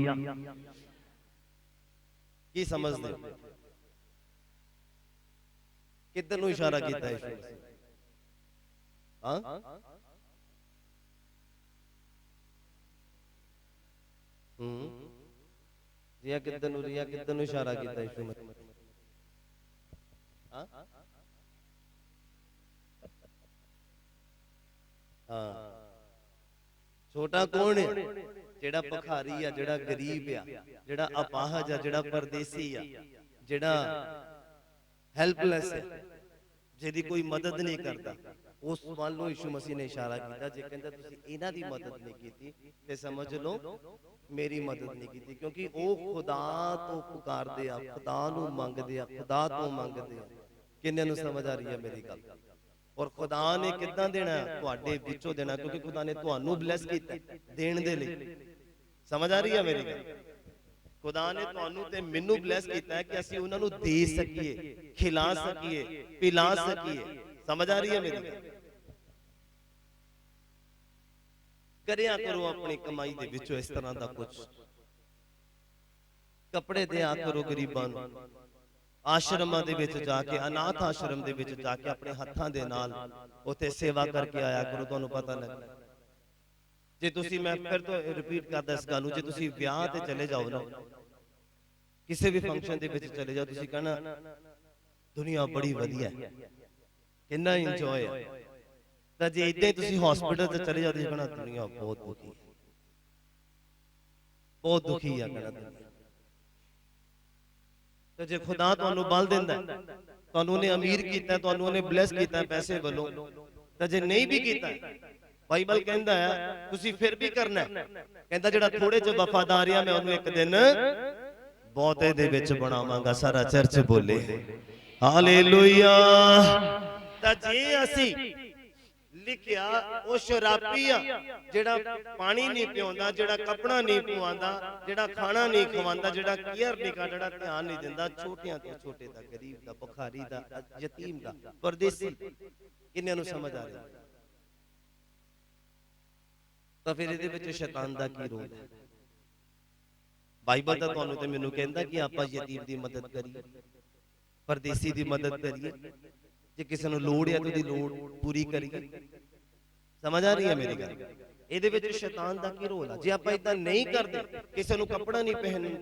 की समझदे हो? किधर नू इशारा कीता है? हां रिया किधर नू, रिया किधर नू इशारा कीता यीशु मसीह? हां हां छोटा कौन है? जेड़ा भखारी आ, जेड़ा गरीब आ, जेड़ा अपाहज आ, जेड़ा परदेसी आ, जेड़ा ਹੈਲਪਲੈਸ ਹੈ, ਜਿਹਦੀ ਕੋਈ ਮਦਦ ਨਹੀਂ ਕਰਦਾ, ਉਸ ਵੱਲ ਨੂੰ ਯਿਸੂ ਮਸੀਹ ਨੇ ਇਸ਼ਾਰਾ ਕੀਤਾ। ਜੇ ਕਹਿੰਦਾ ਤੁਸੀਂ ਇਹਨਾਂ ਦੀ ਮਦਦ ਨਹੀਂ ਕੀਤੀ ਤੇ ਸਮਝ ਲਓ ਮੇਰੀ ਮਦਦ ਨਹੀਂ ਕੀਤੀ, ਕਿਉਂਕਿ ਉਹ ਖੁਦਾ ਤੋਂ ਪੁਕਾਰਦੇ ਆ, ਖੁਦਾ ਨੂੰ ਮੰਗਦੇ ਆ, ਖੁਦਾ ਤੋਂ ਮੰਗਦੇ ਆ। ਕਿੰਨਿਆਂ ਨੂੰ ਸਮਝ ਆ ਰਹੀ ਹੈ ਮੇਰੀ ਗੱਲ? ਔਰ ਖੁਦਾ ਨੇ ਕਿੱਦਾਂ ਦੇਣਾ? ਤੁਹਾਡੇ ਵਿੱਚੋਂ ਦੇਣਾ, ਕਿਉਂਕਿ ਖੁਦਾ ਨੇ ਤੁਹਾਨੂੰ ਬਲੈਸ ਕੀਤਾ ਦੇਣ ਦੇ ਲਈ। ਸਮਝ ਆ ਰਹੀ ਹੈ ਮੇਰੀ ਗੱਲ? ਖੁਦਾ ਨੇ ਤੁਹਾਨੂੰ ਤੇ ਮੈਨੂੰ ਬਲੈਸ ਕੀਤਾ ਹੈ ਕਿ ਅਸੀਂ ਉਹਨਾਂ ਨੂੰ ਦੇ ਸਕੀਏ, ਖਿਲਾ ਸਕੀਏ, ਪਿਲਾ ਸਕੀਏ। ਸਮਝ ਆ ਰਹੀ ਹੈ ਮੇਰੀ ਗੱਲ? ਕਰਿਆ ਕਰੋ ਆਪਣੀ ਕਮਾਈ ਦੇ ਵਿੱਚੋਂ ਇਸ ਤਰ੍ਹਾਂ ਦਾ ਕੁਝ। ਕੱਪੜੇ ਦਿਆ ਕਰੋ ਗਰੀਬਾਂ ਨੂੰ, ਆਸ਼ਰਮਾਂ ਦੇ ਵਿੱਚ ਜਾ ਕੇ, ਅਨਾਥ ਆਸ਼ਰਮ ਦੇ ਵਿੱਚ ਜਾ ਕੇ ਆਪਣੇ ਹੱਥਾਂ ਦੇ ਨਾਲ ਉੱਥੇ ਸੇਵਾ ਕਰਕੇ ਆਇਆ ਕਰੋ, ਤੁਹਾਨੂੰ ਪਤਾ ਲੱਗਦਾ। ਜੇ ਤੁਸੀਂ, ਮੈਂ ਫਿਰ ਤੋਂ ਰਿਪੀਟ ਕਰਦਾ ਇਸ ਗੱਲ ਨੂੰ, ਜੇ ਤੁਸੀਂ ਵਿਆਹ ਤੇ ਚਲੇ ਜਾਓ ਨਾ, ਕਿਸੇ ਵੀ ਫੰਕਸ਼ਨ ਦੇ ਵਿੱਚ ਚਲੇ ਜਾਓ, ਤੁਸੀਂ ਕਹਿਣਾ ਦੁਨੀਆ ਬੜੀ ਵਧੀਆ ਹੈ, ਕਿੰਨਾ ਇੰਜੋਏ ਹੈ। ਤਾਂ ਜੇ ਇਦਾਂ ਹੀ ਤੁਸੀਂ ਹਸਪੀਟਲ ਤੇ ਚਲੇ ਜਾਓ, ਤੁਸੀਂ ਕਹਿਣਾ ਦੁਨੀਆ ਬਹੁਤ ਦੁਖੀ ਹੈ, ਬਹੁਤ ਦੁਖੀ ਹੈ ਕਹਿਣਾ ਦੁਨੀਆ। ਤੇ ਜੇ ਖੁਦਾ ਤੁਹਾਨੂੰ ਬਲ ਦਿੰਦਾ, ਤੁਹਾਨੂੰ ਉਹਨੇ ਅਮੀਰ ਕੀਤਾ, ਤੁਹਾਨੂੰ ਉਹਨੇ ਬਲੈਸ ਕੀਤਾ ਪੈਸੇ ਵੱਲੋਂ, ਤਾਂ ਜੇ ਨਹੀਂ ਵੀ ਕੀਤਾ, ਬਾਈਬਲ ਕਹਿੰਦਾ ਹੈ ਤੁਸੀਂ ਫਿਰ ਵੀ ਕਰਨਾ। ਕਹਿੰਦਾ ਜਿਹੜਾ ਥੋੜੇ ਚ ਵਫਾਦਾਰ ਆ, ਮੈਂ ਉਹਨੂੰ ਇੱਕ ਦਿਨ ਬਹੁਤੇ ਦੇ ਵਿੱਚ ਬਣਾਵਾਂਗਾ। ਸਾਰਾ ਚਰਚ ਬੋਲੇ ਹਾਲੇਲੂਇਆ। ਤਾਂ ਜੇ ਅਸੀਂ ਲਿਖਿਆ ਉਹ ਸ਼ਰਾਬੀ ਆ, ਜਿਹੜਾ ਪਾਣੀ ਨਹੀਂ ਪਿਆਉਂਦਾ, ਜਿਹੜਾ ਕੱਪੜਾ ਨਹੀਂ ਪਵਾਉਂਦਾ, ਜਿਹੜਾ ਖਾਣਾ ਨਹੀਂ ਖਵਾਉਂਦਾ, ਜਿਹੜਾ ਕੇਅਰ ਨਹੀਂ ਕਰਦਾ, ਜਿਹੜਾ ਧਿਆਨ ਨਹੀਂ ਦਿੰਦਾ ਛੋਟਿਆਂ ਤੋਂ ਛੋਟੇ ਦਾ, ਗਰੀਬ ਦਾ, ਭੁਖਾਰੀ ਦਾ, ਯਤੀਮ ਦਾ, ਪਰਦੇਸੀ। ਕਿੰਨਿਆਂ ਨੂੰ ਸਮਝ ਆ ਰਹੀ? ਤਾਂ ਫਿਰ ਇਹਦੇ ਵਿੱਚ ਸ਼ੈਤਾਨ ਦਾ ਕੀ ਰੋਲ ਹੈ? ਬਾਈਬਲ ਤਾਂ ਤੁਹਾਨੂੰ ਤੇ ਮੈਨੂੰ ਕਹਿੰਦਾ ਕਿ ਆਪਾਂ ਯਤੀਮ ਦੀ ਮਦਦ ਕਰੀਏ, ਪਰਦੇਸੀ ਦੀ ਮਦਦ ਕਰੀਏ, ਜੇ ਕਿਸੇ ਨੂੰ ਲੋੜ ਹੈ ਤਾਂ ਉਹਦੀ ਲੋੜ ਪੂਰੀ ਕਰੀਏ। ਸਮਝ ਆ ਰਹੀ ਹੈ ਮੇਰੀ ਗੱਲ? ਇਹਦੇ ਵਿੱਚ ਸ਼ੈਤਾਨ ਦਾ ਕੀ ਰੋਲ ਆ? ਜੇ ਆਪਾਂ ਇਦਾਂ ਨਹੀਂ ਕਰਦੇ, ਕਿਸੇ ਨੂੰ ਕੱਪੜਾ ਨਹੀਂ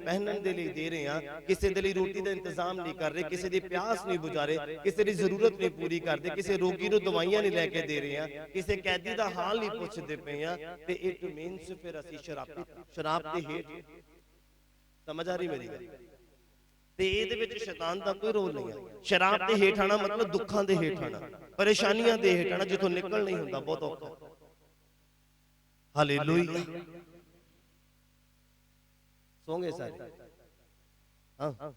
ਪਹਿਨਣ ਦੇ ਲਈ ਦੇ ਰਹੇ ਆ, ਕਿਸੇ ਦੇ ਲਈ ਰੋਟੀ ਦਾ ਇੰਤਜ਼ਾਮ ਨਹੀਂ ਕਰ ਰਹੇ, ਕਿਸੇ ਦੀ ਪਿਆਸ ਨਹੀਂ ਬੁਝਾ ਰਹੇ, ਕਿਸੇ ਦੀ ਜ਼ਰੂਰਤ ਨਹੀਂ ਪੂਰੀ ਕਰਦੇ, ਕਿਸੇ ਰੋਗੀ ਨੂੰ ਦਵਾਈਆਂ ਨਹੀਂ ਲੈ ਕੇ ਦੇ ਰਹੇ ਆ, ਕਿਸੇ ਕੈਦੀ ਦਾ ਹਾਲ ਨਹੀਂ ਪੁੱਛਦੇ ਪਏ ਆ, ਤੇ ਇਟ ਮੀਨਸ ਫਿਰ ਅਸੀਂ ਸ਼ਰਾਬ ਦੇ ਹੇਠ। ਸਮਝ ਆ ਰਹੀ ਮੇਰੀ ਗੱਲ? ਤੇ ਇਹਦੇ ਵਿੱਚ ਸ਼ੈਤਾਨ ਦਾ ਕੋਈ ਰੋਲ ਨਹੀਂ ਹੈ। ਸ਼ਰਾਬ ਦੇ ਹੇਠ ਆਣਾ ਮਤਲਬ ਦੁੱਖਾਂ ਦੇ ਹੇਠ ਆਣਾ, ਪਰੇਸ਼ਾਨੀਆਂ ਦੇ ਹੇਠ ਆਣਾ, ਜਿੱਥੋਂ ਨਿਕਲ ਨਹੀਂ ਹੁੰਦਾ, ਬਹੁਤ ਔਖਾ। ਹਾਲੇਲੂਇਆ। ਸੋਂਗੇ ਸਾਰੇ? ਹਾਂ,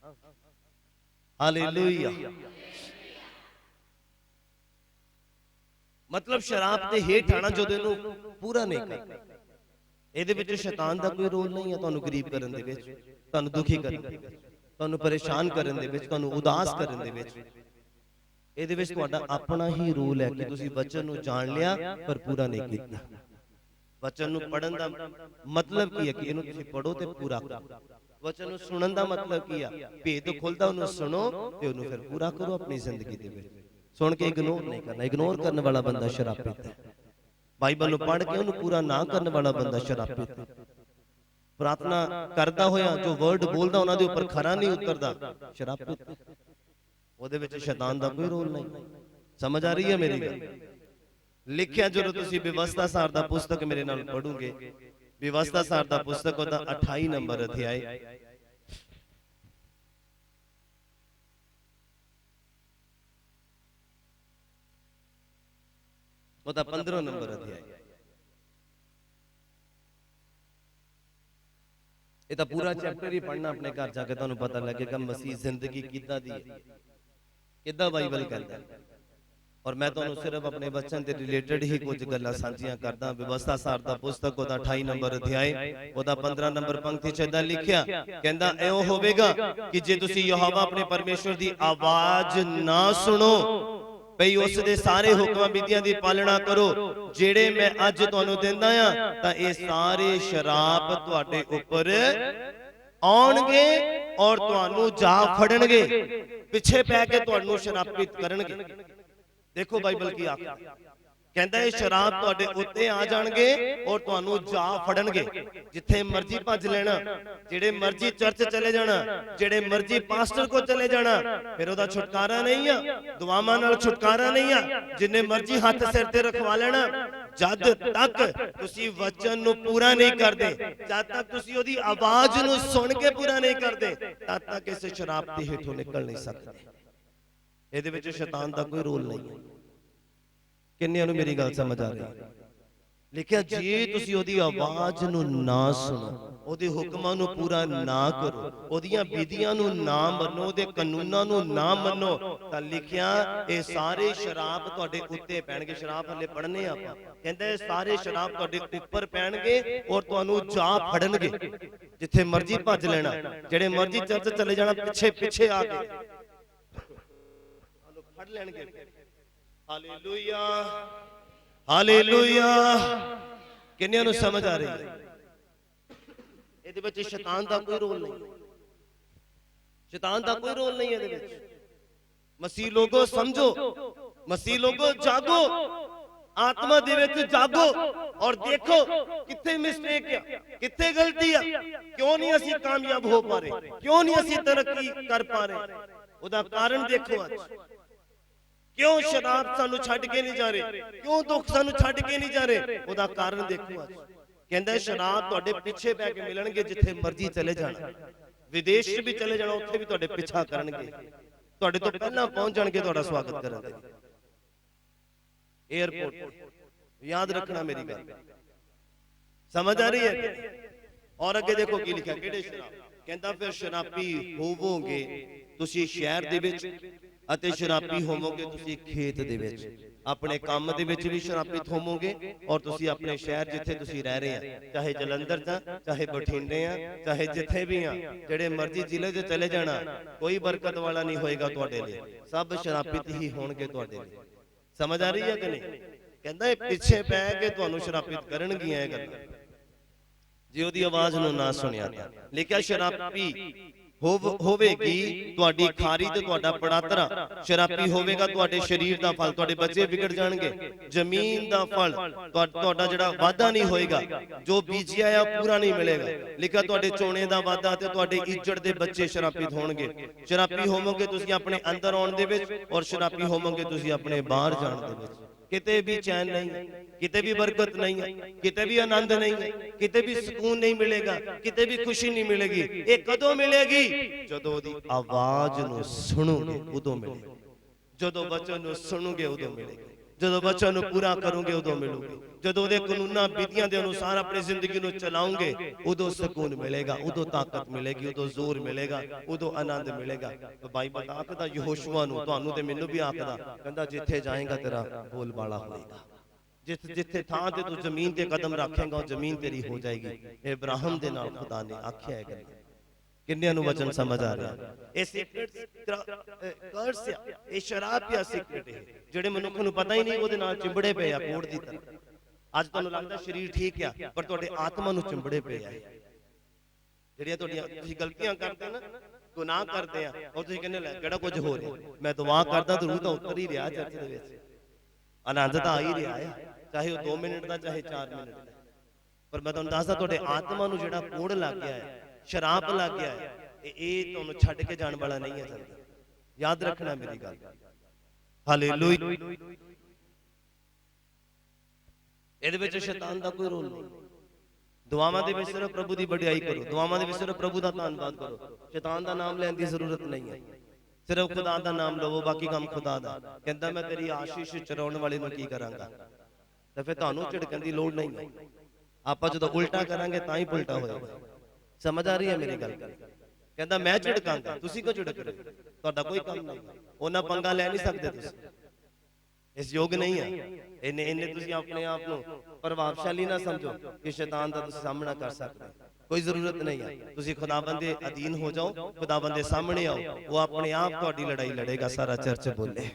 ਹਾਲੇਲੂਇਆ। ਮਤਲਬ ਸ਼ਰਾਬ ਦੇ ਹੇਠ ਆਣਾ ਜਦੋਂ ਇਹਨੂੰ ਪੂਰਾ ਨਹੀਂ ਕਰਦਾ। ਇਹਦੇ ਵਿੱਚ ਸ਼ੈਤਾਨ ਦਾ ਕੋਈ ਰੋਲ ਨਹੀਂ ਹੈ ਤੁਹਾਨੂੰ ਗਰੀਬ ਕਰਨ ਦੇ ਵਿੱਚ, ਤੁਹਾਨੂੰ ਦੁਖੀ ਕਰਨ ਦੇ ਵਿੱਚ, ਤੁਹਾਨੂੰ ਪਰੇਸ਼ਾਨ ਕਰਨ ਦੇ ਵਿੱਚ, ਤੁਹਾਨੂੰ ਉਦਾਸ ਕਰਨ ਦੇ ਵਿੱਚ। ਇਹਦੇ ਵਿੱਚ ਤੁਹਾਡਾ ਆਪਣਾ ਹੀ ਰੋਲ ਹੈ ਕਿ ਤੁਸੀਂ ਵਚਨ ਨੂੰ ਜਾਣ ਲਿਆ ਪਰ ਪੂਰਾ ਨਹੀਂ ਕੀਤਾ। ਵਚਨ ਨੂੰ ਪੜਨ ਦਾ ਮਤਲਬ ਕੀ ਹੈ? ਕਿ ਇਹਨੂੰ ਤੁਸੀਂ ਪੜੋ ਤੇ ਪੂਰਾ ਕਰੋ। ਵਚਨ ਨੂੰ ਸੁਣਨ ਦਾ ਮਤਲਬ ਕੀ ਆ? ਭੇਦ ਖੁੱਲਦਾ, ਉਹਨੂੰ ਸੁਣੋ ਤੇ ਉਹਨੂੰ ਫਿਰ ਪੂਰਾ ਕਰੋ ਆਪਣੀ ਜ਼ਿੰਦਗੀ ਦੇ ਵਿੱਚ। ਸੁਣ ਕੇ ਇਗਨੋਰ ਨਹੀਂ ਕਰਨਾ। ਇਗਨੋਰ ਕਰਨ ਵਾਲਾ ਬੰਦਾ ਸ਼ਰਾਬੀਤ ਹੈ। ਬਾਈਬਲ ਨੂੰ ਪੜ੍ਹ ਕੇ ਉਹਨੂੰ ਪੂਰਾ ਨਾ ਕਰਨ ਵਾਲਾ ਬੰਦਾ ਸ਼ਰਾਬੀਤ ਹੈ। ਪ੍ਰਾਰਥਨਾ ਕਰਦਾ ਹੋਇਆ ਜੋ ਵਰਡ ਬੋਲਦਾ ਉਹਨਾਂ ਦੇ ਉੱਪਰ ਖਰਾ ਨਹੀਂ ਉਤਰਦਾ, ਸ਼ਰਾਬੀਤ। ਉਹਦੇ ਵਿੱਚ ਸ਼ੈਤਾਨ ਦਾ ਕੋਈ ਰੋਲ ਨਹੀਂ। ਸਮਝ ਆ ਰਹੀ ਹੈ ਮੇਰੀ ਗੱਲ? ਲਿਖਿਆ ਜਦੋਂ ਤੁਸੀਂ ਵਿਵਸਥਾ ਸਾਰ ਦਾ ਪੁਸਤਕ ਮੇਰੇ ਨਾਲ ਪੜੋਗੇ, ਵਿਵਸਥਾ ਸਾਰ ਦਾ ਪੁਸਤਕ ਉਹਦਾ 28 ਨੰਬਰ ਅਧਿਆਇ, ਉਹਦਾ 15 ਨੰਬਰ ਅਧਿਆਇ। ਇਹ ਤਾਂ ਪੂਰਾ ਚੈਪਟਰ ਹੀ ਪੜ੍ਹਨਾ ਆਪਣੇ ਘਰ ਜਾ ਕੇ, ਤੁਹਾਨੂੰ ਪਤਾ ਲੱਗੇਗਾ ਮਸੀਹ ਜ਼ਿੰਦਗੀ ਕਿੱਦਾਂ ਦੀ ਹੈ, ਕਿੱਦਾਂ ਬਾਈਬਲ ਕਹਿੰਦਾ। ਔਰ ਮੈਂ ਤੁਹਾਨੂੰ ਸਿਰਫ ਆਪਣੇ ਬਚਨ ਦੇ ਰਿਲੇਟਡ ਹੀ ਕੁਝ ਗੱਲਾਂ ਸਾਂਝੀਆਂ ਕਰਦਾ। ਵਿਵਸਥਾ ਸਾਰ ਦਾ ਪੁਸਤਕ ਉਹਦਾ 28 ਨੰਬਰ ਅਧਿਆਇ, ਉਹਦਾ 15 ਨੰਬਰ ਪੰਕਤੀ 'ਚ ਏਦਾਂ ਲਿਖਿਆ, ਕਹਿੰਦਾ ਇਉਂ ਹੋਵੇਗਾ ਕਿ ਜੇ ਤੁਸੀਂ ਯਹੋਵਾ ਆਪਣੇ ਪਰਮੇਸ਼ਵਰ ਦੀ ਆਵਾਜ਼ ਨਾ ਸੁਣੋ, ਭਈ ਉਸ ਦੇ ਸਾਰੇ ਹੁਕਮਾਂ ਵਿਧੀਆਂ ਦੀ ਪਾਲਣਾ ਕਰੋ ਜਿਹੜੇ ਮੈਂ ਅੱਜ ਤੁਹਾਨੂੰ ਦਿੰਦਾ ਆ, ਤਾਂ ਇਹ ਸਾਰੇ ਸ਼ਰਾਪ ਤੁਹਾਡੇ ਉੱਪਰ ਆਉਣਗੇ ਔਰ ਤੁਹਾਨੂੰ ਜਾ ਫੜਨਗੇ, ਪਿੱਛੇ ਪੈ ਕੇ ਤੁਹਾਨੂੰ ਸ਼ਰਾਬਿਤ ਕਰਨਗੇ। ਦੇਖੋ ਬਾਈਬਲ ਕੀ ਆਖਦਾ, ਕਹਿੰਦਾ ਇਹ ਸ਼ਰਾਬ ਤੁਹਾਡੇ ਉੱਤੇ ਆ ਜਾਣਗੇ ਔਰ ਤੁਹਾਨੂੰ ਜਾ ਫੜਨਗੇ। ਜਿੱਥੇ ਮਰਜ਼ੀ ਭੱਜ ਲੈਣਾ, ਜਿਹੜੇ ਮਰਜ਼ੀ ਚਰਚ ਚਲੇ ਜਾਣਾ, ਜਿਹੜੇ ਮਰਜ਼ੀ ਪਾਸਟਰ ਕੋਲ ਚਲੇ ਜਾਣਾ, ਫਿਰ ਉਹਦਾ ਛੁਟਕਾਰਾ ਨਹੀਂ ਆ, ਦੁਆਵਾਂ ਨਾਲ ਛੁਟਕਾਰਾ ਨਹੀਂ ਆ। ਜਿੰਨੇ ਮਰਜ਼ੀ ਹੱਥ ਸਿਰ ਤੇ ਰਖਵਾ ਲੈਣਾ, ਜਦ ਤੱਕ ਤੁਸੀਂ ਵਚਨ ਨੂੰ ਪੂਰਾ ਨਹੀਂ ਕਰਦੇ, ਜਦ ਤੱਕ ਤੁਸੀਂ ਉਹਦੀ ਆਵਾਜ਼ ਨੂੰ ਸੁਣ ਕੇ ਪੂਰਾ ਨਹੀਂ ਕਰਦੇ, ਤਦ ਤੱਕ ਇਸ ਸ਼ਰਾਬ ਦੇ ਹੇਠੋਂ ਨਿਕਲ ਨਹੀਂ ਸਕਦੇ। ਇਹਦੇ ਵਿੱਚ ਸ਼ੈਤਾਨ ਦਾ ਕੋਈ ਰੋਲ ਨਹੀਂ ਹੈ। ਕਿੰਨਿਆਂ ਨੂੰ ਮੇਰੀ ਗੱਲ ਸਮਝ ਆ ਰਹੀ ਹੈ? ਲਿਖਿਆ ਜੇ ਤੁਸੀਂ ਉਹਦੀ ਆਵਾਜ਼ ਨੂੰ ਨਾ ਸੁਣੋ, ਉਹਦੇ ਹੁਕਮਾਂ ਨੂੰ ਪੂਰਾ ਨਾ ਕਰੋ, ਉਹਦੀਆਂ ਵਿਧੀਆਂ ਨੂੰ ਨਾ ਮੰਨੋ, ਉਹਦੇ ਕਾਨੂੰਨਾਂ ਨੂੰ ਨਾ ਮੰਨੋ, ਤਾਂ ਲਿਖਿਆ ਇਹ ਸਾਰੇ ਸ਼ਰਾਪ ਤੁਹਾਡੇ ਉੱਤੇ ਪੈਣਗੇ। ਸ਼ਰਾਪ ਹਲੇ ਪੜ੍ਹਨੇ ਆਪਾਂ। ਕਹਿੰਦਾ ਇਹ ਸਾਰੇ ਸ਼ਰਾਪ ਤੁਹਾਡੇ ਉੱਪਰ ਪੈਣਗੇ ਔਰ ਤੁਹਾਨੂੰ ਜਾ ਫੜਨਗੇ। ਜਿੱਥੇ ਮਰਜ਼ੀ ਭੱਜ ਲੈਣਾ, ਜਿਹੜੇ ਮਰਜ਼ੀ ਚਰਚ ਚਲੇ ਜਾਣਾ, ਪਿੱਛੇ ਪਿੱਛੇ ਆ ਕੇ ਫੜ ਲੈਣਗੇ। Hallelujah, hallelujah. ਕਿੰਨਿਆਂ ਨੂੰ ਸਮਝ ਆ ਰਹੀ ਹੈ? ਇਹਦੇ ਵਿੱਚ ਸ਼ੈਤਾਨ ਦਾ ਕੋਈ ਰੋਲ ਨਹੀਂ, ਸ਼ੈਤਾਨ ਦਾ ਕੋਈ ਰੋਲ ਨਹੀਂ ਇਹਦੇ ਵਿੱਚ। ਮਸੀਹ ਲੋਗੋ ਸਮਝੋ, ਮਸੀਹ ਲੋਗੋ ਜਾਗੋ, ਆਤਮਾ ਦੇ ਵਿੱਚ ਜਾਗੋ ਔਰ ਦੇਖੋ ਕਿੱਥੇ ਮਿਸਟੇਕ ਆ, ਕਿੱਥੇ ਗਲਤੀ ਆ, ਕਿਉਂ ਨਹੀਂ ਅਸੀਂ ਕਾਮਯਾਬ ਹੋ ਪਾ ਰਹੇ, ਕਿਉਂ ਨਹੀਂ ਅਸੀਂ ਤਰੱਕੀ ਕਰ ਪਾ ਰਹੇ। ਉਹਦਾ ਕਾਰਨ ਦੇਖੋ। ਅੱਜ ਕਿਉਂ ਸ਼ਰਾਬ ਸਾਨੂੰ ਛੱਡ ਕੇ ਨਹੀਂ ਜਾ ਰਹੇ, ਕਿਉਂ ਦੁੱਖ ਸਾਨੂੰ ਛੱਡ ਕੇ ਨਹੀਂ ਜਾ ਰਹੇ, ਉਹਦਾ ਕਾਰਨ ਦੇਖੋ। ਅੱਜ ਕਹਿੰਦਾ ਸ਼ਰਾਬ ਤੁਹਾਡੇ ਪਿੱਛੇ ਪੈ ਕੇ ਮਿਲਣਗੇ। ਜਿੱਥੇ ਮਰਜ਼ੀ ਚਲੇ ਜਾਣਾ, ਵਿਦੇਸ਼ 'ਚ ਵੀ ਚਲੇ ਜਾਣਾ, ਉੱਥੇ ਵੀ ਤੁਹਾਡੇ ਪਿੱਛਾ ਕਰਨਗੇ, ਤੁਹਾਡੇ ਤੋਂ ਪਹਿਲਾਂ ਪਹੁੰਚ ਜਾਣਗੇ ਤੁਹਾਡਾ ਸਵਾਗਤ ਕਰਨ ਦੇ ਏਅਰਪੋਰਟ। ਯਾਦ ਰੱਖਣਾ ਮੇਰੀ ਗੱਲ, ਸਮਝ ਆ ਰਹੀ ਹੈ? ਔਰ ਅੱਗੇ ਦੇਖੋ ਕੀ ਲਿਖਿਆ, ਕਿਹੜੇ ਸ਼ਰਾਬ। ਕਹਿੰਦਾ ਫਿਰ ਸ਼ਰਾਬੀ ਹੋਵੋਗੇ ਤੁਸੀਂ ਸ਼ਹਿਰ ਦੇ ਵਿੱਚ, ਅਤੇ ਸ਼ਰਾਬੀ ਹੋਵੋਗੇ ਤੁਸੀਂ ਖੇਤ ਦੇ ਵਿੱਚ। ਆਪਣੇ ਕੰਮ ਦੇ ਵਿੱਚ ਵੀ ਸ਼ਰਾਬੀ ਹੋਵੋਗੇ ਔਰ ਤੁਸੀਂ ਆਪਣੇ ਸ਼ਹਿਰ ਜਿੱਥੇ ਤੁਸੀਂ ਰਹਿ ਰਹੇ ਆ, ਚਾਹੇ ਜਲੰਧਰ ਦਾ, ਚਾਹੇ ਬਠਿੰਡੇ ਆ, ਚਾਹੇ ਜਿੱਥੇ ਵੀ ਆ, ਜਿਹੜੇ ਮਰਜ਼ੀ ਜ਼ਿਲ੍ਹੇ 'ਚ ਚਲੇ ਜਾਣਾ, ਕੋਈ ਬਰਕਤ ਵਾਲਾ ਨਹੀਂ ਹੋਏਗਾ ਤੁਹਾਡੇ ਲਈ। ਸਭ ਸ਼ਰਾਬਿਤ ਹੀ ਹੋਣਗੇ ਤੁਹਾਡੇ ਲਈ। ਸਮਝ ਆ ਰਹੀ ਹੈ ਕਿ ਨਹੀਂ? ਕਹਿੰਦਾ ਇਹ ਪਿੱਛੇ ਪੈ ਕੇ ਤੁਹਾਨੂੰ ਸ਼ਰਾਬਿਤ ਕਰਨਗੀਆਂ ਇਹ ਗੱਲਾਂ, ਜੇ ਉਹਦੀ ਆਵਾਜ਼ ਨੂੰ ਨਾ ਸੁਣਿਆ ਤਾਂ। ਲਿਖਿਆ ਸ਼ਰਾਬੀ ਹੋਵੇਗੀ ਤੁਹਾਡੀ ਖਾਰੀ ਤੇ ਤੁਹਾਡਾ ਪੜਾਤਰਾ। ਸ਼ਰਾਬੀ ਹੋਵੇਗਾ ਤੁਹਾਡੇ ਸਰੀਰ ਦਾ ਫਲ, ਤੁਹਾਡੇ ਬੱਚੇ ਵਿਗੜ ਜਾਣਗੇ। ਜ਼ਮੀਨ ਦਾ ਫਲ ਤੁਹਾਡਾ ਜਿਹੜਾ ਵਾਅਦਾ ਨਹੀਂ ਹੋਏਗਾ, ਜੋ ਬੀਜਿਆ ਆ ਪੂਰਾ ਨਹੀਂ ਮਿਲੇਗਾ। ਲਿਖਿਆ ਤੁਹਾਡੇ ਚੋਣੇ ਦਾ ਵਾਅਦਾ ਤੇ ਤੁਹਾਡੇ ਇੱਜੜ ਦੇ ਬੱਚੇ ਸ਼ਰਾਬੀ ਹੋਣਗੇ। ਸ਼ਰਾਬੀ ਹੋਵੋਗੇ ਤੁਸੀਂ ਆਪਣੇ ਅੰਦਰ ਆਉਣ ਦੇ ਵਿੱਚ, ਔਰ ਸ਼ਰਾਬੀ ਹੋਵੋਗੇ ਤੁਸੀਂ ਆਪਣੇ ਬਾਹਰ ਜਾਣ ਦੇ ਵਿੱਚ। ਕਿਤੇ ਵੀ ਚੈਨ ਨਹੀਂ, ਕਿਤੇ ਵੀ ਬਰਕਤ ਨਹੀਂ ਹੈ, ਕਿਤੇ ਵੀ ਆਨੰਦ ਨਹੀਂ ਹੈ, ਕਿਤੇ ਵੀ ਸਕੂਨ ਨਹੀਂ ਮਿਲੇਗਾ, ਕਿਤੇ ਵੀ ਖੁਸ਼ੀ ਨਹੀਂ ਮਿਲੇਗੀ। ਇਹ ਕਦੋਂ ਮਿਲੇਗੀ? ਜਦੋਂ ਉਹਦੀ ਆਵਾਜ਼ ਨੂੰ ਸੁਣੋਗੇ ਉਦੋਂ ਮਿਲੇਗੀ। ਜਦੋਂ ਵਚਨ ਨੂੰ ਸੁਣੋਗੇ ਉਦੋਂ ਮਿਲੇਗੀ। ਜਦੋਂ ਵਚਨ ਨੂੰ ਪੂਰਾ ਕਰੋਗੇ ਉਦੋਂ ਮਿਲੋਗੇ। ਜਦੋਂ ਉਹਦੇ ਕਾਨੂੰਨਾਂ ਵਿਧੀਆਂ ਦੇ ਅਨੁਸਾਰ ਆਪਣੀ ਜ਼ਿੰਦਗੀ ਨੂੰ ਚਲਾਓਗੇ ਉਦੋਂ ਸਕੂਨ ਮਿਲੇਗਾ, ਉਦੋਂ ਤਾਕਤ ਮਿਲੇਗੀ, ਉਦੋਂ ਜ਼ੋਰ ਮਿਲੇਗਾ, ਉਦੋਂ ਆਨੰਦ ਮਿਲੇਗਾ। ਬਾਈਬਲ ਆਖਦਾ ਯਹੋਸ਼ੂਆ ਨੂੰ, ਤੁਹਾਨੂੰ ਤੇ ਮੈਨੂੰ ਵੀ ਆਖਦਾ, ਕਹਿੰਦਾ ਜਿੱਥੇ ਜਾਏਗਾ ਤੇਰਾ ਬੋਲ ਬਾਲਾ ਹੋਏਗਾ। ਜਿੱਥੇ ਥਾਂ ਤੇ ਤੂੰ ਜ਼ਮੀਨ ਤੇ ਕਦਮ ਰੱਖੇਗਾ ਉਹ ਜ਼ਮੀਨ ਤੇਰੀ ਹੋ ਜਾਏਗੀ। ਇਬਰਾਹਿਮ ਦੇ ਨਾਲ ਖੁਦਾ ਨੇ ਆਖਿਆ ਹੈ। ਕਿੰਨਿਆਂ ਨੂੰ ਵਚਨ ਸਮਝ ਆ ਰਿਹਾ? ਇਹ ਸੀਕ੍ਰੇਟ ਕਰਸ ਆ, ਇਹ ਸ਼ਰਾਬ ਆ ਸੀਕ੍ਰੇਟ, ਜਿਹੜੇ ਮਨੁੱਖ ਨੂੰ ਪਤਾ ਹੀ ਨਹੀਂ ਉਹਦੇ ਨਾਲ ਚਿੰਬੜੇ ਪਏ ਆ ਕੋੜ ਦੀ ਤਰ੍ਹਾਂ। ਅੱਜ ਤੁਹਾਨੂੰ ਲੱਗਦਾ ਸਰੀਰ ਠੀਕ ਆ, ਪਰ ਤੁਹਾਡੇ ਆਤਮਾ ਨੂੰ ਚਿੰਬੜੇ ਪਏ ਆ। ਜਿਹੜੀਆਂ ਤੁਹਾਡੀਆਂ ਤੁਸੀਂ ਗਲਤੀਆਂ ਕਰਦੇ ਨਾ, ਗੁਨਾਹ ਕਰਦੇ ਆ, ਔਰ ਤੁਸੀਂ ਕਹਿੰਦੇ ਲੈ ਕਿਹੜਾ ਕੁਝ ਹੋ ਰਿਹਾ, ਮੈਂ ਦੁਆ ਕਰਦਾ ਤਾਂ ਰੂਹ ਤਾਂ ਉੱਤਰ ਹੀ ਰਿਹਾ ਚਰਚ ਦੇ ਵਿੱਚ, ਆਨੰਦ ਤਾਂ ਆ ਹੀ ਰਿਹਾ ਆ, ਚਾਹੇ ਉਹ 2 ਮਿੰਟ ਦਾ ਚਾਹੇ 4 ਮਿੰਟ ਦਾ। ਪਰ ਮੈਂ ਤੁਹਾਨੂੰ ਦੱਸਦਾ ਤੁਹਾਡੇ ਆਤਮਾ ਨੂੰ ਜਿਹੜਾ ਕੋੜ ਲੱਗ ਗਿਆ ਹੈ, ਸ਼ਰਾਪ ਲੱਗ ਗਿਆ ਹੈ, ਇਹ ਤੁਹਾਨੂੰ ਛੱਡ ਕੇ ਜਾਣ ਵਾਲਾ ਨਹੀਂ ਹੈ। ਯਾਦ ਰੱਖਣਾ ਮੇਰੀ ਗੱਲ। ਹਾਲੇਲੂਇਆ। ਇਹਦੇ ਵਿੱਚ ਸ਼ੈਤਾਨ ਦਾ ਕੋਈ ਰੋਲ ਨਹੀਂ। ਦੁਆਵਾਂ ਦੇ ਵਿੱਚ ਸਿਰਫ ਪ੍ਰਭੂ ਦੀ ਵਡਿਆਈ ਕਰੋ, ਦੁਆਵਾਂ ਦੇ ਵਿੱਚ ਸਿਰਫ ਪ੍ਰਭੂ ਦਾ ਧੰਨਵਾਦ ਕਰੋ। ਸ਼ੈਤਾਨ ਦਾ ਨਾਮ ਲੈਣ ਦੀ ਜ਼ਰੂਰਤ ਨਹੀਂ ਹੈ। ਸਿਰਫ ਖੁਦਾ ਦਾ ਨਾਮ ਲਵੋ, ਬਾਕੀ ਕੰਮ ਖੁਦਾ ਦਾ। ਕਹਿੰਦਾ ਮੈਂ ਤੇਰੀ ਆਸ਼ੀਸ਼ ਚਰਾਉਣ ਵਾਲੇ ਨੂੰ ਕੀ ਕਰਾਂਗਾ। ਤਾਂ ਫਿਰ ਤੁਹਾਨੂੰ ਝਿੜਕਣ ਦੀ ਲੋੜ ਨਹੀਂ ਹੈ। ਆਪਾਂ ਜਦੋਂ ਉਲਟਾ ਕਰਾਂਗੇ ਤਾਂ ਹੀ ਉਲਟਾ ਹੋਏਗਾ। ਸਮਝ ਆ ਰਹੀ ਹੈ ਮੇਰੀ ਗੱਲ? ਕਹਿੰਦਾ ਮੈਂ ਝਿੜਕਾਂਗਾ, ਤੁਸੀਂ ਕਿਉਂ ਝਿੜਕ ਰਹੇ? ਤੁਹਾਡਾ ਕੋਈ ਕੰਮ ਨਹੀਂ, ਉਹਨਾਂ ਪੰਗਾ ਲੈ ਨਹੀਂ ਸਕਦੇ, ਤੁਸੀਂ ਇਸ ਯੋਗ ਨਹੀਂ ਹੈ। ਇਹਨੇ ਤੁਸੀਂ ਆਪਣੇ ਆਪ ਨੂੰ ਪ੍ਰਭਾਵਸ਼ਾਲੀ ਨਾ ਸਮਝੋ ਕਿ ਸ਼ੈਤਾਨ ਦਾ ਤੁਸੀਂ ਸਾਹਮਣਾ ਕਰ ਸਕਦੇ। ਕੋਈ ਜ਼ਰੂਰਤ ਨਹੀਂ ਹੈ। ਤੁਸੀਂ ਖੁਦਾਵੰਦ ਦੇ ਅਧੀਨ ਹੋ ਜਾਓ, ਖੁਦਾਵੰਦ ਦੇ ਸਾਹਮਣੇ ਆਓ, ਉਹ ਆਪਣੇ ਆਪ ਤੁਹਾਡੀ ਲੜਾਈ ਲੜੇਗਾ। ਸਾਰਾ ਚਰਚ ਬੋਲੇ।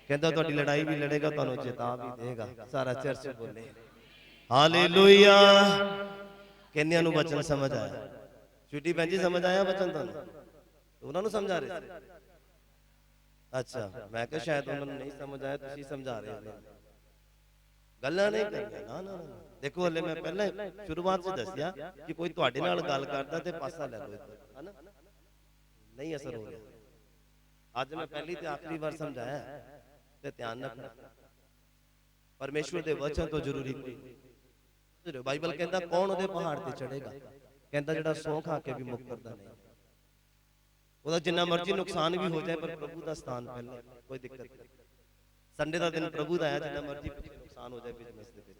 ਕਹਿੰਦਾ ਤੁਹਾਡੀ ਲੜਾਈ ਵੀ ਲੜੇਗਾ, ਤੁਹਾਨੂੰ ਜਿਤਾ ਵੀ ਦੇਗਾ। ਸਾਰਾ ਚਰਚ ਬੋਲੇ ਹਾਲੇਲੂਇਆ। ਕਿੰਨਿਆਂ ਨੂੰ ਵਚਨ ਸਮਝ ਆਇਆ? ਛੁੱਟੀ ਭੈਣ ਜੀ ਸਮਝ ਆਇਆ ਵਚਨ ਤੁਹਾਨੂੰ? ਉਹਨਾਂ ਨੂੰ ਸਮਝਾ ਰਹੇ ਸੀ? ਅੱਛਾ, ਮੈਂ ਕਿਹਾ ਸ਼ਾਇਦ ਉਹਨਾਂ ਨੂੰ ਨਹੀਂ ਸਮਝ ਆਇਆ, ਤੁਸੀਂ ਸਮਝਾ ਰਹੇ ਹੋ। ਗੱਲਾਂ ਨਹੀਂ ਕਰਨੀਆਂ, ਨਾ ਨਾ ਨਾ। ਦੇਖੋ ਹਲੇ ਮੈਂ ਪਹਿਲਾਂ ਸ਼ੁਰੂਆਤ 'ਚ ਦੱਸਿਆ ਕਿ ਕੋਈ ਤੁਹਾਡੇ ਨਾਲ ਗੱਲ ਕਰਦਾ ਤੇ ਪਾਸਾ ਲੈ ਲਓ, ਹਨਾ? ਨਹੀਂ ਅਸਰ ਹੋ ਰਿਹਾ। ਅੱਜ ਮੈਂ ਪਹਿਲੀ ਤੇ ਆਖਰੀ ਵਾਰ ਸਮਝਾਇਆ ਤੇ ਧਿਆਨ ਰੱਖਣਾ, ਪਰਮੇਸ਼ਵਰ ਦੇ ਵਚਨ ਤੋਂ ਜ਼ਰੂਰੀ ਕੋਈ ਨਹੀਂ। ਬਾਈਬਲ ਕਹਿੰਦਾ ਕੌਣ ਉਹਦੇ ਪਹਾੜ ਤੇ ਚੜੇਗਾ? ਕਹਿੰਦਾ ਜਿਹੜਾ ਸੌਂ ਖਾ ਕੇ ਵੀ ਮੁੱਕਰਦਾ ਨਹੀਂ। ਉਹਦਾ ਜਿੰਨਾ ਮਰਜ਼ੀ ਨੁਕਸਾਨ ਵੀ ਹੋ ਜਾਏ ਪਰ ਪ੍ਰਭੂ ਦਾ ਸਥਾਨ ਪਹਿਲਾਂ, ਕੋਈ ਦਿੱਕਤ ਨਹੀਂ। ਸੰਡੇ ਦਾ ਦਿਨ ਪ੍ਰਭੂ ਦਾ ਆਇਆ, ਜਿੰਨਾ ਮਰਜ਼ੀ ਪਿੱਛੇ ਨੁਕਸਾਨ ਹੋ ਜਾਏ ਬਿਜ਼ਨਸ ਦੇ ਵਿੱਚ,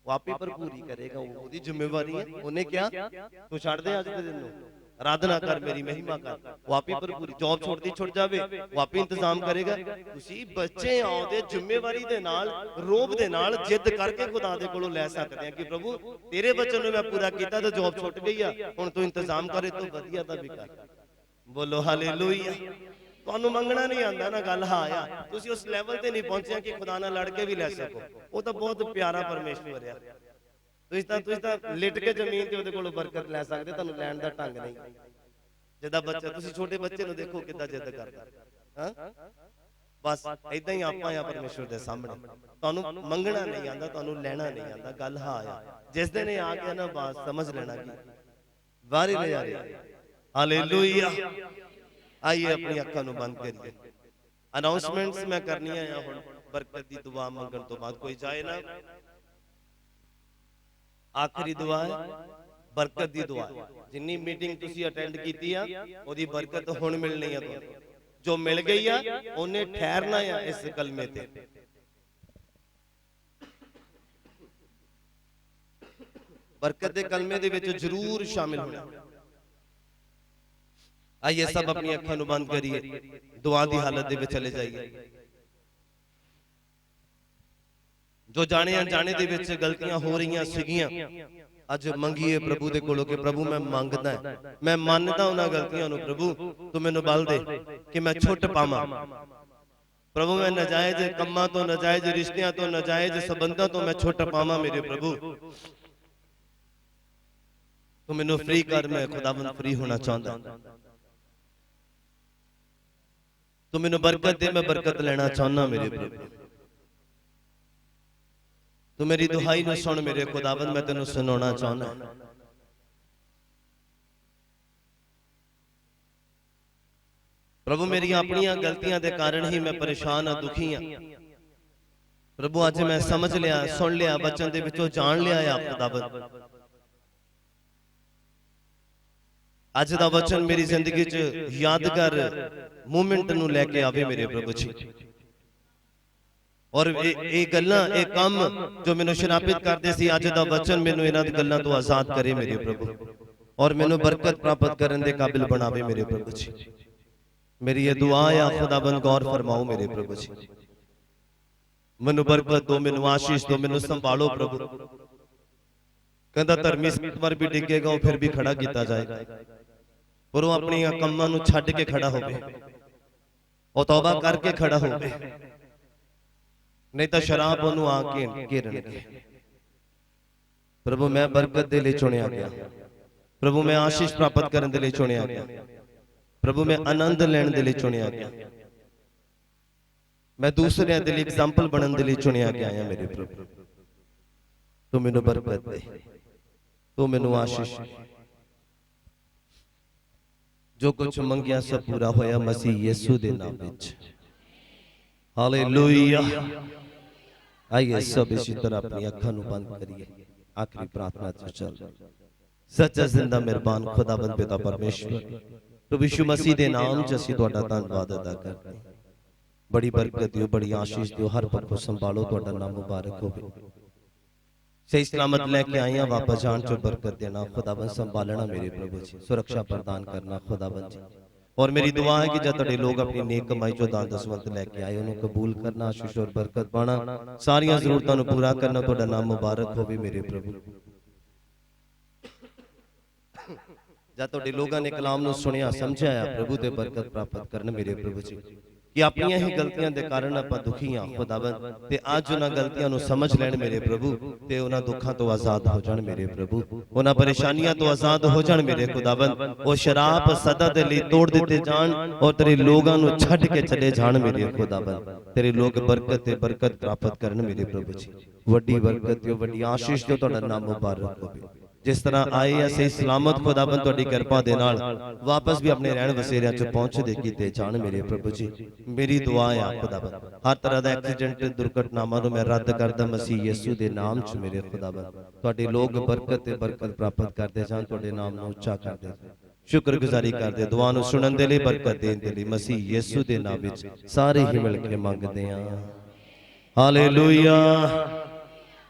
ਉਹ ਆਪੇ ਭਰਪੂਰੀ ਕਰੇਗਾ, ਉਹਦੀ ਜ਼ਿੰਮੇਵਾਰੀ ਹੈ। ਉਹਨੇ ਕਿਹਾ ਤੂੰ ਛੱਡ ਦੇ ਅੱਜ ਦੇ ਦਿਨ ਨੂੰ, ਆਰਾਧਨਾ ਕਰ, ਮੇਰੀ ਮਹਿਮਾ ਕਰ, ਉਹ ਆਪੇ ਭਰਪੂਰੀ। ਜੌਬ ਛੋੜਦੀ ਛੁੱਟ ਜਾਵੇ, ਉਹ ਆਪੇ ਇੰਤਜ਼ਾਮ ਕਰੇਗਾ। ਤੁਸੀਂ ਬੱਚੇ ਆਉਂਦੇ ਜ਼ਿੰਮੇਵਾਰੀ ਦੇ ਨਾਲ, ਰੋਬ ਦੇ ਨਾਲ, ਜਿੱਦ ਕਰਕੇ ਖੁਦਾ ਦੇ ਕੋਲੋਂ ਲੈ ਸਕਦੇ ਆ ਕਿ ਪ੍ਰਭੂ ਤੇਰੇ ਬਚਨ ਨੂੰ ਮੈਂ ਪੂਰਾ ਕੀਤਾ ਤੇ ਜੌਬ ਛੁੱਟ ਗਈ ਆ, ਹੁਣ ਤੂੰ ਇੰਤਜ਼ਾਮ ਕਰੇ, ਤੂੰ ਵਧੀਆ ਦਾ ਵੀ ਕਰ। ਬੋਲੋ ਹਾਲੇਲੂਇਆ। ਤੁਹਾਨੂੰ ਮੰਗਣਾ ਨਹੀਂ ਆਉਂਦਾ ਨਾ, ਗੱਲ ਹਾਂ ਆ, ਤੁਸੀਂ ਉਸ ਲੈਵਲ ਤੇ ਨਹੀਂ ਪਹੁੰਚਿਆ ਕਿ ਖੁਦਾ ਨਾਲ ਲੜ ਕੇ ਵੀ ਲੈ ਸਕੋ। ਉਹ ਤਾਂ ਬਹੁਤ ਪਿਆਰਾ ਪਰਮੇਸ਼ਵਰ ਆ। ਤੁਸੀਂ ਤਾਂ ਲਿਟ ਕੇ ਜ਼ਮੀਨ ਤੇ ਉਹਦੇ ਕੋਲੋਂ ਬਰਕਤ ਲੈ ਸਕਦੇ, ਤੁਹਾਨੂੰ ਲੈਣ ਦਾ ਢੰਗ ਨਹੀਂ। ਜਿੱਦਾਂ ਬੱਚਾ, ਤੁਸੀਂ ਛੋਟੇ ਬੱਚੇ ਨੂੰ ਦੇਖੋ ਕਿੱਦਾਂ ਜਿੱਦ ਕਰਦਾ, ਹਾਂ ਬਸ ਏਦਾਂ ਹੀ ਆਪਾਂ ਆ ਪਰਮੇਸ਼ਵਰ ਦੇ ਸਾਹਮਣੇ। ਤੁਹਾਨੂੰ ਮੰਗਣਾ ਨਹੀਂ ਆਉਂਦਾ, ਤੁਹਾਨੂੰ ਲੈਣਾ ਨਹੀਂ ਆਉਂਦਾ, ਗੱਲ ਹਾਂ ਆ। ਜਿਸ ਦਿਨ ਇਹ ਆ ਗਿਆ ਨਾ, ਬਸ ਸਮਝ ਲੈਣਾ ਕਿ ਵਾਰੇ ਨਜ਼ਾਰੇ। ਹਾਲੇਲੂਇਆ। ਆइए अपनी अखां नूं बंद करिए। अनाउंसमेंट्स मैं करनियां आ हुण बरकत दी दुआ मंगण तो बाद, कोई जाए ना। आखिरी दुआ है बरकत दी दुआ। जिन्नी मीटिंग तुसी अटेंड कीती आ ओदी बरकत हुण मिलनी है तुहानूं। जो मिल गई आ ओने ठहरना है इस कलमे ते। बरकत दे कलमे दे विच जरूर शामिल होना। आइए सब अपनी अखां नूं बंद करिए, दुआ दी हालत दे विच चले जाइए। जो जाने अनजाने दे विच गलतियां हो रही सीगियां, अज मंगीए प्रभु दे कोलों कि प्रभु मैं मंगदा, मैं मानदा उन्हां गलतियां नूं। प्रभु तू मैनूं बल दे कि मैं छुट पावां। प्रभु मैं नाजायज कम्मां तो, नाजायज रिश्तियां तो, नाजायज संबंधां तो मैं छुट पावां। मेरे प्रभु तू मैनूं फ्री कर, मैं खुदावंद फ्री होना चाहता। तू मैनूं बरकत दे, मैं बरकत लेना चाहना। मेरे प्रभु तू मेरी दुहाई नूं सुन मेरे खुदावंद, मैं तेनूं सुनाना चाहना। प्रभु मेरी अपनियां गलतियां दे कारण ही मैं परेशान हां, दुखी हां। प्रभु अज मैं समझ लिया, सुन लिया, वचन दे विचों जान लिया है खुदावंद। अज दा वचन मेरी जिंदगी च यादगार मूवमेंट नूं लैके आवे मेरे प्रभु जी। और ये गल्लां, ये काम जो मैनूं शरापित करदे सी, अज दा वचन मैनूं इन्हां दी गल्लां तो आजाद करे मेरे प्रभु, और मैनूं बरकत प्राप्त करन दे काबिल बनावे मेरे प्रभु जी। मेरी ये दुआ है खुदाबंद, गौर फरमाओ मेरे प्रभु जी। मैनूं बरकत दो, मैनूं आशीष दो, मैनूं संभालो प्रभु। कहंदा धर्मी बार भी डिगेगा फिर भी खड़ा किया जाएगा, पर वो अपनी कम्मां नूं छड्ड के खड़ा होवे, और तौबा करके खड़ा होवे, नहीं तो शराब ओनू आके घेरनगे। प्रभु मैं बरकत दे लई चुनिया गया, प्रभु मैं आशीष प्राप्त करन दे लई चुनिया गया, प्रभु मैं आनंद लैण दे लई चुनिया गया, मैं दूसरे दे लई एग्जाम्पल बनन दे लई चुनिया गया है मेरे प्रभु। तू मैनूं बरकत दे, तू मैनूं आशीष। जो कुछ मंगिया सब पूरा होया मसीह यीशु दे नाम विच। हालेलुया। आइए सब इसी तरह अपनी अखां नूं बंद करिए, आखिरी प्रार्थना च चल। सच्चा जिंदा मेहरबान खुदावंद पिता परमेश्वर, प्रभु यीशु मसीह दे नाम च असीं तुहाडा धन्नवाद अदा करदे हां। बड़ी बरकत दिओ, बड़ी आशीष दिओ, हर पक्खों संभालो, तुहाडा नाम मुबारक होवे। सही सलामत लेके आए हैं, वापस जान चो बरकत देना खुदावंद, संभालना मेरे प्रभु जी, सुरक्षा प्रदान करना खुदावंद जी। और मेरी दुआ है कि जब तुहाडे लोग अपनी नेक कमाई चो दान दसवंत लेके आए, उन्हें कबूल करना, आशीष और बरकत पाना, सारियां जरूरतां नूं पूरा करना, तुहाडा नाम मुबारक होवे मेरे प्रभु। जब तुहाडे लोगां ने कलाम नूं सुनिया समझाया प्रभु ते बरकत प्राप्त करन मेरे प्रभु जी, कि अपनी ही गलतियां दे कारण आपां दुखी हां खुदावंद, ते अज उन्हां गलतियां नूं समझ लैण मेरे प्रभु, ते उन्हां दुखां तो आजाद हो जाण मेरे प्रभु, उन्हां परेशानियां तो आजाद हो जाण मेरे खुदावंद। ओ शराब सदा दे लई तोड़ दिते जाण, और तेरे लोगां नूं छड्ड के चले जाण मेरे खुदावंद। तेरे लोग बरकत ते बरकत प्राप्त करन मेरे प्रभु जी, वड्डी बरकत दिओ, वड्डी आशीष दिओ, तुहाडा नाम मुबारक होवे। जिस तरह आए हैं सही सलामत खुदावंद तुहाडी किरपा दे नाल वापस भी अपने रहण वसेरिਆਂ ਚ पहुंचदे कीते जाण मेरे प्रभु जी। मेरी दुआ है खुदावंद, हर तरह का एक्सीडेंट दुर्घटनावां नूं मैं रद्द करदा मसीह यीशु दे नाम च मेरे खुदावंद। तुहाडे लोग बरकत ते बरकत प्राप्त करदे जाण, तुहाडे नाम नूं ਉੱਚਾ करदे जाण। ਸ਼ੁਕਰਗੁਜ਼ਾਰੀ ਕਰਦੇ, ਦੁਆ ਨੂੰ ਸੁਣਨ ਦੇ ਲਈ, ਬਰਕਤ ਦੇਣ ਦੇ ਲਈ ਮਸੀਹ ਯਿਸੂ ਦੇ ਨਾਮ ਵਿੱਚ ਸਾਰੇ ਹੀ ਮਿਲ ਕੇ ਮੰਗਦੇ ਹਾਂ। ਹਾਲੇਲੂਇਆ।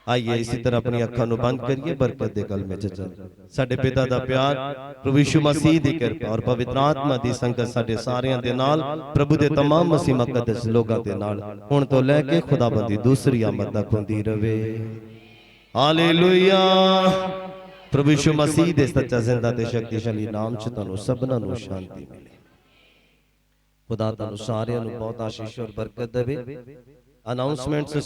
आइए इसी तरह अपनी अखां नूं बंद करिए, बरकत दे गल में चल। साडे पिता दा प्यार, प्रभु यीशु मसीह दी कृपा और पवित्र आत्मा दी संगत साडे सारियां दे नाल, प्रभु दे तमाम मसीह मुकद्दस लोगां दे नाल हुण तो लैके खुदाबंदी दूसरी आमद तक हुंदी रवे। हालेलुया। प्रभु यीशु मसीह दे सच्चा जिंदा ते शक्तिशाली नाम च तुहानूं सबनां नूं शांति मिले। खुदा तुहानूं सारियां नूं बहुत आशीष और बरकत देवे। अनाउंसमेंट्स